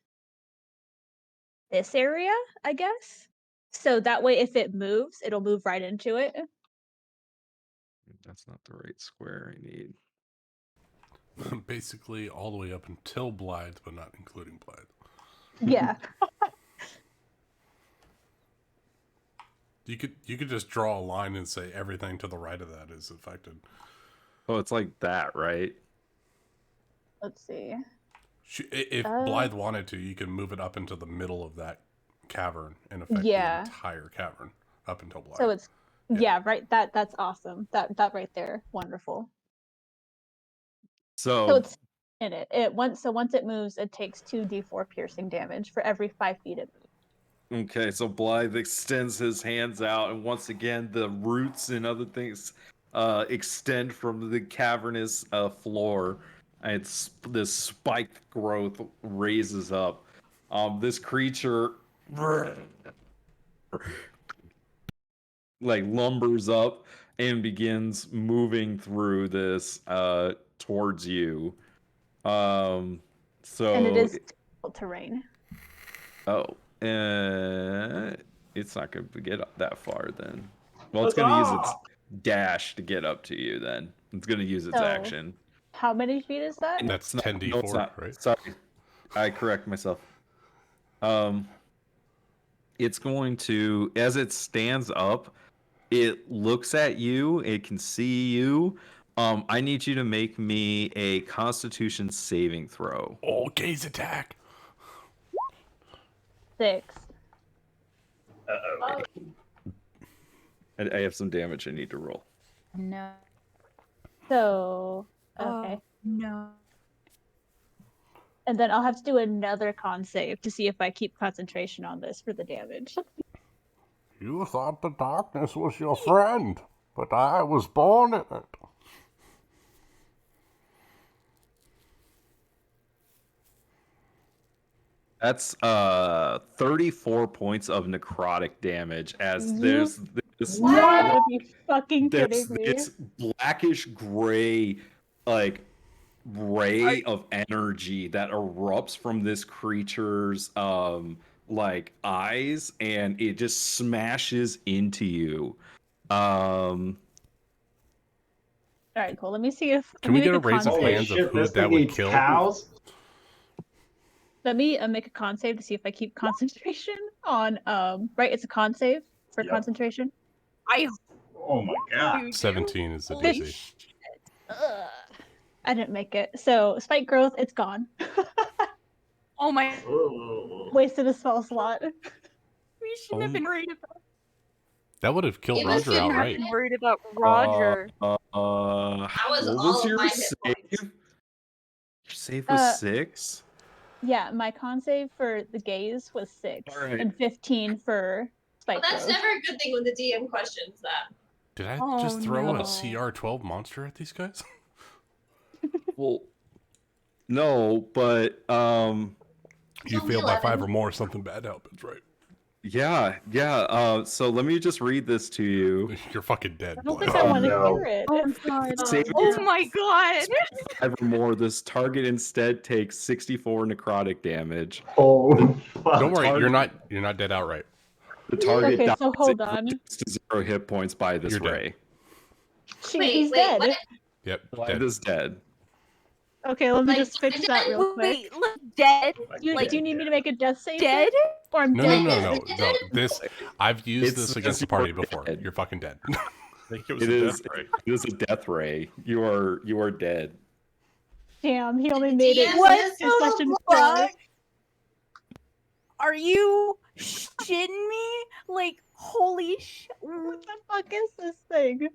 Speaker 7: this area, I guess. So that way, if it moves, it'll move right into it.
Speaker 1: That's not the right square I need.
Speaker 3: Basically, all the way up until Blythe, but not including Blythe.
Speaker 7: Yeah.
Speaker 3: You could just draw a line and say everything to the right of that is affected.
Speaker 1: Oh, it's like that, right?
Speaker 7: Let's see.
Speaker 3: If Blythe wanted to, you could move it up into the middle of that cavern and affect the entire cavern up until Blythe.
Speaker 7: So it's yeah, right. That's awesome. That right there, wonderful. So it's in it. Once it moves, it takes 2d4 piercing damage for every 5 feet it moves.
Speaker 1: Okay, so Blythe extends his hands out, and once again, the roots and other things extend from the cavernous floor. And this spiked growth raises up. This creature like lumbers up and begins moving through this towards you. So
Speaker 7: And it is difficult terrain.
Speaker 1: Oh, it's not going to get up that far then. Well, it's going to use its dash to get up to you then. It's going to use its action.
Speaker 7: How many feet is that?
Speaker 3: That's 10d4,
Speaker 1: No, it's not.
Speaker 3: right?
Speaker 1: Sorry, I correct myself. It's going to, as it stands up, it looks at you. It can see you, I need you to make me a Constitution saving throw.
Speaker 3: Oh, gaze attack.
Speaker 7: 6.
Speaker 4: Uh-oh.
Speaker 1: I have some damage I need to roll.
Speaker 6: No.
Speaker 7: So, okay.
Speaker 6: Oh, no.
Speaker 7: And then I'll have to do another con save to see if I keep concentration on this for the damage.
Speaker 3: You thought the darkness was your friend, but I was born in it.
Speaker 1: That's 34 points of necrotic damage as there's this
Speaker 7: You gotta be fucking
Speaker 1: there's
Speaker 7: kidding me.
Speaker 1: this blackish gray like ray of energy that erupts from this creature's like eyes, and it just smashes into you.
Speaker 7: Alright, cool. Let me see if...
Speaker 3: Can we get a raise of
Speaker 4: Holy
Speaker 3: hands of
Speaker 4: shit,
Speaker 3: who
Speaker 4: this
Speaker 3: that
Speaker 4: thing
Speaker 3: would
Speaker 4: eats
Speaker 3: kill?
Speaker 4: cows?
Speaker 7: Let me make a con save to see if I keep concentration on... Right, it's a con save for
Speaker 4: Yep.
Speaker 7: concentration.
Speaker 4: Oh my god.
Speaker 3: 17 is the
Speaker 6: Holy
Speaker 3: DC.
Speaker 7: I didn't make it. So, spike growth, it's gone.
Speaker 6: Oh my.
Speaker 4: Ugh.
Speaker 7: Wasted a spell slot.
Speaker 6: We shouldn't have been worried about.
Speaker 3: That would have killed
Speaker 2: It was
Speaker 3: Roger
Speaker 2: getting
Speaker 3: outright.
Speaker 6: Worried about Roger.
Speaker 2: was
Speaker 1: what
Speaker 2: all
Speaker 1: was
Speaker 2: of
Speaker 1: your
Speaker 2: my
Speaker 1: save?
Speaker 2: hit points.
Speaker 1: Your save was 6?
Speaker 7: Yeah, my con save for the gaze was 6.
Speaker 1: Alright.
Speaker 7: And 15 for spike
Speaker 2: Well, that's
Speaker 7: growth.
Speaker 2: never a good thing when the DM questions that.
Speaker 3: Did I
Speaker 6: Oh,
Speaker 3: just throw
Speaker 6: no.
Speaker 3: a CR12 monster at these guys?
Speaker 1: Well, no, but
Speaker 3: You
Speaker 2: only
Speaker 3: fail by 5
Speaker 2: 11.
Speaker 3: or more, something bad happens, right?
Speaker 1: yeah. So let me just read this to you.
Speaker 3: You're fucking dead,
Speaker 7: I don't
Speaker 3: boy.
Speaker 7: think I want to
Speaker 4: no.
Speaker 7: hear it.
Speaker 6: Oh god.
Speaker 1: Save
Speaker 6: Oh my god.
Speaker 1: 5 or more. This target instead takes 64 necrotic damage.
Speaker 4: Oh, fuck.
Speaker 3: Don't worry,
Speaker 1: target-
Speaker 3: you're not dead outright.
Speaker 1: The target
Speaker 7: Okay,
Speaker 1: dies
Speaker 7: so hold
Speaker 1: and
Speaker 7: on.
Speaker 1: reduces to 0 hit points by this
Speaker 3: You're dead.
Speaker 1: ray.
Speaker 7: He's dead.
Speaker 2: what?
Speaker 3: Yep,
Speaker 1: Blythe
Speaker 3: dead.
Speaker 1: is dead.
Speaker 7: Okay, let me
Speaker 2: Like,
Speaker 7: just fix that real quick.
Speaker 6: Wait, look, dead?
Speaker 7: Do you need me to make a death save?
Speaker 6: Dead?
Speaker 7: Or I'm
Speaker 3: No,
Speaker 7: dead?
Speaker 3: no. This I've used
Speaker 1: It's
Speaker 3: this against the
Speaker 1: because
Speaker 3: party
Speaker 1: you're
Speaker 3: before.
Speaker 1: dead.
Speaker 3: You're fucking dead.
Speaker 5: I think it was
Speaker 1: It
Speaker 5: a
Speaker 1: is.
Speaker 5: death ray.
Speaker 1: It is a death ray. You are dead.
Speaker 7: Damn, he only
Speaker 2: The
Speaker 7: made it
Speaker 2: DM
Speaker 6: What
Speaker 2: is
Speaker 7: to
Speaker 2: so
Speaker 7: session
Speaker 6: fuck?
Speaker 7: 4.
Speaker 6: Are you shitting me? Like, holy shit.
Speaker 7: What the fuck is this thing?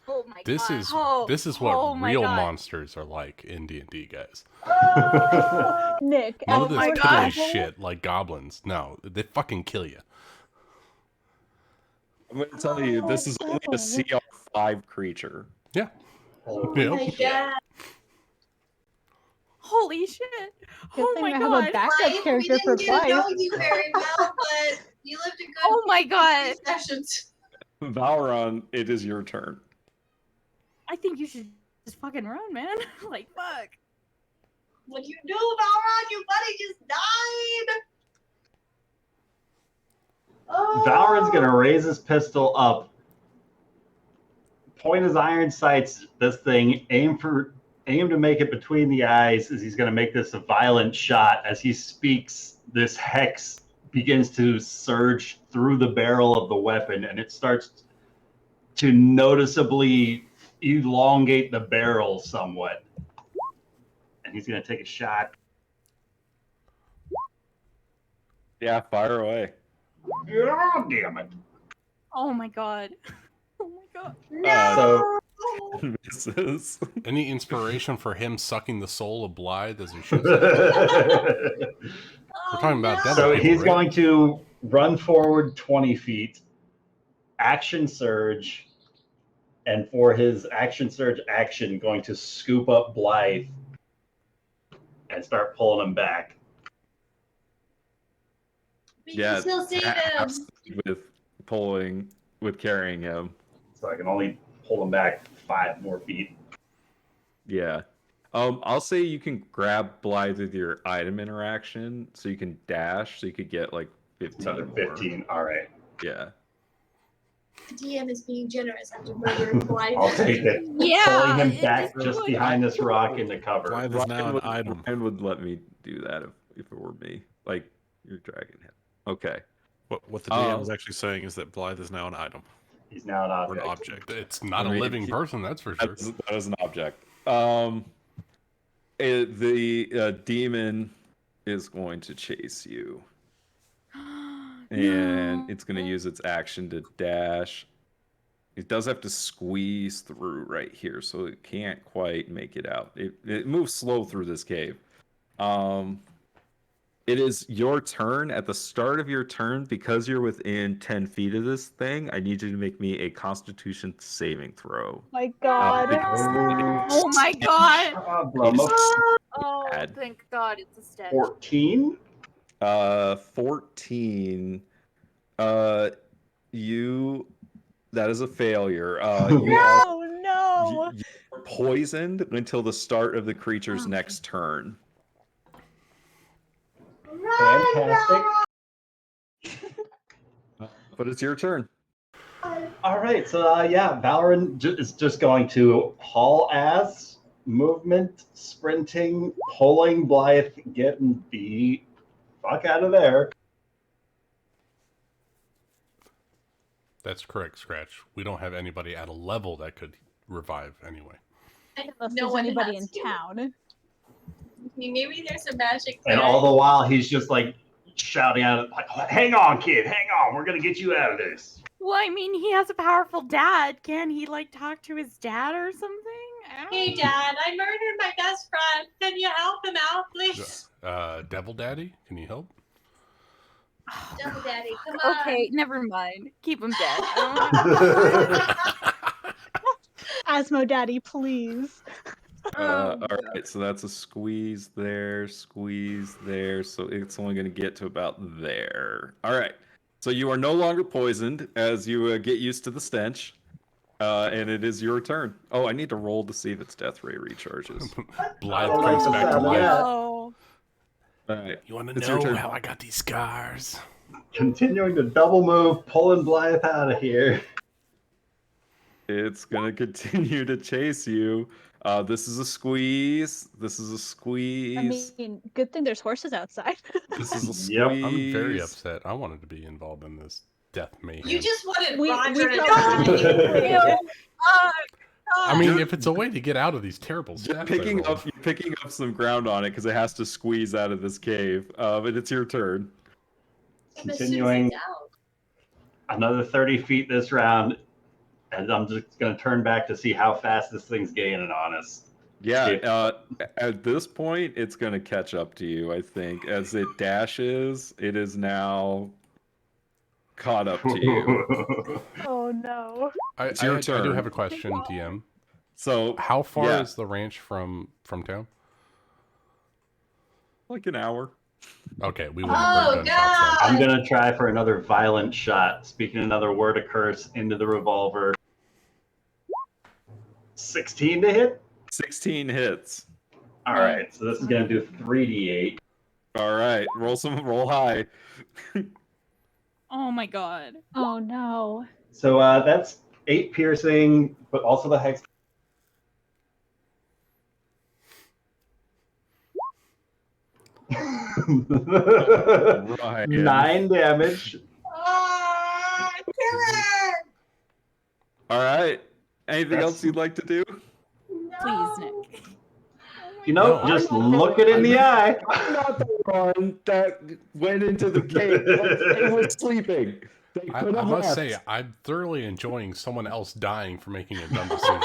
Speaker 6: Oh my
Speaker 3: This
Speaker 6: god.
Speaker 3: is
Speaker 6: Oh,
Speaker 3: this is what
Speaker 6: oh my
Speaker 3: real
Speaker 6: god.
Speaker 3: monsters are like in D&D, guys.
Speaker 7: Nick,
Speaker 3: None
Speaker 6: Oh
Speaker 3: of this
Speaker 6: my
Speaker 3: piddly
Speaker 6: God.
Speaker 3: shit like goblins. No, they fucking kill you.
Speaker 1: I'm going to tell you, this is only a CR5 creature.
Speaker 3: Yeah.
Speaker 4: Oh,
Speaker 3: Yeah.
Speaker 2: Oh my god.
Speaker 6: Holy shit.
Speaker 7: Good
Speaker 6: Oh
Speaker 7: thing
Speaker 6: my
Speaker 7: I
Speaker 6: god.
Speaker 7: have a backup
Speaker 2: Blythe, we
Speaker 7: character
Speaker 2: didn't
Speaker 7: for
Speaker 2: get to know
Speaker 7: Blythe.
Speaker 2: you very well, but you lived a good
Speaker 6: Oh my god.
Speaker 2: sessions.
Speaker 1: Valron, it is your turn.
Speaker 6: I think you should just fucking run, man. Like, fuck.
Speaker 2: What do you do, Valron? Your buddy just died. Oh.
Speaker 4: Valron's gonna raise his pistol up, point his iron sights at this thing, aim to make it between the eyes as he's gonna make this a violent shot. As he speaks, this hex begins to surge through the barrel of the weapon, and it starts to noticeably elongate the barrel somewhat. And he's gonna take a shot.
Speaker 1: Yeah, fire away.
Speaker 4: Oh, damn it.
Speaker 6: Oh my god. Oh my god.
Speaker 2: No.
Speaker 1: Misses.
Speaker 3: Any inspiration for him sucking the soul of Blythe as he shoots it? We're talking about dead
Speaker 4: So
Speaker 3: people,
Speaker 4: he's
Speaker 3: right?
Speaker 4: going to run forward 20 feet, action surge, and for his action surge action, going to scoop up Blythe and start pulling him back.
Speaker 2: We
Speaker 1: Yeah,
Speaker 2: can still save him.
Speaker 1: with carrying him.
Speaker 4: So I can only pull him back 5 more feet.
Speaker 1: Yeah. I'll say you can grab Blythe with your item interaction, so you can dash, so you could get like 15
Speaker 4: Another
Speaker 1: more.
Speaker 4: 15. All right.
Speaker 1: Yeah.
Speaker 2: The DM is being generous after murdering Blythe.
Speaker 4: I'll take it.
Speaker 6: Yeah.
Speaker 4: Pulling him
Speaker 6: it
Speaker 4: back
Speaker 6: just
Speaker 4: just
Speaker 6: like-
Speaker 4: behind this rock in the cover.
Speaker 5: Blythe is now an item.
Speaker 1: Ryan would let me do that if it were me. Like, you're dragging him. Okay.
Speaker 5: What the DM is actually saying is that Blythe is now an item.
Speaker 4: He's now an
Speaker 5: Or an
Speaker 4: object.
Speaker 5: object.
Speaker 3: It's not
Speaker 1: I
Speaker 3: a
Speaker 1: mean,
Speaker 3: living person, that's for sure.
Speaker 1: That is an object. The demon is going to chase you, and it's going to use its action to dash. It does have to squeeze through right here, so it can't quite make it out. It moves slow through this cave. It is your turn. At the start of your turn, because you're within 10 feet of this thing, I need you to make me a Constitution saving throw.
Speaker 7: My God.
Speaker 6: Oh my god.
Speaker 4: Problem.
Speaker 6: Oh,
Speaker 1: Bad.
Speaker 6: thank God it's a stench.
Speaker 4: 14.
Speaker 1: 14. That is a failure.
Speaker 7: No, no.
Speaker 1: You are poisoned until the start of the creature's next turn.
Speaker 4: Fantastic.
Speaker 1: But it's your turn.
Speaker 4: All right, so yeah, Valorant is just going to haul ass, movement, sprinting, pulling Blythe, getting the fuck out of there.
Speaker 3: That's correct, Scratch. We don't have anybody at a level that could revive anyway.
Speaker 7: Unless
Speaker 2: No
Speaker 7: there's
Speaker 2: one
Speaker 7: anybody in
Speaker 2: has to.
Speaker 7: town.
Speaker 2: Maybe there's a magic.
Speaker 4: And all the while, he's just like shouting out, like, "Hang on, kid, hang on, we're gonna get you out of this."
Speaker 6: Well, I mean, he has a powerful dad. Can he, like, talk to his dad or something? I don't
Speaker 2: Hey,
Speaker 6: know.
Speaker 2: Dad, I murdered my best friend. Can you help him out, please?
Speaker 3: Devil Daddy, can you help?
Speaker 6: Oh,
Speaker 2: Devil
Speaker 6: God,
Speaker 2: Daddy,
Speaker 6: fuck.
Speaker 2: come on.
Speaker 6: Okay, never mind. Keep him dead. I
Speaker 7: Asmo Daddy, please.
Speaker 6: don't
Speaker 1: All right, so that's a squeeze there, so it's only going to get to about there. All right, so you are no longer poisoned as you get used to the stench, and it is your turn. Oh, I need to roll to see if its death ray recharges.
Speaker 3: Blythe
Speaker 4: I like
Speaker 3: comes
Speaker 4: the
Speaker 3: back to
Speaker 4: sound of
Speaker 3: life.
Speaker 4: that.
Speaker 6: know.
Speaker 1: All right,
Speaker 3: You want to
Speaker 1: It's your
Speaker 3: know
Speaker 1: turn.
Speaker 3: how I got these scars?
Speaker 4: Continuing to double move, pulling Blythe out of here.
Speaker 1: it's going to continue to chase you. This is a squeeze. This is a
Speaker 7: I
Speaker 1: squeeze.
Speaker 7: mean, good thing there's horses outside.
Speaker 1: This is a
Speaker 4: Yep.
Speaker 1: squeeze.
Speaker 3: I'm very upset. I wanted to be involved in this death mayhem.
Speaker 2: You just wanted
Speaker 7: We
Speaker 2: Roger to
Speaker 7: thought-
Speaker 2: die.
Speaker 6: Ew. Oh,
Speaker 3: I mean,
Speaker 1: You're-
Speaker 3: if it's a way to get out of these terrible
Speaker 1: You're
Speaker 3: stats I
Speaker 1: picking
Speaker 3: rolled.
Speaker 1: up some ground on it because it has to squeeze out of this cave. But it's your turn.
Speaker 4: Continuing another 30 feet this round, and I'm just going to turn back to see how fast this thing's gaining on us.
Speaker 1: Yeah, at this point, it's going to catch up to you, I think. As it dashes, it is now caught up to you.
Speaker 7: Oh no.
Speaker 1: It's your
Speaker 3: I do
Speaker 1: turn.
Speaker 3: have a question, DM.
Speaker 1: So,
Speaker 3: How far
Speaker 1: yeah.
Speaker 3: is the ranch from town?
Speaker 1: like an hour.
Speaker 3: Okay, we wouldn't
Speaker 2: Oh,
Speaker 3: have heard gunshots
Speaker 2: God.
Speaker 4: I'm going to try for another violent shot, speaking another word of curse into the revolver. 16 to hit?
Speaker 1: 16 hits.
Speaker 4: All right, so this is going to do 3d8.
Speaker 1: All right, roll high.
Speaker 6: oh my God.
Speaker 7: Oh no.
Speaker 4: So that's 8 piercing, but also the hex.
Speaker 1: Ryan.
Speaker 4: 9 damage.
Speaker 2: Oh, killer!
Speaker 1: All right. Anything
Speaker 4: That's-
Speaker 1: else you'd like to do?
Speaker 6: Please, Nick.
Speaker 4: You know,
Speaker 3: No,
Speaker 4: just look it in the eye.
Speaker 1: I'm not the one that went into the cave. It was sleeping. They
Speaker 3: I
Speaker 1: could have
Speaker 3: must
Speaker 1: left.
Speaker 3: say, I'm thoroughly enjoying someone else dying for making a dumb decision.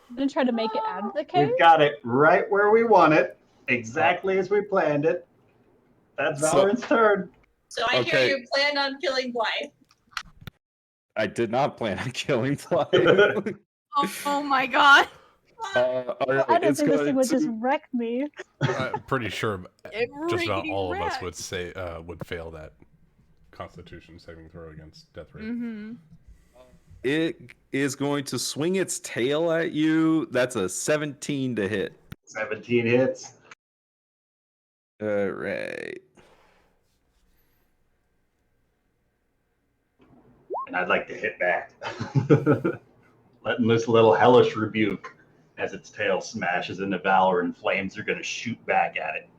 Speaker 7: I'm gonna try to make it out of the cave.
Speaker 4: We've got it right where we want it, exactly as we planned it. That's
Speaker 1: So-
Speaker 4: Valorant's turn.
Speaker 2: So I
Speaker 1: Okay.
Speaker 2: hear you plan on killing Blythe.
Speaker 1: I did not plan on killing Blythe.
Speaker 6: Oh my God.
Speaker 1: All
Speaker 7: I
Speaker 1: right,
Speaker 7: don't
Speaker 1: it's
Speaker 7: think this
Speaker 1: going
Speaker 7: thing would just
Speaker 1: to.
Speaker 7: wreck me.
Speaker 3: I'm pretty sure
Speaker 6: It
Speaker 3: just about
Speaker 6: really
Speaker 3: all of us
Speaker 6: wrecked.
Speaker 3: would say would fail that Constitution saving throw against death rate.
Speaker 6: Mm-hmm.
Speaker 1: It is going to swing its tail at you. That's a 17 to hit.
Speaker 4: 17 hits.
Speaker 1: All right.
Speaker 4: And I'd like to hit back. Letting loose a little hellish rebuke as its tail smashes into Valor and flames are going to shoot back at it.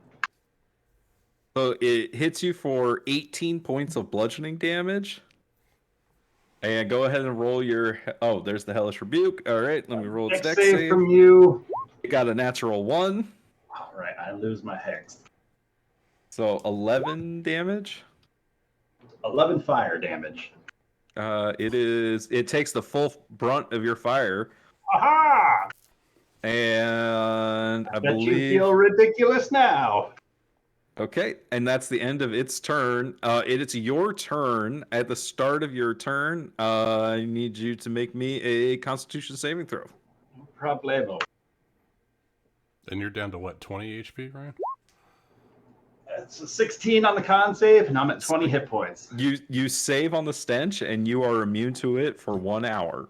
Speaker 1: So it hits you for 18 points of bludgeoning damage. And go ahead and roll your. Oh, there's the hellish rebuke. All right, let me roll its
Speaker 4: Dex
Speaker 1: dex
Speaker 4: save
Speaker 1: save.
Speaker 4: from you.
Speaker 1: It got a natural 1,
Speaker 4: All right, I lose my hex.
Speaker 1: so 11 damage.
Speaker 4: 11 fire damage.
Speaker 1: It takes the full brunt of your fire,
Speaker 4: Aha!
Speaker 1: and I
Speaker 4: Bet you
Speaker 1: believe.
Speaker 4: feel ridiculous now.
Speaker 1: Okay, and that's the end of its turn. It's your turn. At the start of your turn, I need you to make me a Constitution saving throw.
Speaker 4: No problemo.
Speaker 3: And you're down to what, 20 HP, Ryan?
Speaker 4: It's a 16 on the con save, and I'm at 20 hit points.
Speaker 1: You save on the stench, and you are immune to it for 1 hour.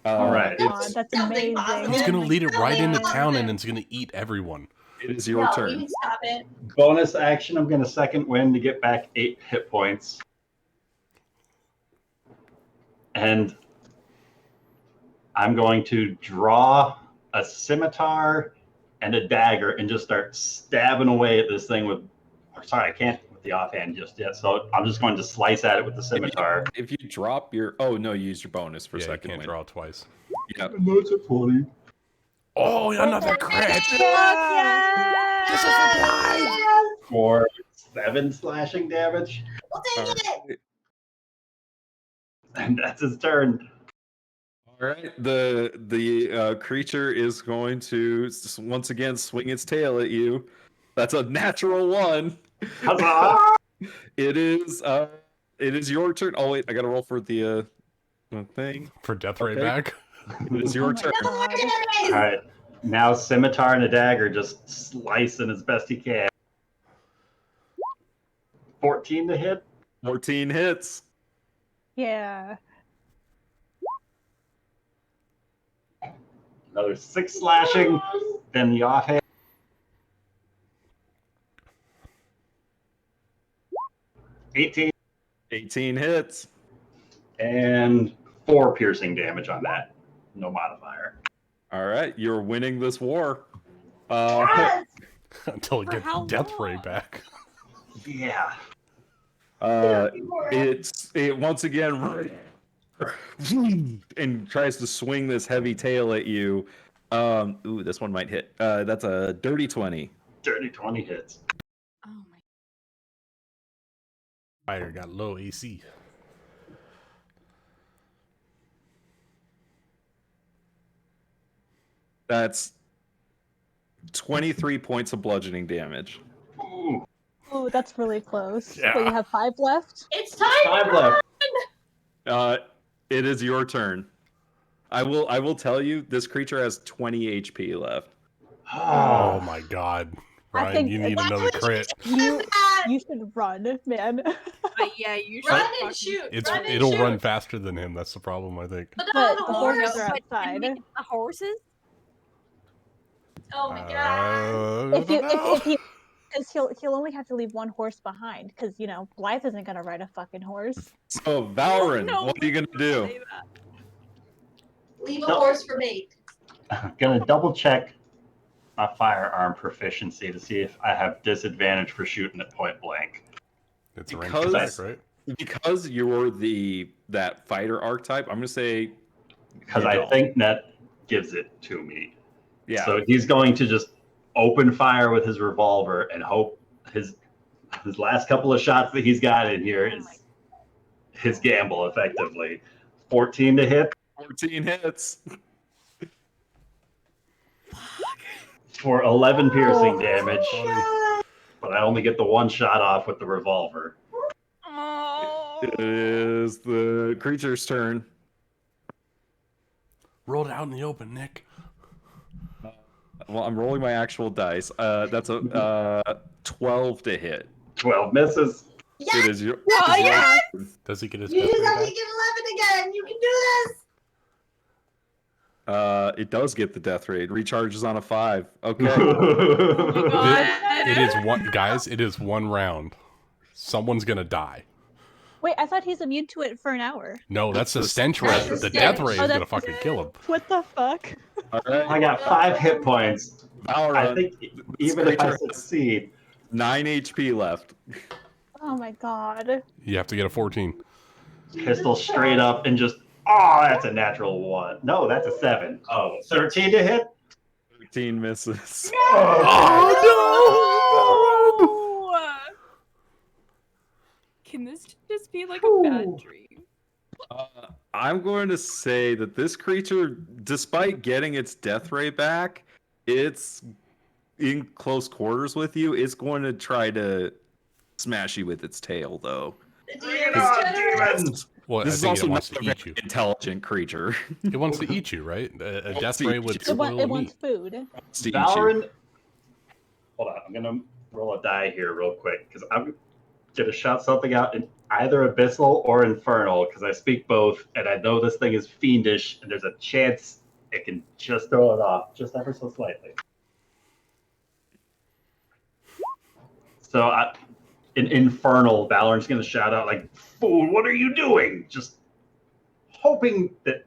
Speaker 4: All right.
Speaker 7: God, that's
Speaker 2: Something
Speaker 7: amazing.
Speaker 2: positive.
Speaker 3: It's gonna lead it right into
Speaker 2: Something
Speaker 3: town, and
Speaker 2: positive.
Speaker 3: it's gonna eat everyone.
Speaker 1: It is your
Speaker 2: No,
Speaker 1: turn.
Speaker 2: you can stop it.
Speaker 4: Bonus action, I'm going to second wind to get back 8 hit points. And I'm going to draw a scimitar and a dagger and just start stabbing away at this thing with. Sorry, I can't with the offhand just yet. So I'm just going to slice at it with the scimitar.
Speaker 1: If you drop your. Oh, no, you used your bonus for
Speaker 3: Yeah, you
Speaker 1: second
Speaker 3: can't
Speaker 1: win.
Speaker 3: draw twice.
Speaker 1: Yep.
Speaker 4: That's a 20.
Speaker 3: Oh, another crit!
Speaker 6: Fuck yeah!
Speaker 3: This is for Blythe!
Speaker 4: For 7 slashing damage.
Speaker 2: We'll take
Speaker 1: All
Speaker 2: it.
Speaker 1: right.
Speaker 4: And that's his turn.
Speaker 1: All right. The creature is going to once again swing its tail at you. That's a natural 1.
Speaker 4: Huzzah!
Speaker 1: It is your turn. Oh wait, I gotta roll for the thing.
Speaker 3: For Death Ray
Speaker 1: Okay.
Speaker 3: back.
Speaker 1: It is
Speaker 7: Oh
Speaker 1: your
Speaker 7: my
Speaker 1: turn.
Speaker 7: God.
Speaker 4: All right. Now scimitar and a dagger just slicing as best he can. 14 to hit.
Speaker 1: 14 hits.
Speaker 7: Yeah.
Speaker 4: Another 6 slashing. Then the offhand. 18
Speaker 1: 18 hits.
Speaker 4: and 4 piercing damage on that. No modifier.
Speaker 1: All right, you're winning this war.
Speaker 2: Yes!
Speaker 3: Until it
Speaker 6: For
Speaker 3: gets
Speaker 6: how
Speaker 3: Death Ray
Speaker 6: long?
Speaker 3: back.
Speaker 4: Yeah.
Speaker 1: It once again and tries to swing this heavy tail at you. Ooh, this one might hit. That's a dirty 20.
Speaker 4: Dirty 20 hits.
Speaker 6: Oh my.
Speaker 3: Fire got low AC.
Speaker 1: That's 23 points of bludgeoning damage.
Speaker 4: Ooh.
Speaker 7: Oh, that's really close.
Speaker 3: Yeah.
Speaker 7: But you have 5 left?
Speaker 2: It's time.
Speaker 4: 5 left.
Speaker 1: It is your turn. I will tell you, this creature has 20 HP left.
Speaker 3: Oh my god.
Speaker 7: I
Speaker 3: Ryan,
Speaker 7: think
Speaker 3: you need
Speaker 2: Why
Speaker 3: another
Speaker 2: would you
Speaker 3: crit.
Speaker 7: You should run, man.
Speaker 6: But yeah, you should
Speaker 2: Run
Speaker 6: fucking-
Speaker 2: and shoot.
Speaker 3: It's
Speaker 2: run and
Speaker 3: it'll
Speaker 2: shoot.
Speaker 3: run faster than him, that's the problem, I think.
Speaker 2: But
Speaker 7: But
Speaker 2: on
Speaker 7: the
Speaker 2: a
Speaker 7: horses
Speaker 2: horse.
Speaker 7: are
Speaker 6: But can
Speaker 7: outside.
Speaker 6: we get the horses?
Speaker 2: Oh my god.
Speaker 7: If you
Speaker 3: know.
Speaker 7: if he because he'll only have to leave 1 horse behind because Blythe isn't gonna ride a fucking horse.
Speaker 1: So, Valorant,
Speaker 6: No,
Speaker 1: what are you gonna do?
Speaker 6: say that.
Speaker 2: Leave a
Speaker 4: No.
Speaker 2: horse for mate.
Speaker 4: I'm going to double check my firearm proficiency to see if I have disadvantage for shooting at point blank.
Speaker 3: It's a ranged
Speaker 1: Because-
Speaker 3: attack, right?
Speaker 1: Because you're that fighter archetype, I'm gonna say
Speaker 4: Because
Speaker 1: you
Speaker 4: I
Speaker 1: don't.
Speaker 4: think that gives it to me.
Speaker 1: yeah.
Speaker 4: So he's going to just open fire with his revolver and hope his last couple of shots that he's got in here
Speaker 6: Oh
Speaker 4: is
Speaker 6: my-
Speaker 4: his gamble effectively. 14 to hit
Speaker 1: 14 hits.
Speaker 4: for 11 piercing
Speaker 7: Oh.
Speaker 4: damage, but I only get the 1 shot off with the revolver.
Speaker 6: Oh.
Speaker 1: It is the creature's turn.
Speaker 3: Roll it out in the open, Nick.
Speaker 1: Well, I'm rolling my actual dice. That's a 12 to hit.
Speaker 4: 12 misses.
Speaker 1: It
Speaker 2: Yes!
Speaker 1: is your.
Speaker 6: Oh,
Speaker 1: it is your
Speaker 6: yes!
Speaker 1: turn.
Speaker 3: Does he get his
Speaker 2: You
Speaker 3: Death
Speaker 2: just
Speaker 3: Ray
Speaker 2: have to
Speaker 3: back?
Speaker 2: get 11 again. You can do this.
Speaker 1: It does get the death rate. Recharges on a 5. Okay.
Speaker 6: Oh my god.
Speaker 3: It is one, guys. It is 1 round. Someone's gonna die.
Speaker 7: Wait, I thought he's immune to it for an hour.
Speaker 3: No, that's the
Speaker 1: That's
Speaker 3: stench ray.
Speaker 2: that's the
Speaker 3: The death
Speaker 2: stench.
Speaker 3: ray is
Speaker 7: Oh,
Speaker 3: gonna
Speaker 7: that's-
Speaker 3: fucking kill him.
Speaker 7: What the fuck?
Speaker 1: All right.
Speaker 4: I got 5 hit points. I
Speaker 1: Valorant,
Speaker 4: think even if I
Speaker 1: creature-
Speaker 4: succeed,
Speaker 1: 9 HP left.
Speaker 7: Oh my god.
Speaker 3: You have to get a 14.
Speaker 4: pistol straight up and just, oh, that's a natural 1. No, that's a 7. Oh, 13 to hit?
Speaker 1: 13 misses.
Speaker 3: Oh no!
Speaker 9: Can this just be like a bad dream?
Speaker 1: I'm going to say that this creature, despite getting its death ray back, it's in close quarters with you. It's going to try to smash you with its tail, though.
Speaker 4: Bring it on, demons!
Speaker 3: Well,
Speaker 1: This
Speaker 3: I
Speaker 1: is
Speaker 3: think
Speaker 1: also
Speaker 3: it wants
Speaker 1: not
Speaker 3: to
Speaker 1: a
Speaker 3: eat you.
Speaker 1: very intelligent creature.
Speaker 3: It wants to eat you, right? A
Speaker 1: wants
Speaker 3: death
Speaker 1: to
Speaker 3: ray
Speaker 1: eat
Speaker 3: would
Speaker 1: you.
Speaker 3: spoil
Speaker 7: It
Speaker 3: meat.
Speaker 7: wants food.
Speaker 1: Wants to eat you.
Speaker 4: Valorant, hold on, I'm gonna roll a die here real quick because I'm gonna shout something out in either Abyssal or Infernal because I speak both, and I know this thing is fiendish, and there's a chance it can just throw it off just ever so slightly. So in Infernal, Valorant's gonna shout out like, "Fool, what are you doing?" Just hoping that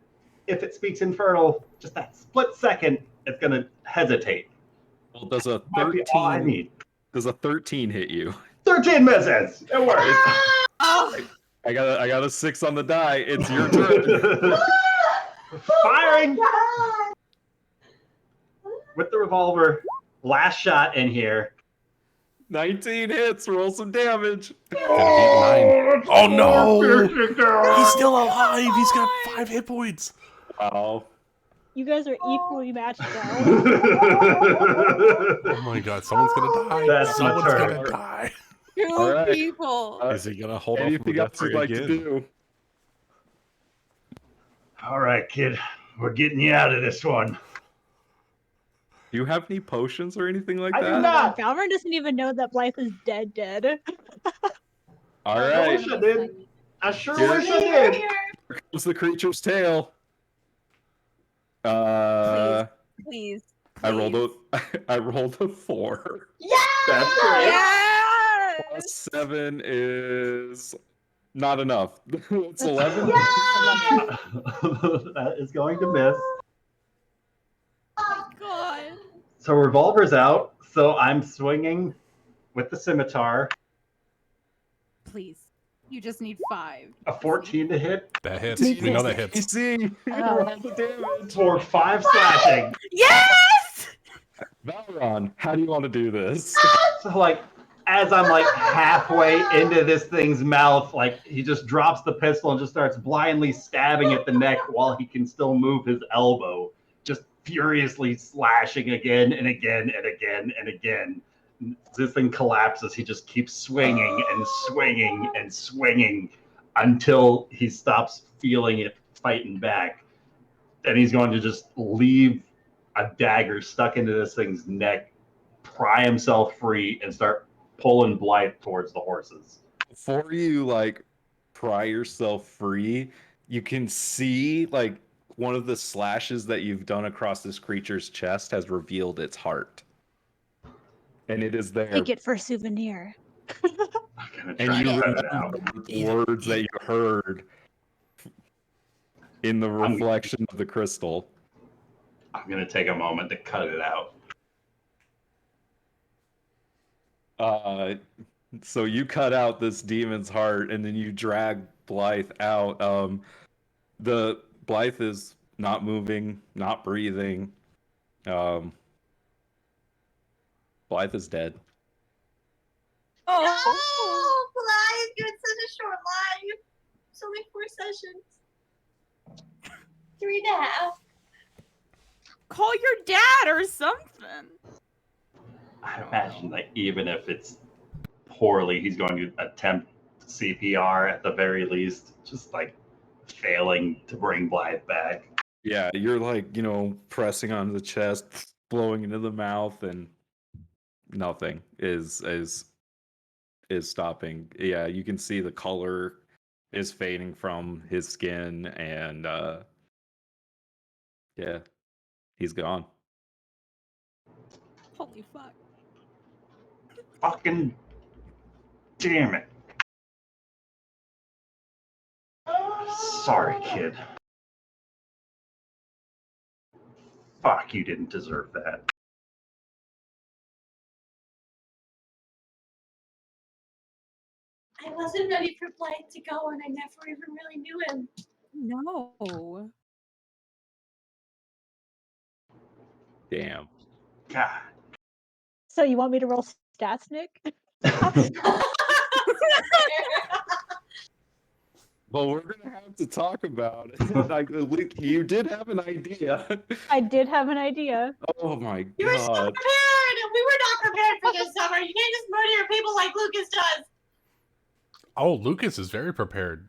Speaker 4: if it speaks Infernal, just that split second, it's gonna hesitate.
Speaker 1: Well, does a
Speaker 4: Might be all I
Speaker 1: 13
Speaker 4: need.
Speaker 1: does a 13 hit you?
Speaker 4: 13 misses. It works.
Speaker 1: I got a 6 on the die. It's your turn.
Speaker 4: Firing with the revolver. Last shot in here.
Speaker 1: 19 hits. Roll some damage.
Speaker 3: Gotta beat 9. Oh no! He's still alive. He's got 5 hit points.
Speaker 1: Wow.
Speaker 7: You guys are equally matched out.
Speaker 3: Oh my god! Someone's gonna die.
Speaker 4: That's my
Speaker 3: Someone's
Speaker 4: turn.
Speaker 3: gonna die.
Speaker 9: 2
Speaker 1: All right.
Speaker 9: people.
Speaker 5: Is he gonna hold off on the
Speaker 1: Anything else
Speaker 5: death
Speaker 1: you'd
Speaker 5: ray
Speaker 1: like to
Speaker 5: again?
Speaker 1: do?
Speaker 4: All right, kid. We're getting you out of this one.
Speaker 1: Do you have any potions or anything like
Speaker 4: I do
Speaker 1: that?
Speaker 4: not.
Speaker 7: Valorant doesn't even know that Blythe is dead.
Speaker 1: All
Speaker 4: I
Speaker 1: right.
Speaker 4: wish I did. I sure
Speaker 1: Here-
Speaker 4: wish I did.
Speaker 1: Here comes the creature's tail.
Speaker 9: Please.
Speaker 1: I rolled a 4.
Speaker 4: That's great.
Speaker 9: Yes!
Speaker 1: Plus 7 is not enough. It's 11.
Speaker 4: That is going to miss.
Speaker 9: God.
Speaker 4: So revolver's out. So I'm swinging with the scimitar.
Speaker 9: Please. You just need 5.
Speaker 4: A 14 to hit
Speaker 3: That hits. We know that hits.
Speaker 1: AC. Roll the damage.
Speaker 4: for 5 slashing.
Speaker 9: Yes!
Speaker 1: Valron, how do you want to do this?
Speaker 4: So like as I'm like halfway into this thing's mouth, like he just drops the pistol and just starts blindly stabbing at the neck while he can still move his elbow, just furiously slashing again and again and again and again. This thing collapses. He just keeps swinging and swinging and swinging until he stops feeling it fighting back. And he's going to just leave a dagger stuck into this thing's neck, pry himself free, and start pulling Blythe towards the horses.
Speaker 1: Before you like pry yourself free, you can see like one of the slashes that you've done across this creature's chest has revealed its heart. And it is there.
Speaker 7: Take it for a souvenir.
Speaker 4: I'm gonna try
Speaker 1: And you
Speaker 4: to cut it out.
Speaker 1: remember the words that you heard in the reflection of the crystal.
Speaker 4: I'm gonna take a moment to cut it out.
Speaker 1: So you cut out this demon's heart, and then you drag Blythe out. The Blythe is not moving, not breathing. Blythe is dead.
Speaker 2: No, Blythe, you had such a short life. It's only 4 sessions. 3.5.
Speaker 9: Call your dad or something.
Speaker 4: I imagine that even if it's poorly, he's going to attempt CPR at the very least, just like failing to bring Blythe back.
Speaker 1: Yeah, you're like, pressing on the chest, blowing into the mouth, and nothing is stopping. Yeah, you can see the color is fading from his skin, and yeah, he's gone.
Speaker 9: Holy fuck.
Speaker 4: Fucking damn it. Sorry, kid. Fuck, you didn't deserve that.
Speaker 2: I wasn't ready for Blythe to go, and I never even really knew him.
Speaker 9: No.
Speaker 1: Damn.
Speaker 4: God.
Speaker 7: So you want me to roll stats, Nick?
Speaker 1: Well, we're gonna have to talk about it. Like, you did have an idea.
Speaker 7: I did have an idea.
Speaker 1: Oh my
Speaker 2: You were so
Speaker 1: god.
Speaker 2: prepared, and we were not prepared for this summer. You can't just murder your people like Lucas does.
Speaker 3: Oh, Lucas is very prepared.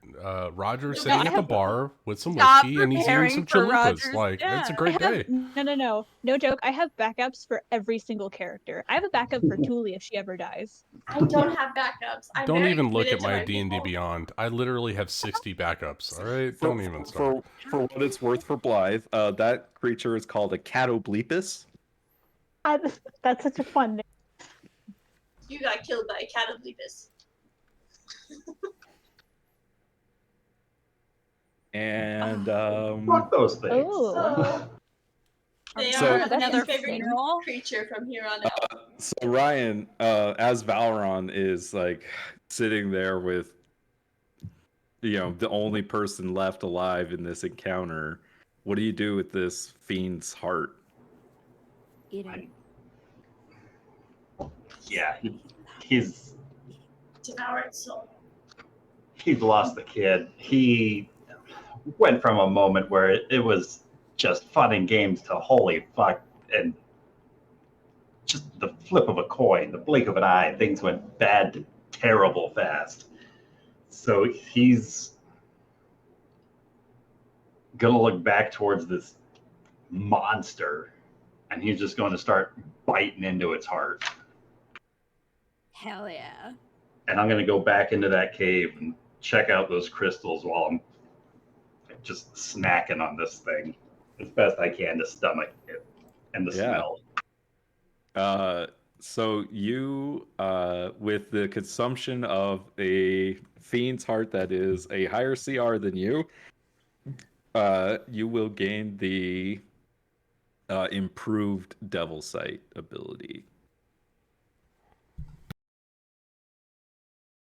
Speaker 3: Roger's
Speaker 2: No,
Speaker 3: sitting
Speaker 7: I
Speaker 3: at the
Speaker 7: have-
Speaker 3: bar with some
Speaker 9: Stop
Speaker 3: whiskey and he's eating
Speaker 9: preparing
Speaker 3: some
Speaker 9: for
Speaker 3: chalupas.
Speaker 9: Roger's
Speaker 3: Like, it's a
Speaker 9: death.
Speaker 3: great day.
Speaker 7: No joke. I have backups for every single character. I have a backup for Tuli if she ever dies.
Speaker 2: I don't have backups. I'm
Speaker 3: Don't
Speaker 2: very
Speaker 3: even look
Speaker 2: committed
Speaker 3: at
Speaker 2: to
Speaker 3: my
Speaker 2: my
Speaker 3: D&D
Speaker 2: people.
Speaker 3: Beyond. I literally have 60 backups, all right?
Speaker 1: For,
Speaker 3: Don't even start.
Speaker 1: for what it's worth for Blythe, that creature is called a catoblepus.
Speaker 7: That's such a fun name.
Speaker 2: You got killed by a cat of Lepus.
Speaker 1: And
Speaker 4: Fuck those things.
Speaker 7: Oh.
Speaker 2: They
Speaker 1: So-
Speaker 2: are
Speaker 7: That's
Speaker 2: his favorite
Speaker 7: interesting.
Speaker 2: creature from here on out.
Speaker 1: So Ryan, as Valron is like sitting there with, the only person left alive in this encounter, what do you do with this fiend's heart?
Speaker 9: Eat it.
Speaker 4: Yeah, he's
Speaker 2: Devoured soul.
Speaker 4: lost the kid. He went from a moment where it was just fun and games to holy fuck, and just the flip of a coin, the blink of an eye, things went bad to terrible fast. So he's gonna look back towards this monster, and he's just going to start biting into its heart.
Speaker 9: Hell yeah.
Speaker 4: And I'm going to go back into that cave and check out those crystals while I'm just snacking on this thing as best I can to stomach it and the
Speaker 1: Yeah.
Speaker 4: smell.
Speaker 1: So you, with the consumption of a fiend's heart that is a higher CR than you will gain the improved Devil Sight ability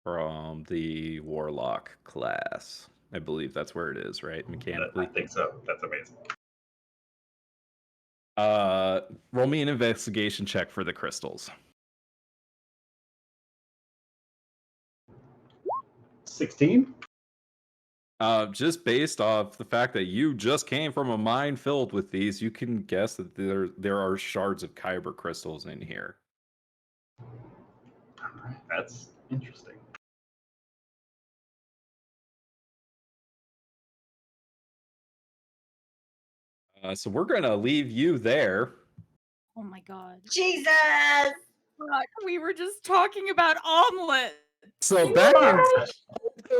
Speaker 1: from the Warlock class. I believe that's where it is, right? Mechanically.
Speaker 4: I think so. That's amazing.
Speaker 1: Roll me an investigation check for the crystals.
Speaker 4: 16?
Speaker 1: Just based off the fact that you just came from a mine filled with these, you can guess that there are shards of kyber crystals in here.
Speaker 4: All right, that's interesting.
Speaker 1: So we're gonna leave you there.
Speaker 9: Oh my god.
Speaker 2: Jesus!
Speaker 9: Fuck, we were just talking about omelets.
Speaker 1: So back in,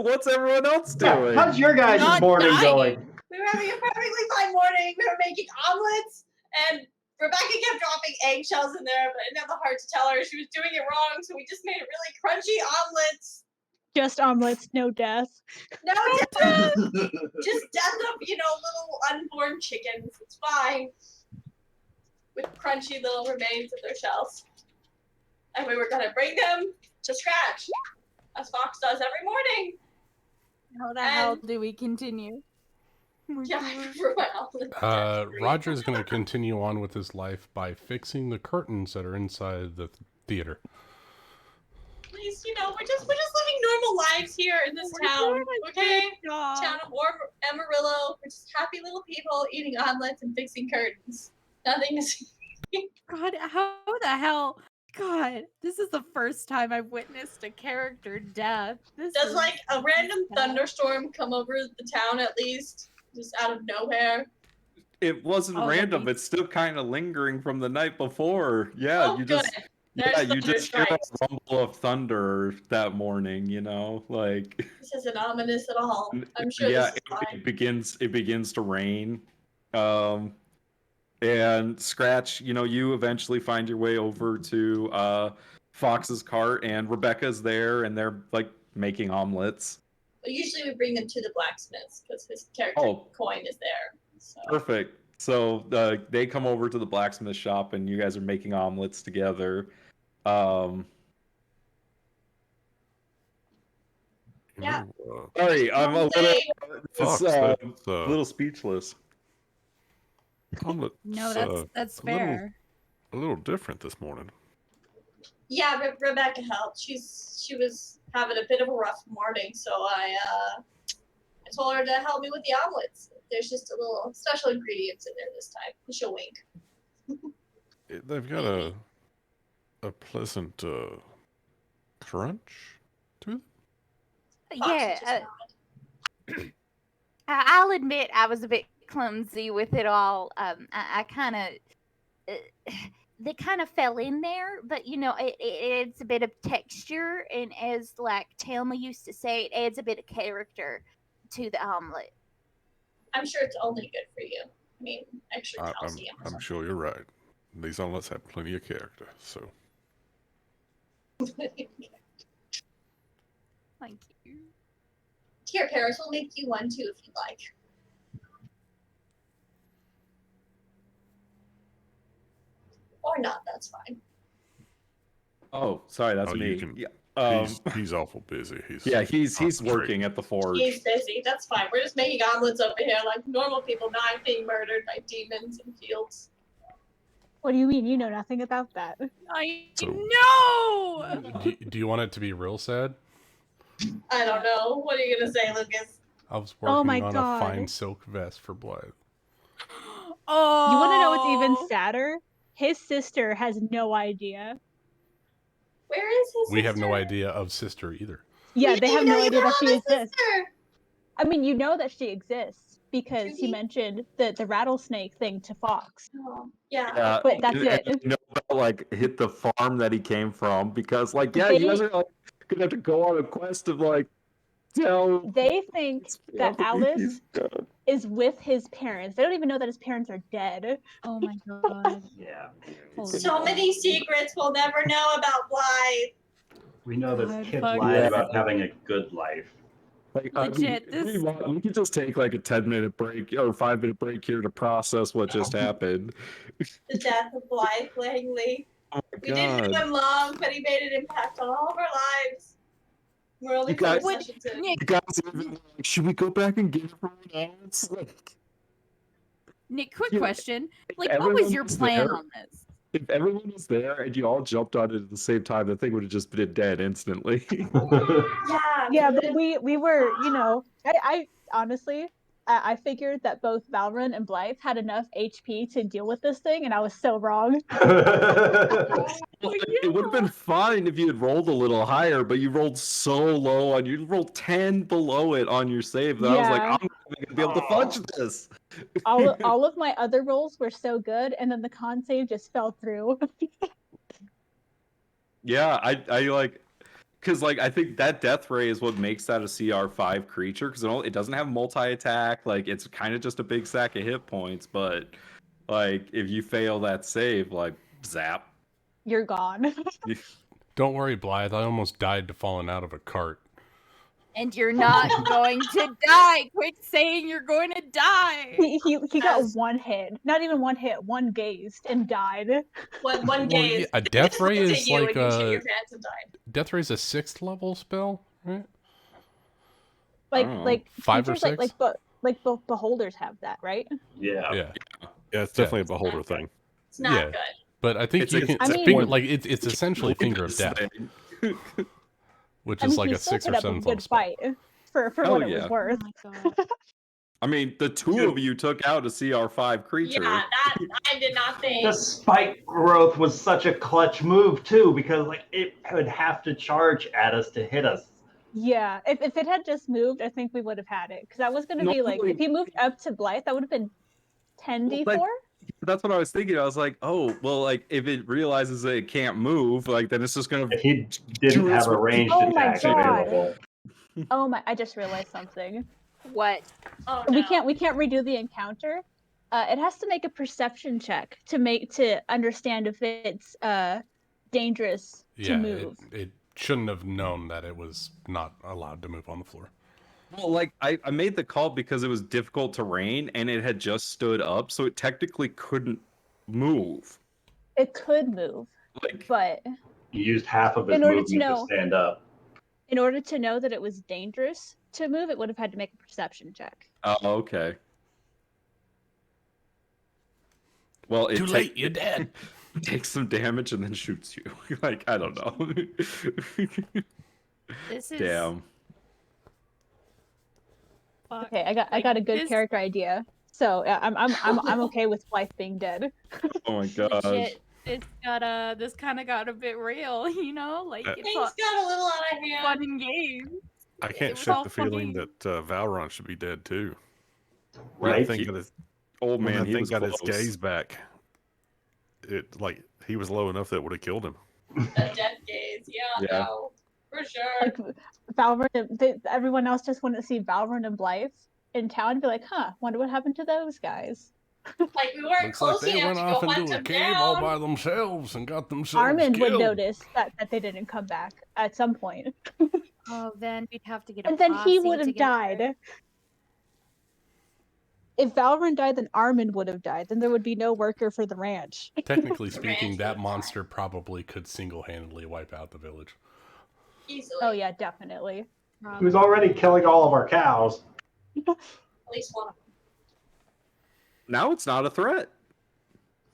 Speaker 1: what's everyone else doing?
Speaker 4: How's your guys'
Speaker 9: Not
Speaker 4: morning
Speaker 9: dying.
Speaker 4: going?
Speaker 2: We were having a perfectly fine morning. We were making omelets, and Rebecca kept dropping eggshells in there, but I didn't have the heart to tell her she was doing it wrong, so we just made really crunchy omelets.
Speaker 7: Just omelets, no death.
Speaker 2: No death! Just death of, little unborn chickens. It's fine. With crunchy little remains of their shells. And we were gonna bring them to scratch, as Fox does every morning.
Speaker 9: How the hell do we continue?
Speaker 2: Yeah, for my omelet.
Speaker 3: Roger's going to continue on with his life by fixing the curtains that are inside the theater.
Speaker 2: Please, we're just living normal lives here in this town, okay? Town of Amarillo. We're just happy little people eating omelets and fixing curtains. Nothing is.
Speaker 9: God, how the hell? God, this is the first time I've witnessed a character death.
Speaker 2: Does like a random thunderstorm come over the town at least, just out of nowhere?
Speaker 1: It wasn't random. It's still kind of lingering from the night before. Yeah,
Speaker 2: Oh,
Speaker 1: you
Speaker 2: good.
Speaker 1: just
Speaker 2: There's
Speaker 1: you just hear a
Speaker 2: thunder strikes.
Speaker 1: rumble of thunder that morning. Like.
Speaker 2: This isn't ominous at all. I'm sure
Speaker 1: Yeah,
Speaker 2: this is fine.
Speaker 1: it begins to rain. And Scratch, you eventually find your way over to Fox's cart, and Rebecca's there, and they're like making omelets.
Speaker 2: But usually we bring them to the blacksmiths because his character coin is there. So.
Speaker 1: Perfect. So they come over to the blacksmith shop, and you guys are making omelets together.
Speaker 2: Yeah.
Speaker 1: Sorry, I'm a
Speaker 2: Say,
Speaker 5: Fox, that's
Speaker 1: little speechless.
Speaker 5: omelet's
Speaker 9: No, that's
Speaker 5: a little
Speaker 9: fair.
Speaker 5: a little different this morning.
Speaker 2: yeah, Rebecca helped. She was having a bit of a rough morning, so I told her to help me with the omelets. There's just a little special ingredients in there this time. She'll wink.
Speaker 5: They've got a pleasant crunch to them.
Speaker 2: Foxy
Speaker 6: Yeah,
Speaker 2: just
Speaker 6: I'll admit I was a bit clumsy with it all. I kind of, they kind of fell in there, but you know, it's a bit of texture, and as like Telma used to say, it adds a bit of character to the omelet.
Speaker 2: I'm sure it's only good for you. I mean, extra
Speaker 5: I'm
Speaker 2: calcium.
Speaker 5: I'm sure you're right. These omelets have plenty of character, so
Speaker 6: Thank you.
Speaker 2: Here, Paris, we'll make you one too if you'd like. Or not, that's fine.
Speaker 1: Oh, sorry, that's
Speaker 5: Oh,
Speaker 1: me.
Speaker 5: you can-
Speaker 1: Yeah.
Speaker 5: he's awful busy.
Speaker 1: He's
Speaker 5: concentrating.
Speaker 1: working at the forge.
Speaker 2: He's busy, that's fine. We're just making omelets over here like normal people, not being murdered by demons in fields.
Speaker 7: What do you mean? You know nothing about that.
Speaker 9: I
Speaker 5: So-
Speaker 9: know.
Speaker 3: Do you want it to be real sad?
Speaker 2: I don't know. What are you gonna say, Lucas?
Speaker 3: I was
Speaker 7: Oh
Speaker 3: working
Speaker 7: my
Speaker 3: on
Speaker 7: God.
Speaker 3: a fine silk vest for Blythe.
Speaker 9: Oh,
Speaker 7: You want to know what's even sadder? His sister has no idea.
Speaker 2: Where is his
Speaker 3: We have
Speaker 2: sister?
Speaker 3: no idea of sister either.
Speaker 7: Yeah,
Speaker 2: We
Speaker 7: they
Speaker 2: didn't
Speaker 7: have
Speaker 2: even
Speaker 7: no
Speaker 2: know you
Speaker 7: idea that
Speaker 2: have
Speaker 7: she
Speaker 2: a
Speaker 7: exists.
Speaker 2: sister.
Speaker 7: I mean, you know that she exists because you
Speaker 2: Trudy?
Speaker 7: mentioned the rattlesnake thing to Fox.
Speaker 2: Oh, yeah.
Speaker 1: Yeah,
Speaker 7: But that's
Speaker 1: and
Speaker 7: it.
Speaker 1: you know about, like, hit the farm that he came from because, like, yeah,
Speaker 7: They-
Speaker 1: you guys are like gonna have to go on a quest of like tell.
Speaker 7: They think that Alice
Speaker 1: he's dead.
Speaker 7: is with his parents. They don't even know that his parents are dead.
Speaker 9: Oh my god.
Speaker 4: Yeah.
Speaker 9: Holy
Speaker 2: So many secrets we'll never know about Blythe.
Speaker 4: We know this
Speaker 9: God,
Speaker 4: kid
Speaker 9: fuck.
Speaker 4: lied
Speaker 1: Yeah.
Speaker 4: about having a good life.
Speaker 1: Like,
Speaker 9: Legit,
Speaker 1: we could just take like a 10-minute break or 5-minute break here to process what just happened.
Speaker 2: The death of Blythe Langley.
Speaker 1: Oh my
Speaker 2: We didn't know
Speaker 1: god!
Speaker 2: him long, but he made an impact on all of our lives. We're only
Speaker 1: You guys-
Speaker 2: 4 sessions in.
Speaker 6: Nick,
Speaker 1: You guys even like, should we go back and get everyone else? Like,
Speaker 9: Nick, quick
Speaker 1: Yeah,
Speaker 9: question. Like, what was
Speaker 1: everyone
Speaker 9: your
Speaker 1: was
Speaker 9: plan
Speaker 1: there.
Speaker 9: on this?
Speaker 1: if everyone was there and you all jumped on it at the same time, the thing would have just been dead instantly.
Speaker 2: Yeah.
Speaker 7: Yeah, but we were, you know, I honestly, I figured that both Valorant and Blythe had enough HP to deal with this thing, and I was so wrong.
Speaker 1: It would have been fine if you had rolled a little higher, but you rolled so low on you rolled 10 below it on your save that I was like,
Speaker 7: Yeah.
Speaker 1: I'm not even gonna be able to fudge this.
Speaker 7: all of my other rolls were so good, and then the con save just fell through.
Speaker 1: Yeah, I like because like I think that death ray is what makes that a CR5 creature because it doesn't have multi-attack. Like it's kind of just a big sack of hit points, but like if you fail that save, like zap.
Speaker 7: You're gone.
Speaker 3: Don't worry, Blythe. I almost died to falling out of a cart.
Speaker 6: and you're not going to die. Quit saying you're going to die.
Speaker 7: He got
Speaker 2: As-
Speaker 7: one hit, not even one hit, one gazed and died.
Speaker 2: One
Speaker 3: Well,
Speaker 2: gaze.
Speaker 3: yeah, a death ray
Speaker 2: looked at
Speaker 3: is
Speaker 2: you
Speaker 3: like
Speaker 2: and you shit
Speaker 3: a
Speaker 2: your pants and died.
Speaker 3: death ray is a 6th level spell, right?
Speaker 7: Like
Speaker 1: Oh.
Speaker 7: like
Speaker 3: 5 or
Speaker 7: creatures like
Speaker 3: 6?
Speaker 7: beholders have that, right?
Speaker 4: Yeah.
Speaker 3: Yeah,
Speaker 5: Yeah, it's definitely a beholder thing.
Speaker 2: It's not
Speaker 3: Yeah.
Speaker 2: good.
Speaker 3: but I think
Speaker 1: It's
Speaker 3: you
Speaker 1: a-
Speaker 3: can.
Speaker 7: I mean-
Speaker 3: finger, like it's essentially finger of death,
Speaker 1: Thing.
Speaker 3: which
Speaker 7: I
Speaker 3: is
Speaker 7: mean,
Speaker 3: like
Speaker 7: he
Speaker 3: a
Speaker 7: still
Speaker 3: 6th
Speaker 7: put
Speaker 3: or
Speaker 7: up a
Speaker 3: 7th level
Speaker 7: good
Speaker 3: spell.
Speaker 7: fight for
Speaker 1: Hell
Speaker 7: what it
Speaker 1: yeah.
Speaker 7: was worth.
Speaker 9: Oh my god.
Speaker 1: I mean, the two of you took out a CR5 creature.
Speaker 2: Yeah, that I did not think.
Speaker 4: The spike growth was such a clutch move too, because like it would have to charge at us to hit us.
Speaker 7: Yeah, if it had just moved, I think we would have had it. Because I was gonna be like,
Speaker 1: Normally-
Speaker 7: if he moved up to Blythe, that would have been 10d4.
Speaker 1: Well, That's what I was thinking. I was like, oh, well, like if it realizes that it can't move, like then it's just gonna.
Speaker 4: If he didn't have a ranged
Speaker 7: Oh my
Speaker 4: attack
Speaker 7: God.
Speaker 4: available.
Speaker 7: Oh my! I just realized something.
Speaker 6: What?
Speaker 2: Oh, no.
Speaker 7: We can't redo the encounter. It has to make a perception check to understand if it's dangerous to
Speaker 3: Yeah,
Speaker 7: move.
Speaker 3: it shouldn't have known that it was not allowed to move on the floor.
Speaker 1: Well, like I made the call because it was difficult terrain and it had just stood up, so it technically couldn't move.
Speaker 7: It could move,
Speaker 1: Like
Speaker 7: but
Speaker 4: He used half of his
Speaker 7: In order to
Speaker 4: movement to
Speaker 7: know-
Speaker 4: stand up.
Speaker 7: In order to know that it was dangerous to move, it would have had to make a perception check.
Speaker 1: Oh, okay. Well,
Speaker 3: Too late, you're dead.
Speaker 1: Takes some damage and then shoots you. Like, I don't know.
Speaker 9: This is
Speaker 1: Damn.
Speaker 9: fuck.
Speaker 7: Okay, I got
Speaker 9: Like,
Speaker 7: a good
Speaker 9: this
Speaker 7: character idea. So I'm okay with Blythe being dead.
Speaker 1: Oh my gosh.
Speaker 9: legit. This kind of got a bit real, you know. Like it's
Speaker 2: Things
Speaker 9: all
Speaker 2: got a little out of hand.
Speaker 9: fun and games.
Speaker 5: I
Speaker 9: It
Speaker 5: can't
Speaker 9: was
Speaker 5: shake
Speaker 9: all
Speaker 5: the feeling
Speaker 9: funny.
Speaker 5: that Valron should be dead too.
Speaker 4: Right?
Speaker 5: When that thing got his,
Speaker 1: Old
Speaker 5: when
Speaker 1: man,
Speaker 5: that
Speaker 1: he
Speaker 5: thing
Speaker 1: was
Speaker 5: got
Speaker 1: close.
Speaker 5: his gaze back, it like he was low enough that would have killed him.
Speaker 2: The death gaze. Yeah,
Speaker 1: Yeah.
Speaker 2: no. For sure.
Speaker 7: Like Valorant, everyone else just wanted to see Valorant and Blythe in town and be like, huh, wonder what happened to those guys.
Speaker 2: Like, we weren't
Speaker 3: Looks like
Speaker 2: close
Speaker 3: they
Speaker 2: enough
Speaker 3: went
Speaker 2: to go
Speaker 3: off
Speaker 2: hunt
Speaker 3: into a
Speaker 2: them
Speaker 3: cave all
Speaker 2: down.
Speaker 3: by themselves and got themselves
Speaker 7: Armin would
Speaker 3: killed.
Speaker 7: notice that they didn't come back at some point.
Speaker 9: Oh, then we'd have to get a
Speaker 7: And then he
Speaker 9: posse
Speaker 7: would have
Speaker 9: together.
Speaker 7: died. If Valorant died, then Armin would have died. Then there would be no worker for the ranch.
Speaker 3: Technically
Speaker 2: The
Speaker 3: speaking,
Speaker 2: ranch
Speaker 3: that
Speaker 2: would've
Speaker 3: monster probably could single-handedly wipe out the village.
Speaker 2: Easily.
Speaker 7: Oh yeah, definitely.
Speaker 4: He was already killing all of our cows.
Speaker 2: At least one of them.
Speaker 1: Now it's not a threat.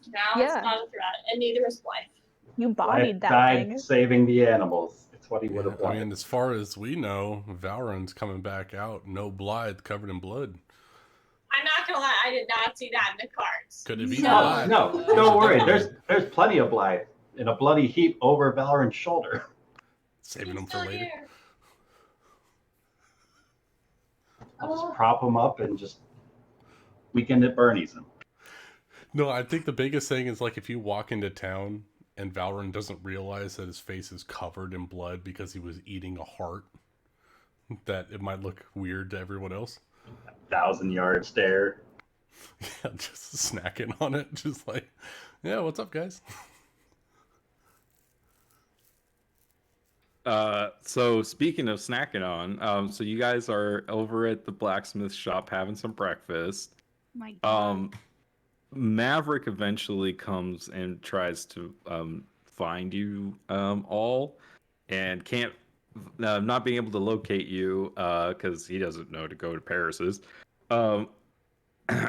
Speaker 2: Now
Speaker 7: Yeah.
Speaker 2: it's not a threat, and neither is Blythe.
Speaker 7: You
Speaker 4: I
Speaker 7: bodied that
Speaker 4: died
Speaker 7: thing.
Speaker 4: saving the animals. It's what he would
Speaker 3: Yeah,
Speaker 4: have
Speaker 3: I
Speaker 4: wanted.
Speaker 3: mean, as far as we know, Valorant's coming back out, no Blythe, covered in blood.
Speaker 2: I'm not gonna lie, I did not see that in the cards.
Speaker 3: Could have eaten
Speaker 9: No.
Speaker 3: Blythe.
Speaker 4: No, don't worry. There's plenty of Blythe in a bloody heap over Valorant's shoulder.
Speaker 3: Saving
Speaker 2: He's
Speaker 3: them for
Speaker 2: still
Speaker 3: later.
Speaker 2: here.
Speaker 4: I'll just
Speaker 2: Oh.
Speaker 4: prop him up and just weekend at Bernie's him.
Speaker 3: No, I think the biggest thing is like if you walk into town and Valorant doesn't realize that his face is covered in blood because he was eating a heart, that it might look weird to everyone else.
Speaker 4: 1,000-yard stare.
Speaker 3: Yeah, just snacking on it, just like, yeah, what's up, guys?
Speaker 1: So speaking of snacking on, so you guys are over at the blacksmith shop having some breakfast.
Speaker 9: My God.
Speaker 1: Maverick eventually comes and tries to find you all, and can't, not being able to locate you because he doesn't know to go to Paris's.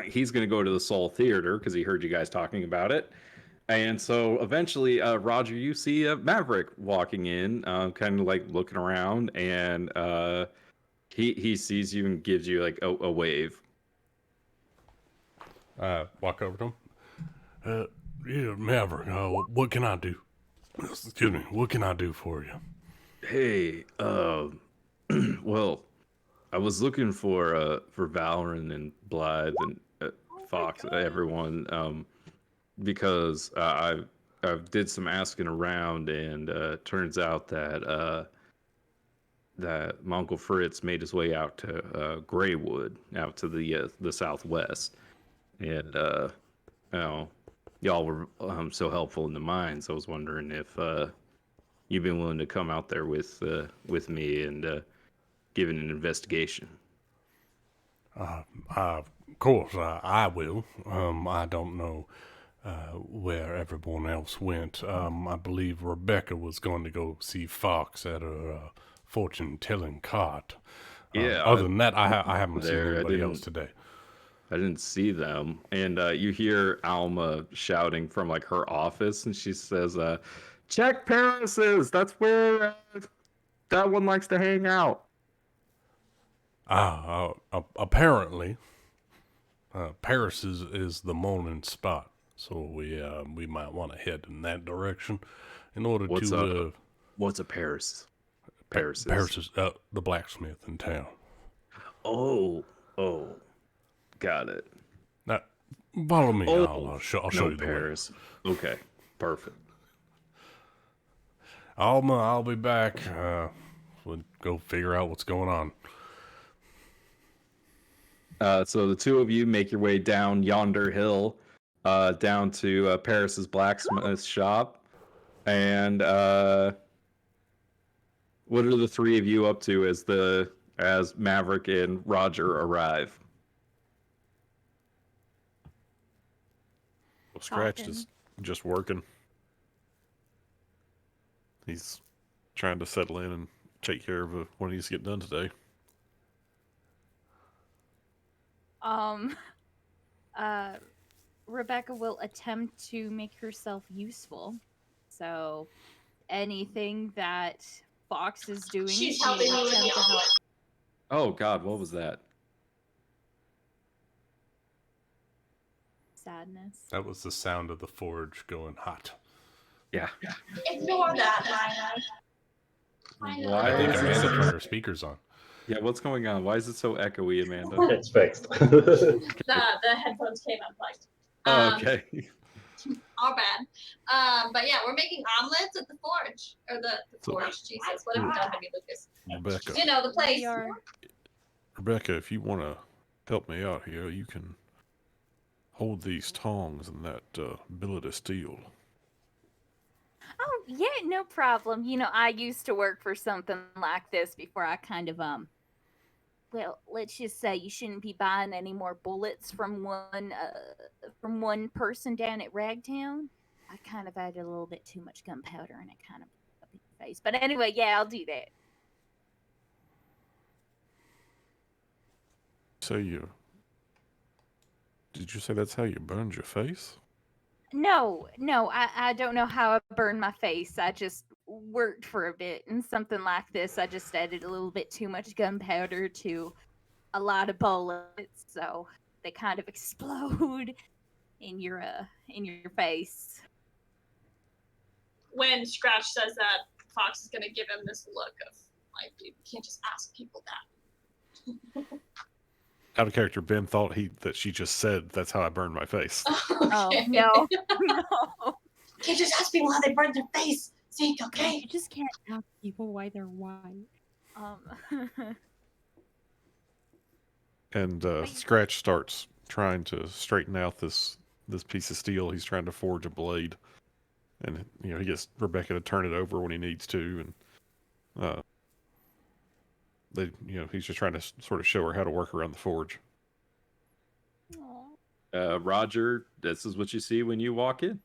Speaker 1: He's going to go to the Soul Theater because he heard you guys talking about it. And so eventually, Roger, you see Maverick walking in, kind of like looking around, and he sees you and gives you like a wave.
Speaker 3: Walk over to him. Yeah, Maverick, what can I do? Excuse me, what can I do for you?
Speaker 1: Hey, well, I was looking for Valorant and Blythe and Fox, everyone, because I did some asking around, and turns out that that my Uncle Fritz made his way out to Graywood, out to the southwest, and you know, y'all were so helpful in the mines. I was wondering if you'd been willing to come out there with me and give it an investigation.
Speaker 3: Of course, I will. I don't know where everyone else went. I believe Rebecca was going to go see Fox at a fortune-telling cart.
Speaker 1: Yeah,
Speaker 3: Other than that, I haven't seen
Speaker 1: there, I
Speaker 3: anybody
Speaker 1: didn't-
Speaker 3: else today.
Speaker 1: I didn't see them. And you hear Alma shouting from like her office, and she says, check Paris's. That's where that one likes to hang out.
Speaker 3: Apparently, Paris is the morning spot, so we might want to head in that direction in order
Speaker 1: What's
Speaker 3: to.
Speaker 1: What's a Paris? Paris.
Speaker 3: Paris is the blacksmith in town.
Speaker 1: Oh, got it.
Speaker 3: Now, follow me.
Speaker 1: Oh,
Speaker 3: I'll show
Speaker 1: no,
Speaker 3: you the way.
Speaker 1: Paris. Okay, perfect.
Speaker 3: Alma, I'll be back. We'll go figure out what's going on.
Speaker 1: So the two of you make your way down yonder hill, down to Paris's blacksmith shop, and what are the three of you up to as Maverick and Roger arrive?
Speaker 5: Well, Scratch
Speaker 9: Talking.
Speaker 5: is just working. He's trying to settle in and take care of what needs to get done today.
Speaker 6: Rebecca will attempt to make herself useful. So anything that Fox is doing,
Speaker 2: She's
Speaker 6: she
Speaker 2: helping
Speaker 6: will
Speaker 2: me with
Speaker 6: attempt
Speaker 2: the
Speaker 6: to help.
Speaker 2: omelet.
Speaker 1: Oh God, what was that?
Speaker 6: Sadness.
Speaker 3: That was the sound of the forge going hot.
Speaker 1: Yeah.
Speaker 2: Ignore that, Lila.
Speaker 1: Why
Speaker 3: I think
Speaker 1: is it
Speaker 3: Amanda
Speaker 1: so-
Speaker 3: turned her speakers on.
Speaker 1: Yeah, what's going on? Why is it so echoey, Amanda?
Speaker 4: It's fixed.
Speaker 2: The headphones came unplugged.
Speaker 1: Oh, okay.
Speaker 2: Our bad. But yeah, we're making omelets at the forge. Or the forge, Jesus. What have you done to me, Lucas?
Speaker 5: Rebecca,
Speaker 2: You know, the place.
Speaker 6: We are.
Speaker 5: Rebecca, if you want to help me out here, you can hold these tongs and that billet of steel.
Speaker 6: Oh, yeah, no problem. You know, I used to work for something like this before I kind of, well, let's just say you shouldn't be buying any more bullets from one person down at Ragtown. I kind of added a little bit too much gunpowder and it kind of blew up in your face. But anyway, yeah, I'll do that.
Speaker 5: So did you say that's how you burned your face?
Speaker 6: No, I don't know how I burned my face. I just worked for a bit and something like this. I just added a little bit too much gunpowder to a lot of bullets, so they kind of explode in your face.
Speaker 2: When Scratch says that, Fox is going to give him this look of, like, you can't just ask people that.
Speaker 5: Out of character, Ben thought that she just said that's how I burned my face.
Speaker 6: Oh
Speaker 2: Okay.
Speaker 6: no, no.
Speaker 2: You can't just ask people how they burn their face. Zeke, okay?
Speaker 9: You just can't ask people why they're white.
Speaker 5: And Scratch starts trying to straighten out this piece of steel. He's trying to forge a blade, and he gets Rebecca to turn it over when he needs to, and he's just trying to sort of show her how to work around the forge.
Speaker 1: Roger, this is what you see when you walk in.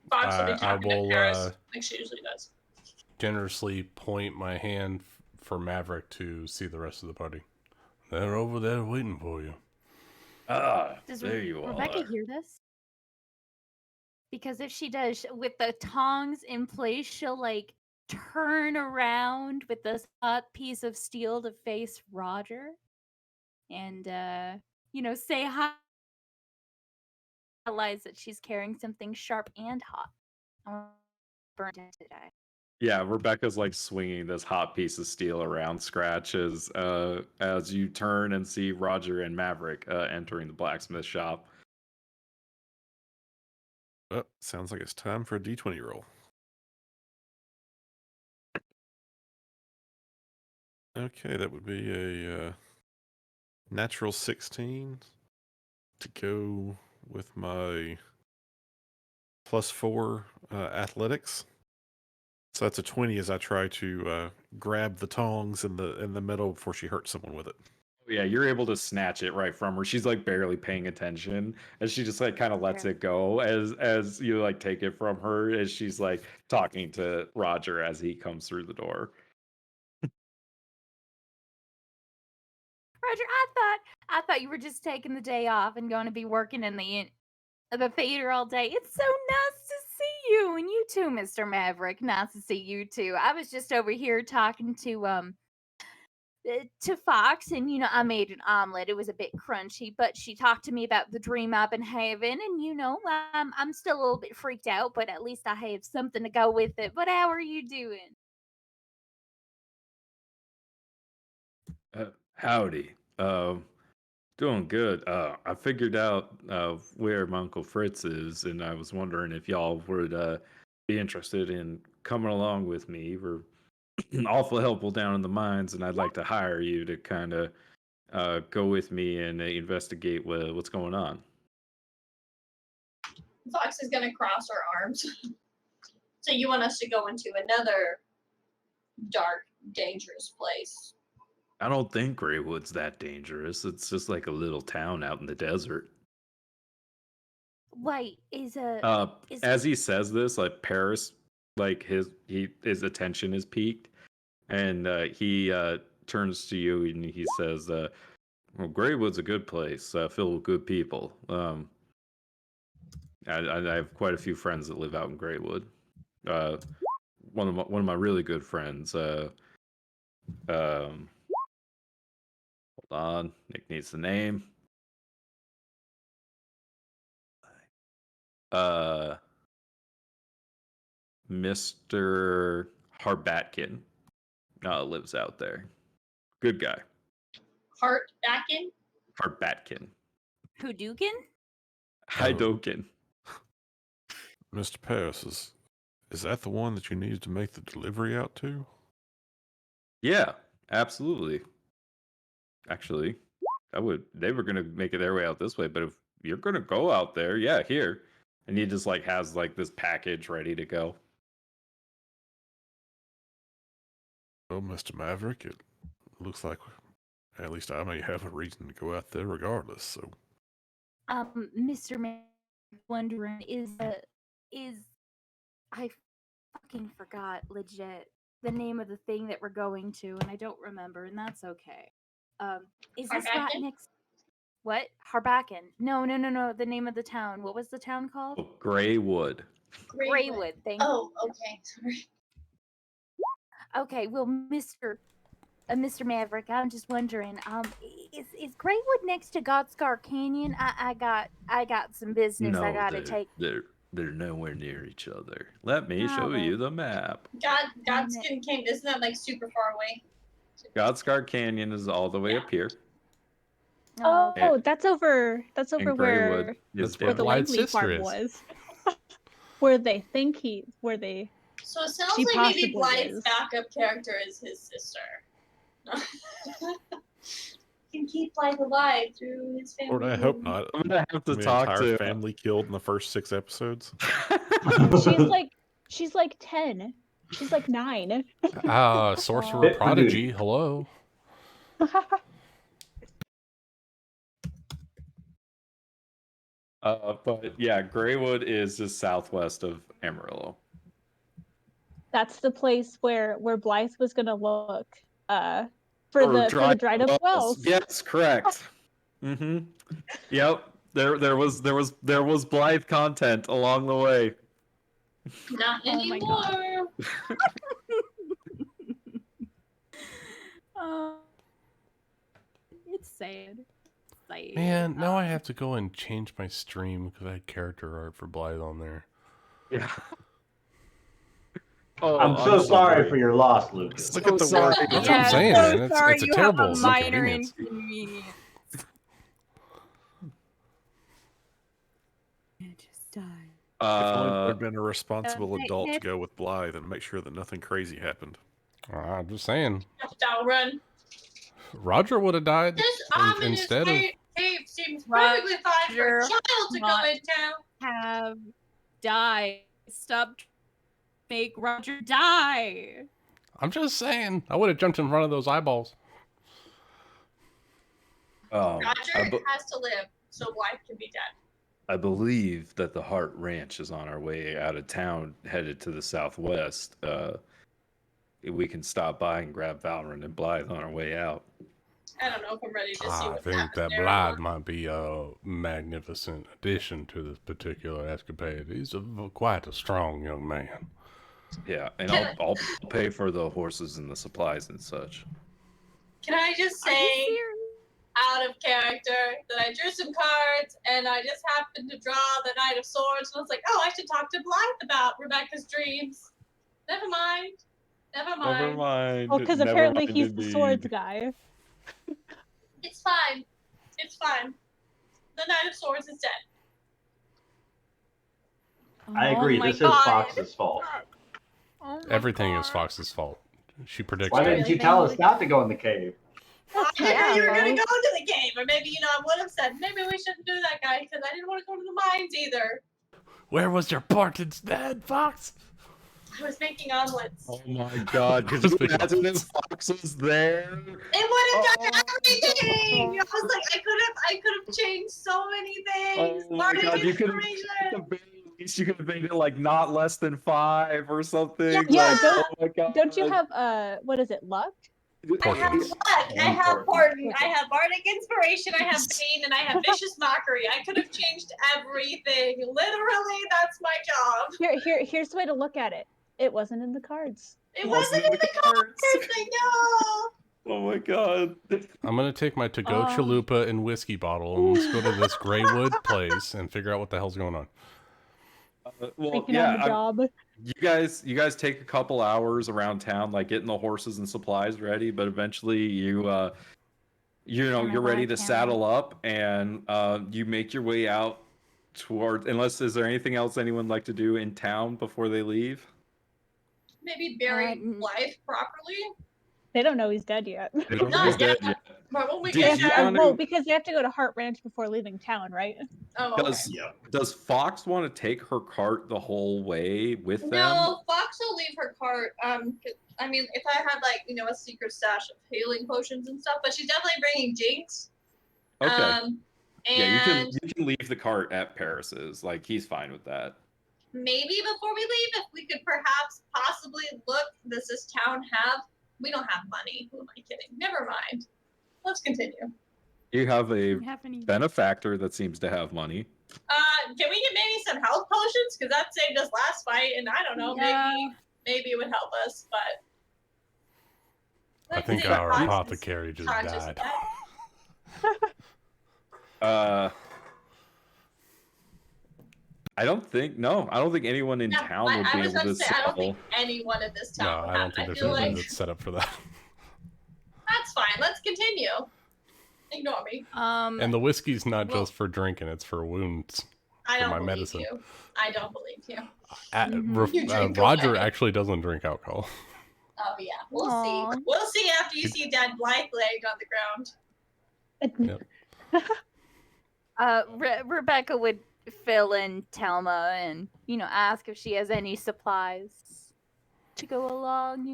Speaker 2: Fox will be
Speaker 3: I
Speaker 2: talking
Speaker 3: will,
Speaker 2: to Paris, like she usually does.
Speaker 3: Generously point my hand for Maverick to see the rest of the party. They're over there waiting for you.
Speaker 1: Ah,
Speaker 6: Does
Speaker 1: there you
Speaker 6: Rebecca
Speaker 1: are.
Speaker 6: hear this? Because if she does, with the tongs in place, she'll like turn around with this hot piece of steel to face Roger, and say hi. Realize that she's carrying something sharp and hot. I'm burnt it today.
Speaker 1: Yeah, Rebecca's like swinging this hot piece of steel around Scratch as you turn and see Roger and Maverick entering the blacksmith shop.
Speaker 5: Oh, sounds like it's time for a D20 roll. Okay, that would be a natural 16 to go with my +4 athletics. So that's a 20 as I try to grab the tongs in the metal before she hurts someone with it.
Speaker 1: Yeah, you're able to snatch it right from her. She's like barely paying attention as she just like kind of lets it go as you like take it from her as she's like talking to Roger as he comes through the door.
Speaker 6: Roger, I thought you were just taking the day off and going to be working in the theater all day. It's so nice to see you, and you too, Mr. Maverick. Nice to see you too. I was just over here talking to Fox, and I made an omelet. It was a bit crunchy, but she talked to me about the dream I've been having, and I'm still a little bit freaked out, but at least I have something to go with it. But how are you doing?
Speaker 1: Howdy. Doing good. I figured out where my Uncle Fritz is, and I was wondering if y'all would be interested in coming along with me. We're awful helpful down in the mines, and I'd like to hire you to kind of go with me and investigate what's going on.
Speaker 2: Fox is going to cross her arms. So you want us to go into another dark, dangerous place?
Speaker 1: I don't think Greywood's that dangerous. It's just like a little town out in the desert.
Speaker 6: Wait,
Speaker 1: As he says this, like Paris, like his attention is peaked, And he turns to you and he says, "Well, Greywood's a good place, filled with good people. I have quite a few friends that live out in Greywood. One of my really good friends. Hold on, Nick needs the name. Mr. Harbatkin lives out there. Good guy.
Speaker 2: Heart back in.
Speaker 1: Harbatkin.
Speaker 9: Hadouken?
Speaker 1: Hydokin.
Speaker 5: Mr. Paris, is that the one that you needed to make the delivery out to?
Speaker 1: Yeah, absolutely. Actually, they were gonna make it their way out this way, but if you're gonna go out there, yeah, here. And he just like has like this package ready to go.
Speaker 5: Well, Mr. Maverick, it looks like at least I may have a reason to go out there regardless, so.
Speaker 6: Mr. Man, wondering is I fucking forgot legit the name of the thing that we're going to, and I don't remember, and that's okay. Is this right
Speaker 2: Harbacken?
Speaker 6: next? What? Harbacken? No. The name of the town. What was the town called?
Speaker 1: Oh, Greywood.
Speaker 6: Greywood. Thank
Speaker 2: Oh, okay. Sorry.
Speaker 6: you. Okay. Well, Mr. Maverick, I'm just wondering, is Greywood next to Godscar Canyon? I got some business I
Speaker 1: No,
Speaker 6: gotta take.
Speaker 1: they're nowhere near each other. Let me
Speaker 6: Oh,
Speaker 1: show
Speaker 6: well.
Speaker 1: you the map.
Speaker 2: Godskin King, isn't that like super far away?
Speaker 1: Godscar Canyon is all the way up here.
Speaker 7: Oh,
Speaker 1: Yeah.
Speaker 7: that's over
Speaker 1: And
Speaker 7: where
Speaker 1: Greywood is
Speaker 3: That's
Speaker 7: where
Speaker 3: where
Speaker 7: the
Speaker 1: down.
Speaker 3: Blythe's
Speaker 7: Langley
Speaker 3: sister
Speaker 7: farm
Speaker 3: is.
Speaker 7: was. Where they
Speaker 2: So it sounds
Speaker 7: She
Speaker 2: like maybe
Speaker 7: possibly
Speaker 2: Blythe's
Speaker 7: is.
Speaker 2: backup character is his sister. Can keep Blythe alive through his family.
Speaker 5: Lord, I hope not.
Speaker 1: I'm gonna have to
Speaker 5: The
Speaker 1: talk
Speaker 5: entire
Speaker 1: to
Speaker 5: family killed in the first 6 episodes.
Speaker 7: she's like 10. She's like 9.
Speaker 3: Sorcerer
Speaker 4: Bit
Speaker 3: Prodigy,
Speaker 4: Purdue.
Speaker 3: hello.
Speaker 1: But yeah, Greywood is just southwest of Amarillo.
Speaker 7: That's the place where Blythe was gonna look for the dried up wells.
Speaker 1: Yes, correct. Mm-hmm. Yep. There was Blythe content along the way.
Speaker 2: Not
Speaker 7: Oh my
Speaker 2: anymore.
Speaker 9: It's sad.
Speaker 3: Man, now I have to go and change my stream because I had character art for Blythe on there.
Speaker 1: Yeah. Oh,
Speaker 4: I'm so sorry for your loss, Lucas.
Speaker 1: Look at the work.
Speaker 3: That's what I'm saying,
Speaker 9: so
Speaker 3: man.
Speaker 9: sorry
Speaker 3: It's a
Speaker 9: you
Speaker 3: terrible
Speaker 9: have a minor
Speaker 3: inconvenience.
Speaker 9: inconvenience. You just died.
Speaker 5: If only there had been a responsible
Speaker 9: hey,
Speaker 5: adult to
Speaker 9: Nick.
Speaker 5: go with Blythe and make sure that nothing crazy happened.
Speaker 3: I'm just saying.
Speaker 2: Touchdown run.
Speaker 3: Roger would have died
Speaker 2: This ominous
Speaker 3: instead of.
Speaker 2: cave seems perfectly fine for a
Speaker 9: Roger
Speaker 2: child to go
Speaker 9: not-
Speaker 2: in town.
Speaker 9: Have died. Stop. Make Roger die.
Speaker 3: I'm just saying. I would have jumped in front of those eyeballs.
Speaker 2: Roger has to live, so Blythe can be dead.
Speaker 1: I believe that the Hart Ranch is on our way out of town, headed to the southwest. We can stop by and grab Valorant and Blythe on our way out.
Speaker 2: I don't know if I'm ready to see
Speaker 3: I
Speaker 2: what's
Speaker 3: think
Speaker 2: happening
Speaker 3: that
Speaker 2: there.
Speaker 3: Blythe might be a magnificent addition to this particular escapade. He's quite a strong young man.
Speaker 1: Yeah, and I'll pay for the horses and the supplies and such.
Speaker 2: Can I just say, out of character, that I drew some cards and I just happened to draw the Knight of Swords, and I was like, oh, I should talk to Blythe about Rebecca's dreams. Never mind. Never mind.
Speaker 7: Well, because apparently he's the swords guy.
Speaker 2: It's fine. It's fine. The Knight of Swords is dead.
Speaker 4: I agree.
Speaker 9: Oh my
Speaker 4: This
Speaker 9: God.
Speaker 4: is Fox's fault.
Speaker 9: Oh my
Speaker 3: Everything is
Speaker 9: God.
Speaker 3: Fox's fault. She predicts
Speaker 4: Why
Speaker 3: it.
Speaker 4: didn't you tell us not to go in the cave?
Speaker 2: I knew you were
Speaker 7: Yeah.
Speaker 2: gonna go to the cave, or maybe I would have said maybe we shouldn't do that, guy, because I didn't want to go to the mines either.
Speaker 3: Where was your port instead, Fox?
Speaker 2: I was making omelets.
Speaker 1: Oh my god, could you imagine if Fox was there?
Speaker 2: It would have done everything. I was like, I could have changed so many things.
Speaker 1: Oh my
Speaker 2: Marty
Speaker 1: god, you could
Speaker 2: information.
Speaker 1: have least you could have made it like not less than 5 or something.
Speaker 7: Yeah,
Speaker 1: like,
Speaker 7: don't-
Speaker 1: oh my god.
Speaker 7: Don't you have what is it, luck?
Speaker 2: I have
Speaker 3: Portents.
Speaker 2: luck. I have Portent. I have bardic inspiration. I have bane, and I have vicious mockery. I could have changed everything. Literally, that's my job.
Speaker 7: Here's the way to look at it. It wasn't in the cards.
Speaker 2: It wasn't in the cards. I know.
Speaker 1: Oh my god.
Speaker 3: I'm gonna take my to-go chalupa and whiskey bottle and let's go to this Greywood place and figure out what the hell's going on.
Speaker 1: Well,
Speaker 7: Taking on the
Speaker 1: yeah,
Speaker 7: job.
Speaker 1: you guys take a couple hours around town, like getting the horses and supplies ready, but eventually you're ready to saddle up and you make your way out toward. Is there anything else anyone would like to do in town before they leave?
Speaker 2: Maybe bury life properly.
Speaker 7: They don't know he's dead yet.
Speaker 1: They don't know he's dead yet.
Speaker 2: But when we
Speaker 1: Did
Speaker 2: get
Speaker 1: you
Speaker 2: there,
Speaker 1: wanna-
Speaker 7: Well, because they have to go to Heart Ranch before leaving town, right?
Speaker 2: oh, okay.
Speaker 1: Does Fox want to take her cart the whole way with them?
Speaker 2: No, Fox will leave her cart. I mean, if I had a secret stash of healing potions and stuff, but she's definitely bringing Jinx.
Speaker 1: Okay.
Speaker 2: And
Speaker 1: Yeah, you can leave the cart at Paris's. Like, he's fine with that.
Speaker 2: maybe before we leave, if we could perhaps possibly look, does this town have? We don't have money. Who am I kidding? Never mind. Let's continue.
Speaker 1: You have a
Speaker 9: Don't have any-
Speaker 1: benefactor that seems to have money.
Speaker 2: Can we get maybe some health potions? Because that saved us last fight, and I don't know,
Speaker 9: Yeah.
Speaker 2: maybe it would help us, but.
Speaker 3: I think
Speaker 2: Fox
Speaker 3: our
Speaker 2: is
Speaker 3: apothecary just
Speaker 2: conscious
Speaker 3: died.
Speaker 2: of that.
Speaker 1: I don't think anyone in
Speaker 2: No,
Speaker 1: town would
Speaker 2: I
Speaker 1: be
Speaker 2: was
Speaker 1: able
Speaker 2: about
Speaker 1: to
Speaker 2: to say, I don't
Speaker 1: sell.
Speaker 2: think anyone in this
Speaker 3: No,
Speaker 2: town would
Speaker 3: I
Speaker 2: have.
Speaker 3: don't think there's
Speaker 2: feel
Speaker 3: anything
Speaker 2: like
Speaker 3: that's set up for that.
Speaker 2: that's fine. Let's continue. Ignore me.
Speaker 3: And the whiskey's not just for drinking; it's for wounds.
Speaker 2: I
Speaker 3: for
Speaker 2: don't
Speaker 3: my
Speaker 2: believe
Speaker 3: medicine.
Speaker 2: you. I don't believe you. You drink
Speaker 3: Roger
Speaker 2: away.
Speaker 3: actually doesn't drink alcohol.
Speaker 2: Oh yeah, we'll
Speaker 6: Aw.
Speaker 2: see. We'll see after you see Dad Blythe laying on the ground.
Speaker 6: Rebecca would fill in Telma and ask if she has any supplies to go along.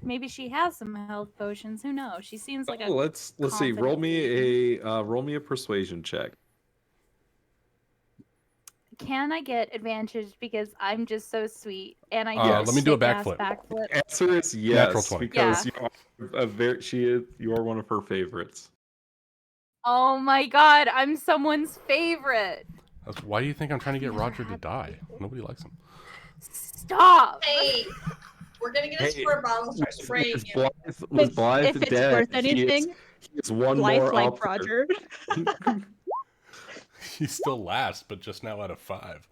Speaker 6: Maybe she has some health potions. Who knows? She seems like a.
Speaker 1: Let's see. Roll me a persuasion check.
Speaker 6: Can I get advantage because I'm just so sweet and I
Speaker 1: Yes.
Speaker 6: do
Speaker 3: Let me do a
Speaker 6: sick-ass
Speaker 3: backflip.
Speaker 1: Answer is
Speaker 3: Natural
Speaker 1: yes,
Speaker 3: 20.
Speaker 1: because you are one of her favorites.
Speaker 6: Oh my god, I'm someone's favorite.
Speaker 3: Why do you think I'm trying to get Roger to die? Nobody likes him.
Speaker 6: Stop.
Speaker 2: Hey, we're gonna get a squirt bottle and start spraying you.
Speaker 1: Was Blythe
Speaker 7: If it's
Speaker 1: dead,
Speaker 7: worth anything,
Speaker 1: he is one
Speaker 7: Blythe
Speaker 1: more
Speaker 7: like
Speaker 1: up there.
Speaker 7: Roger.
Speaker 3: He's still last, but just now out of 5.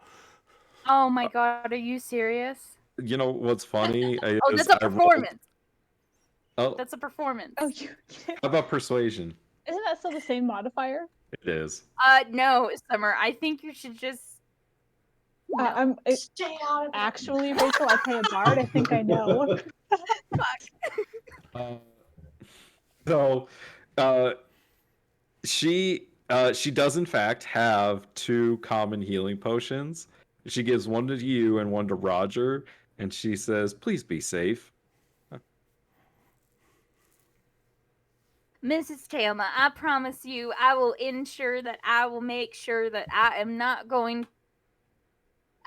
Speaker 6: Oh my god, are you serious?
Speaker 1: You know what's funny?
Speaker 6: Oh,
Speaker 1: is
Speaker 6: that's a
Speaker 1: I rolled-
Speaker 6: performance.
Speaker 1: Oh,
Speaker 6: That's a performance.
Speaker 7: Oh,
Speaker 1: how about persuasion?
Speaker 7: isn't that still the same modifier?
Speaker 1: It is.
Speaker 6: No, Summer. I think you should just.
Speaker 7: I'm
Speaker 2: Stay out of it.
Speaker 7: actually Rachel. I play a bard. I think I know.
Speaker 1: She does in fact have 2 common healing potions. She gives one to you and one to Roger, and she says, "Please be safe."
Speaker 6: Mrs. Talma, I promise you, I will ensure that I will make sure that I'm not going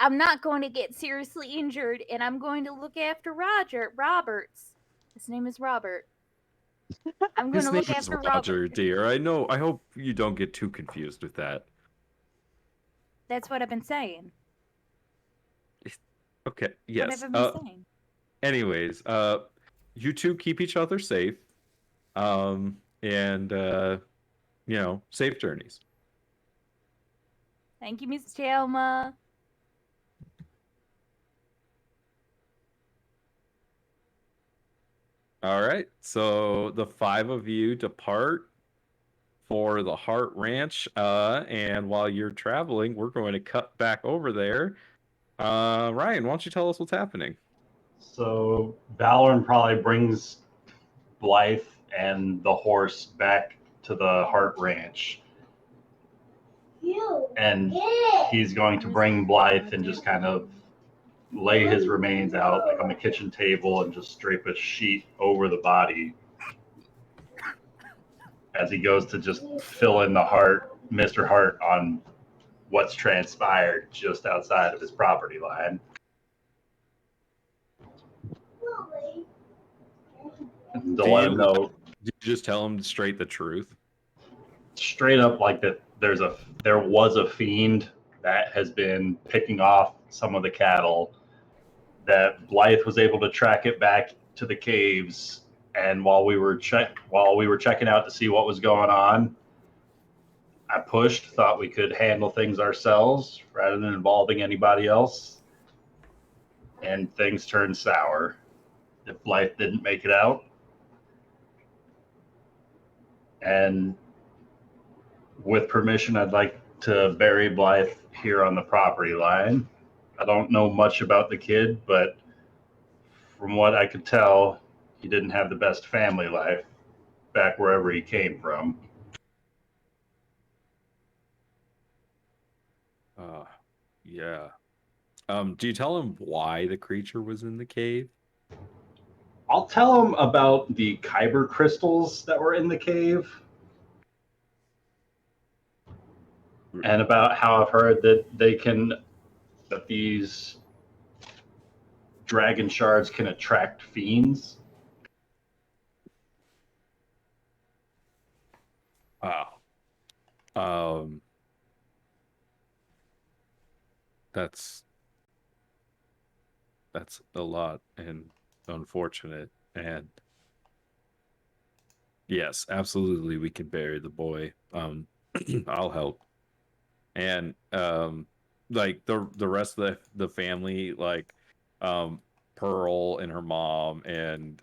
Speaker 6: to get seriously injured, and I'm going to look after Roberts. His name is Robert. I'm going
Speaker 1: His
Speaker 6: to
Speaker 1: name
Speaker 6: look
Speaker 1: is
Speaker 6: after
Speaker 1: Roger,
Speaker 6: Robert.
Speaker 1: dear. I hope you don't get too confused with that.
Speaker 6: That's what I've been saying.
Speaker 1: Okay.
Speaker 6: What
Speaker 1: Yes.
Speaker 6: have I been saying?
Speaker 1: Anyways, you two keep each other safe. And safe journeys.
Speaker 6: Thank you, Miss Talma.
Speaker 1: All right. So the 5 of you depart for the Heart Ranch. And while you're traveling, we're going to cut back over there. Ryan, why don't you tell us what's happening?
Speaker 4: So Valoran probably brings Blythe and the horse back to the Heart Ranch. And he's going to bring Blythe and just kind of lay his remains out like on the kitchen table and just drape a sheet over the body as he goes to just fill in the heart, Mr. Hart, on what's transpired just outside of his property line. And to
Speaker 1: Do
Speaker 4: let him
Speaker 1: you-
Speaker 4: know
Speaker 1: Did you just tell him straight the truth?
Speaker 4: straight up like that there was a fiend that has been picking off some of the cattle, that Blythe was able to track it back to the caves, and while we were checking out to see what was going on, I thought we could handle things ourselves rather than involving anybody else, and things turned sour. If Blythe didn't make it out, and with permission, I'd like to bury Blythe here on the property line. I don't know much about the kid, but from what I could tell, he didn't have the best family life back wherever he came from.
Speaker 1: Yeah. Do you tell him why the creature was in the cave?
Speaker 4: I'll tell him about the kyber crystals that were in the cave, and about how I've heard that these dragon shards can attract fiends.
Speaker 1: Wow. That's a lot and unfortunate. And yes, absolutely, we can bury the boy. I'll help. And like the rest of the family, like Pearl and her mom and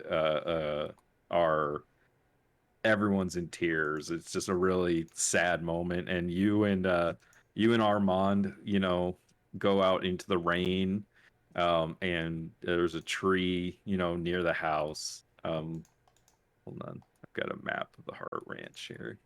Speaker 1: are everyone's in tears. It's just a really sad moment. And you and Armand, go out into the rain, and there's a tree, near the house. Hold on, I've got a map of the Heart Ranch here.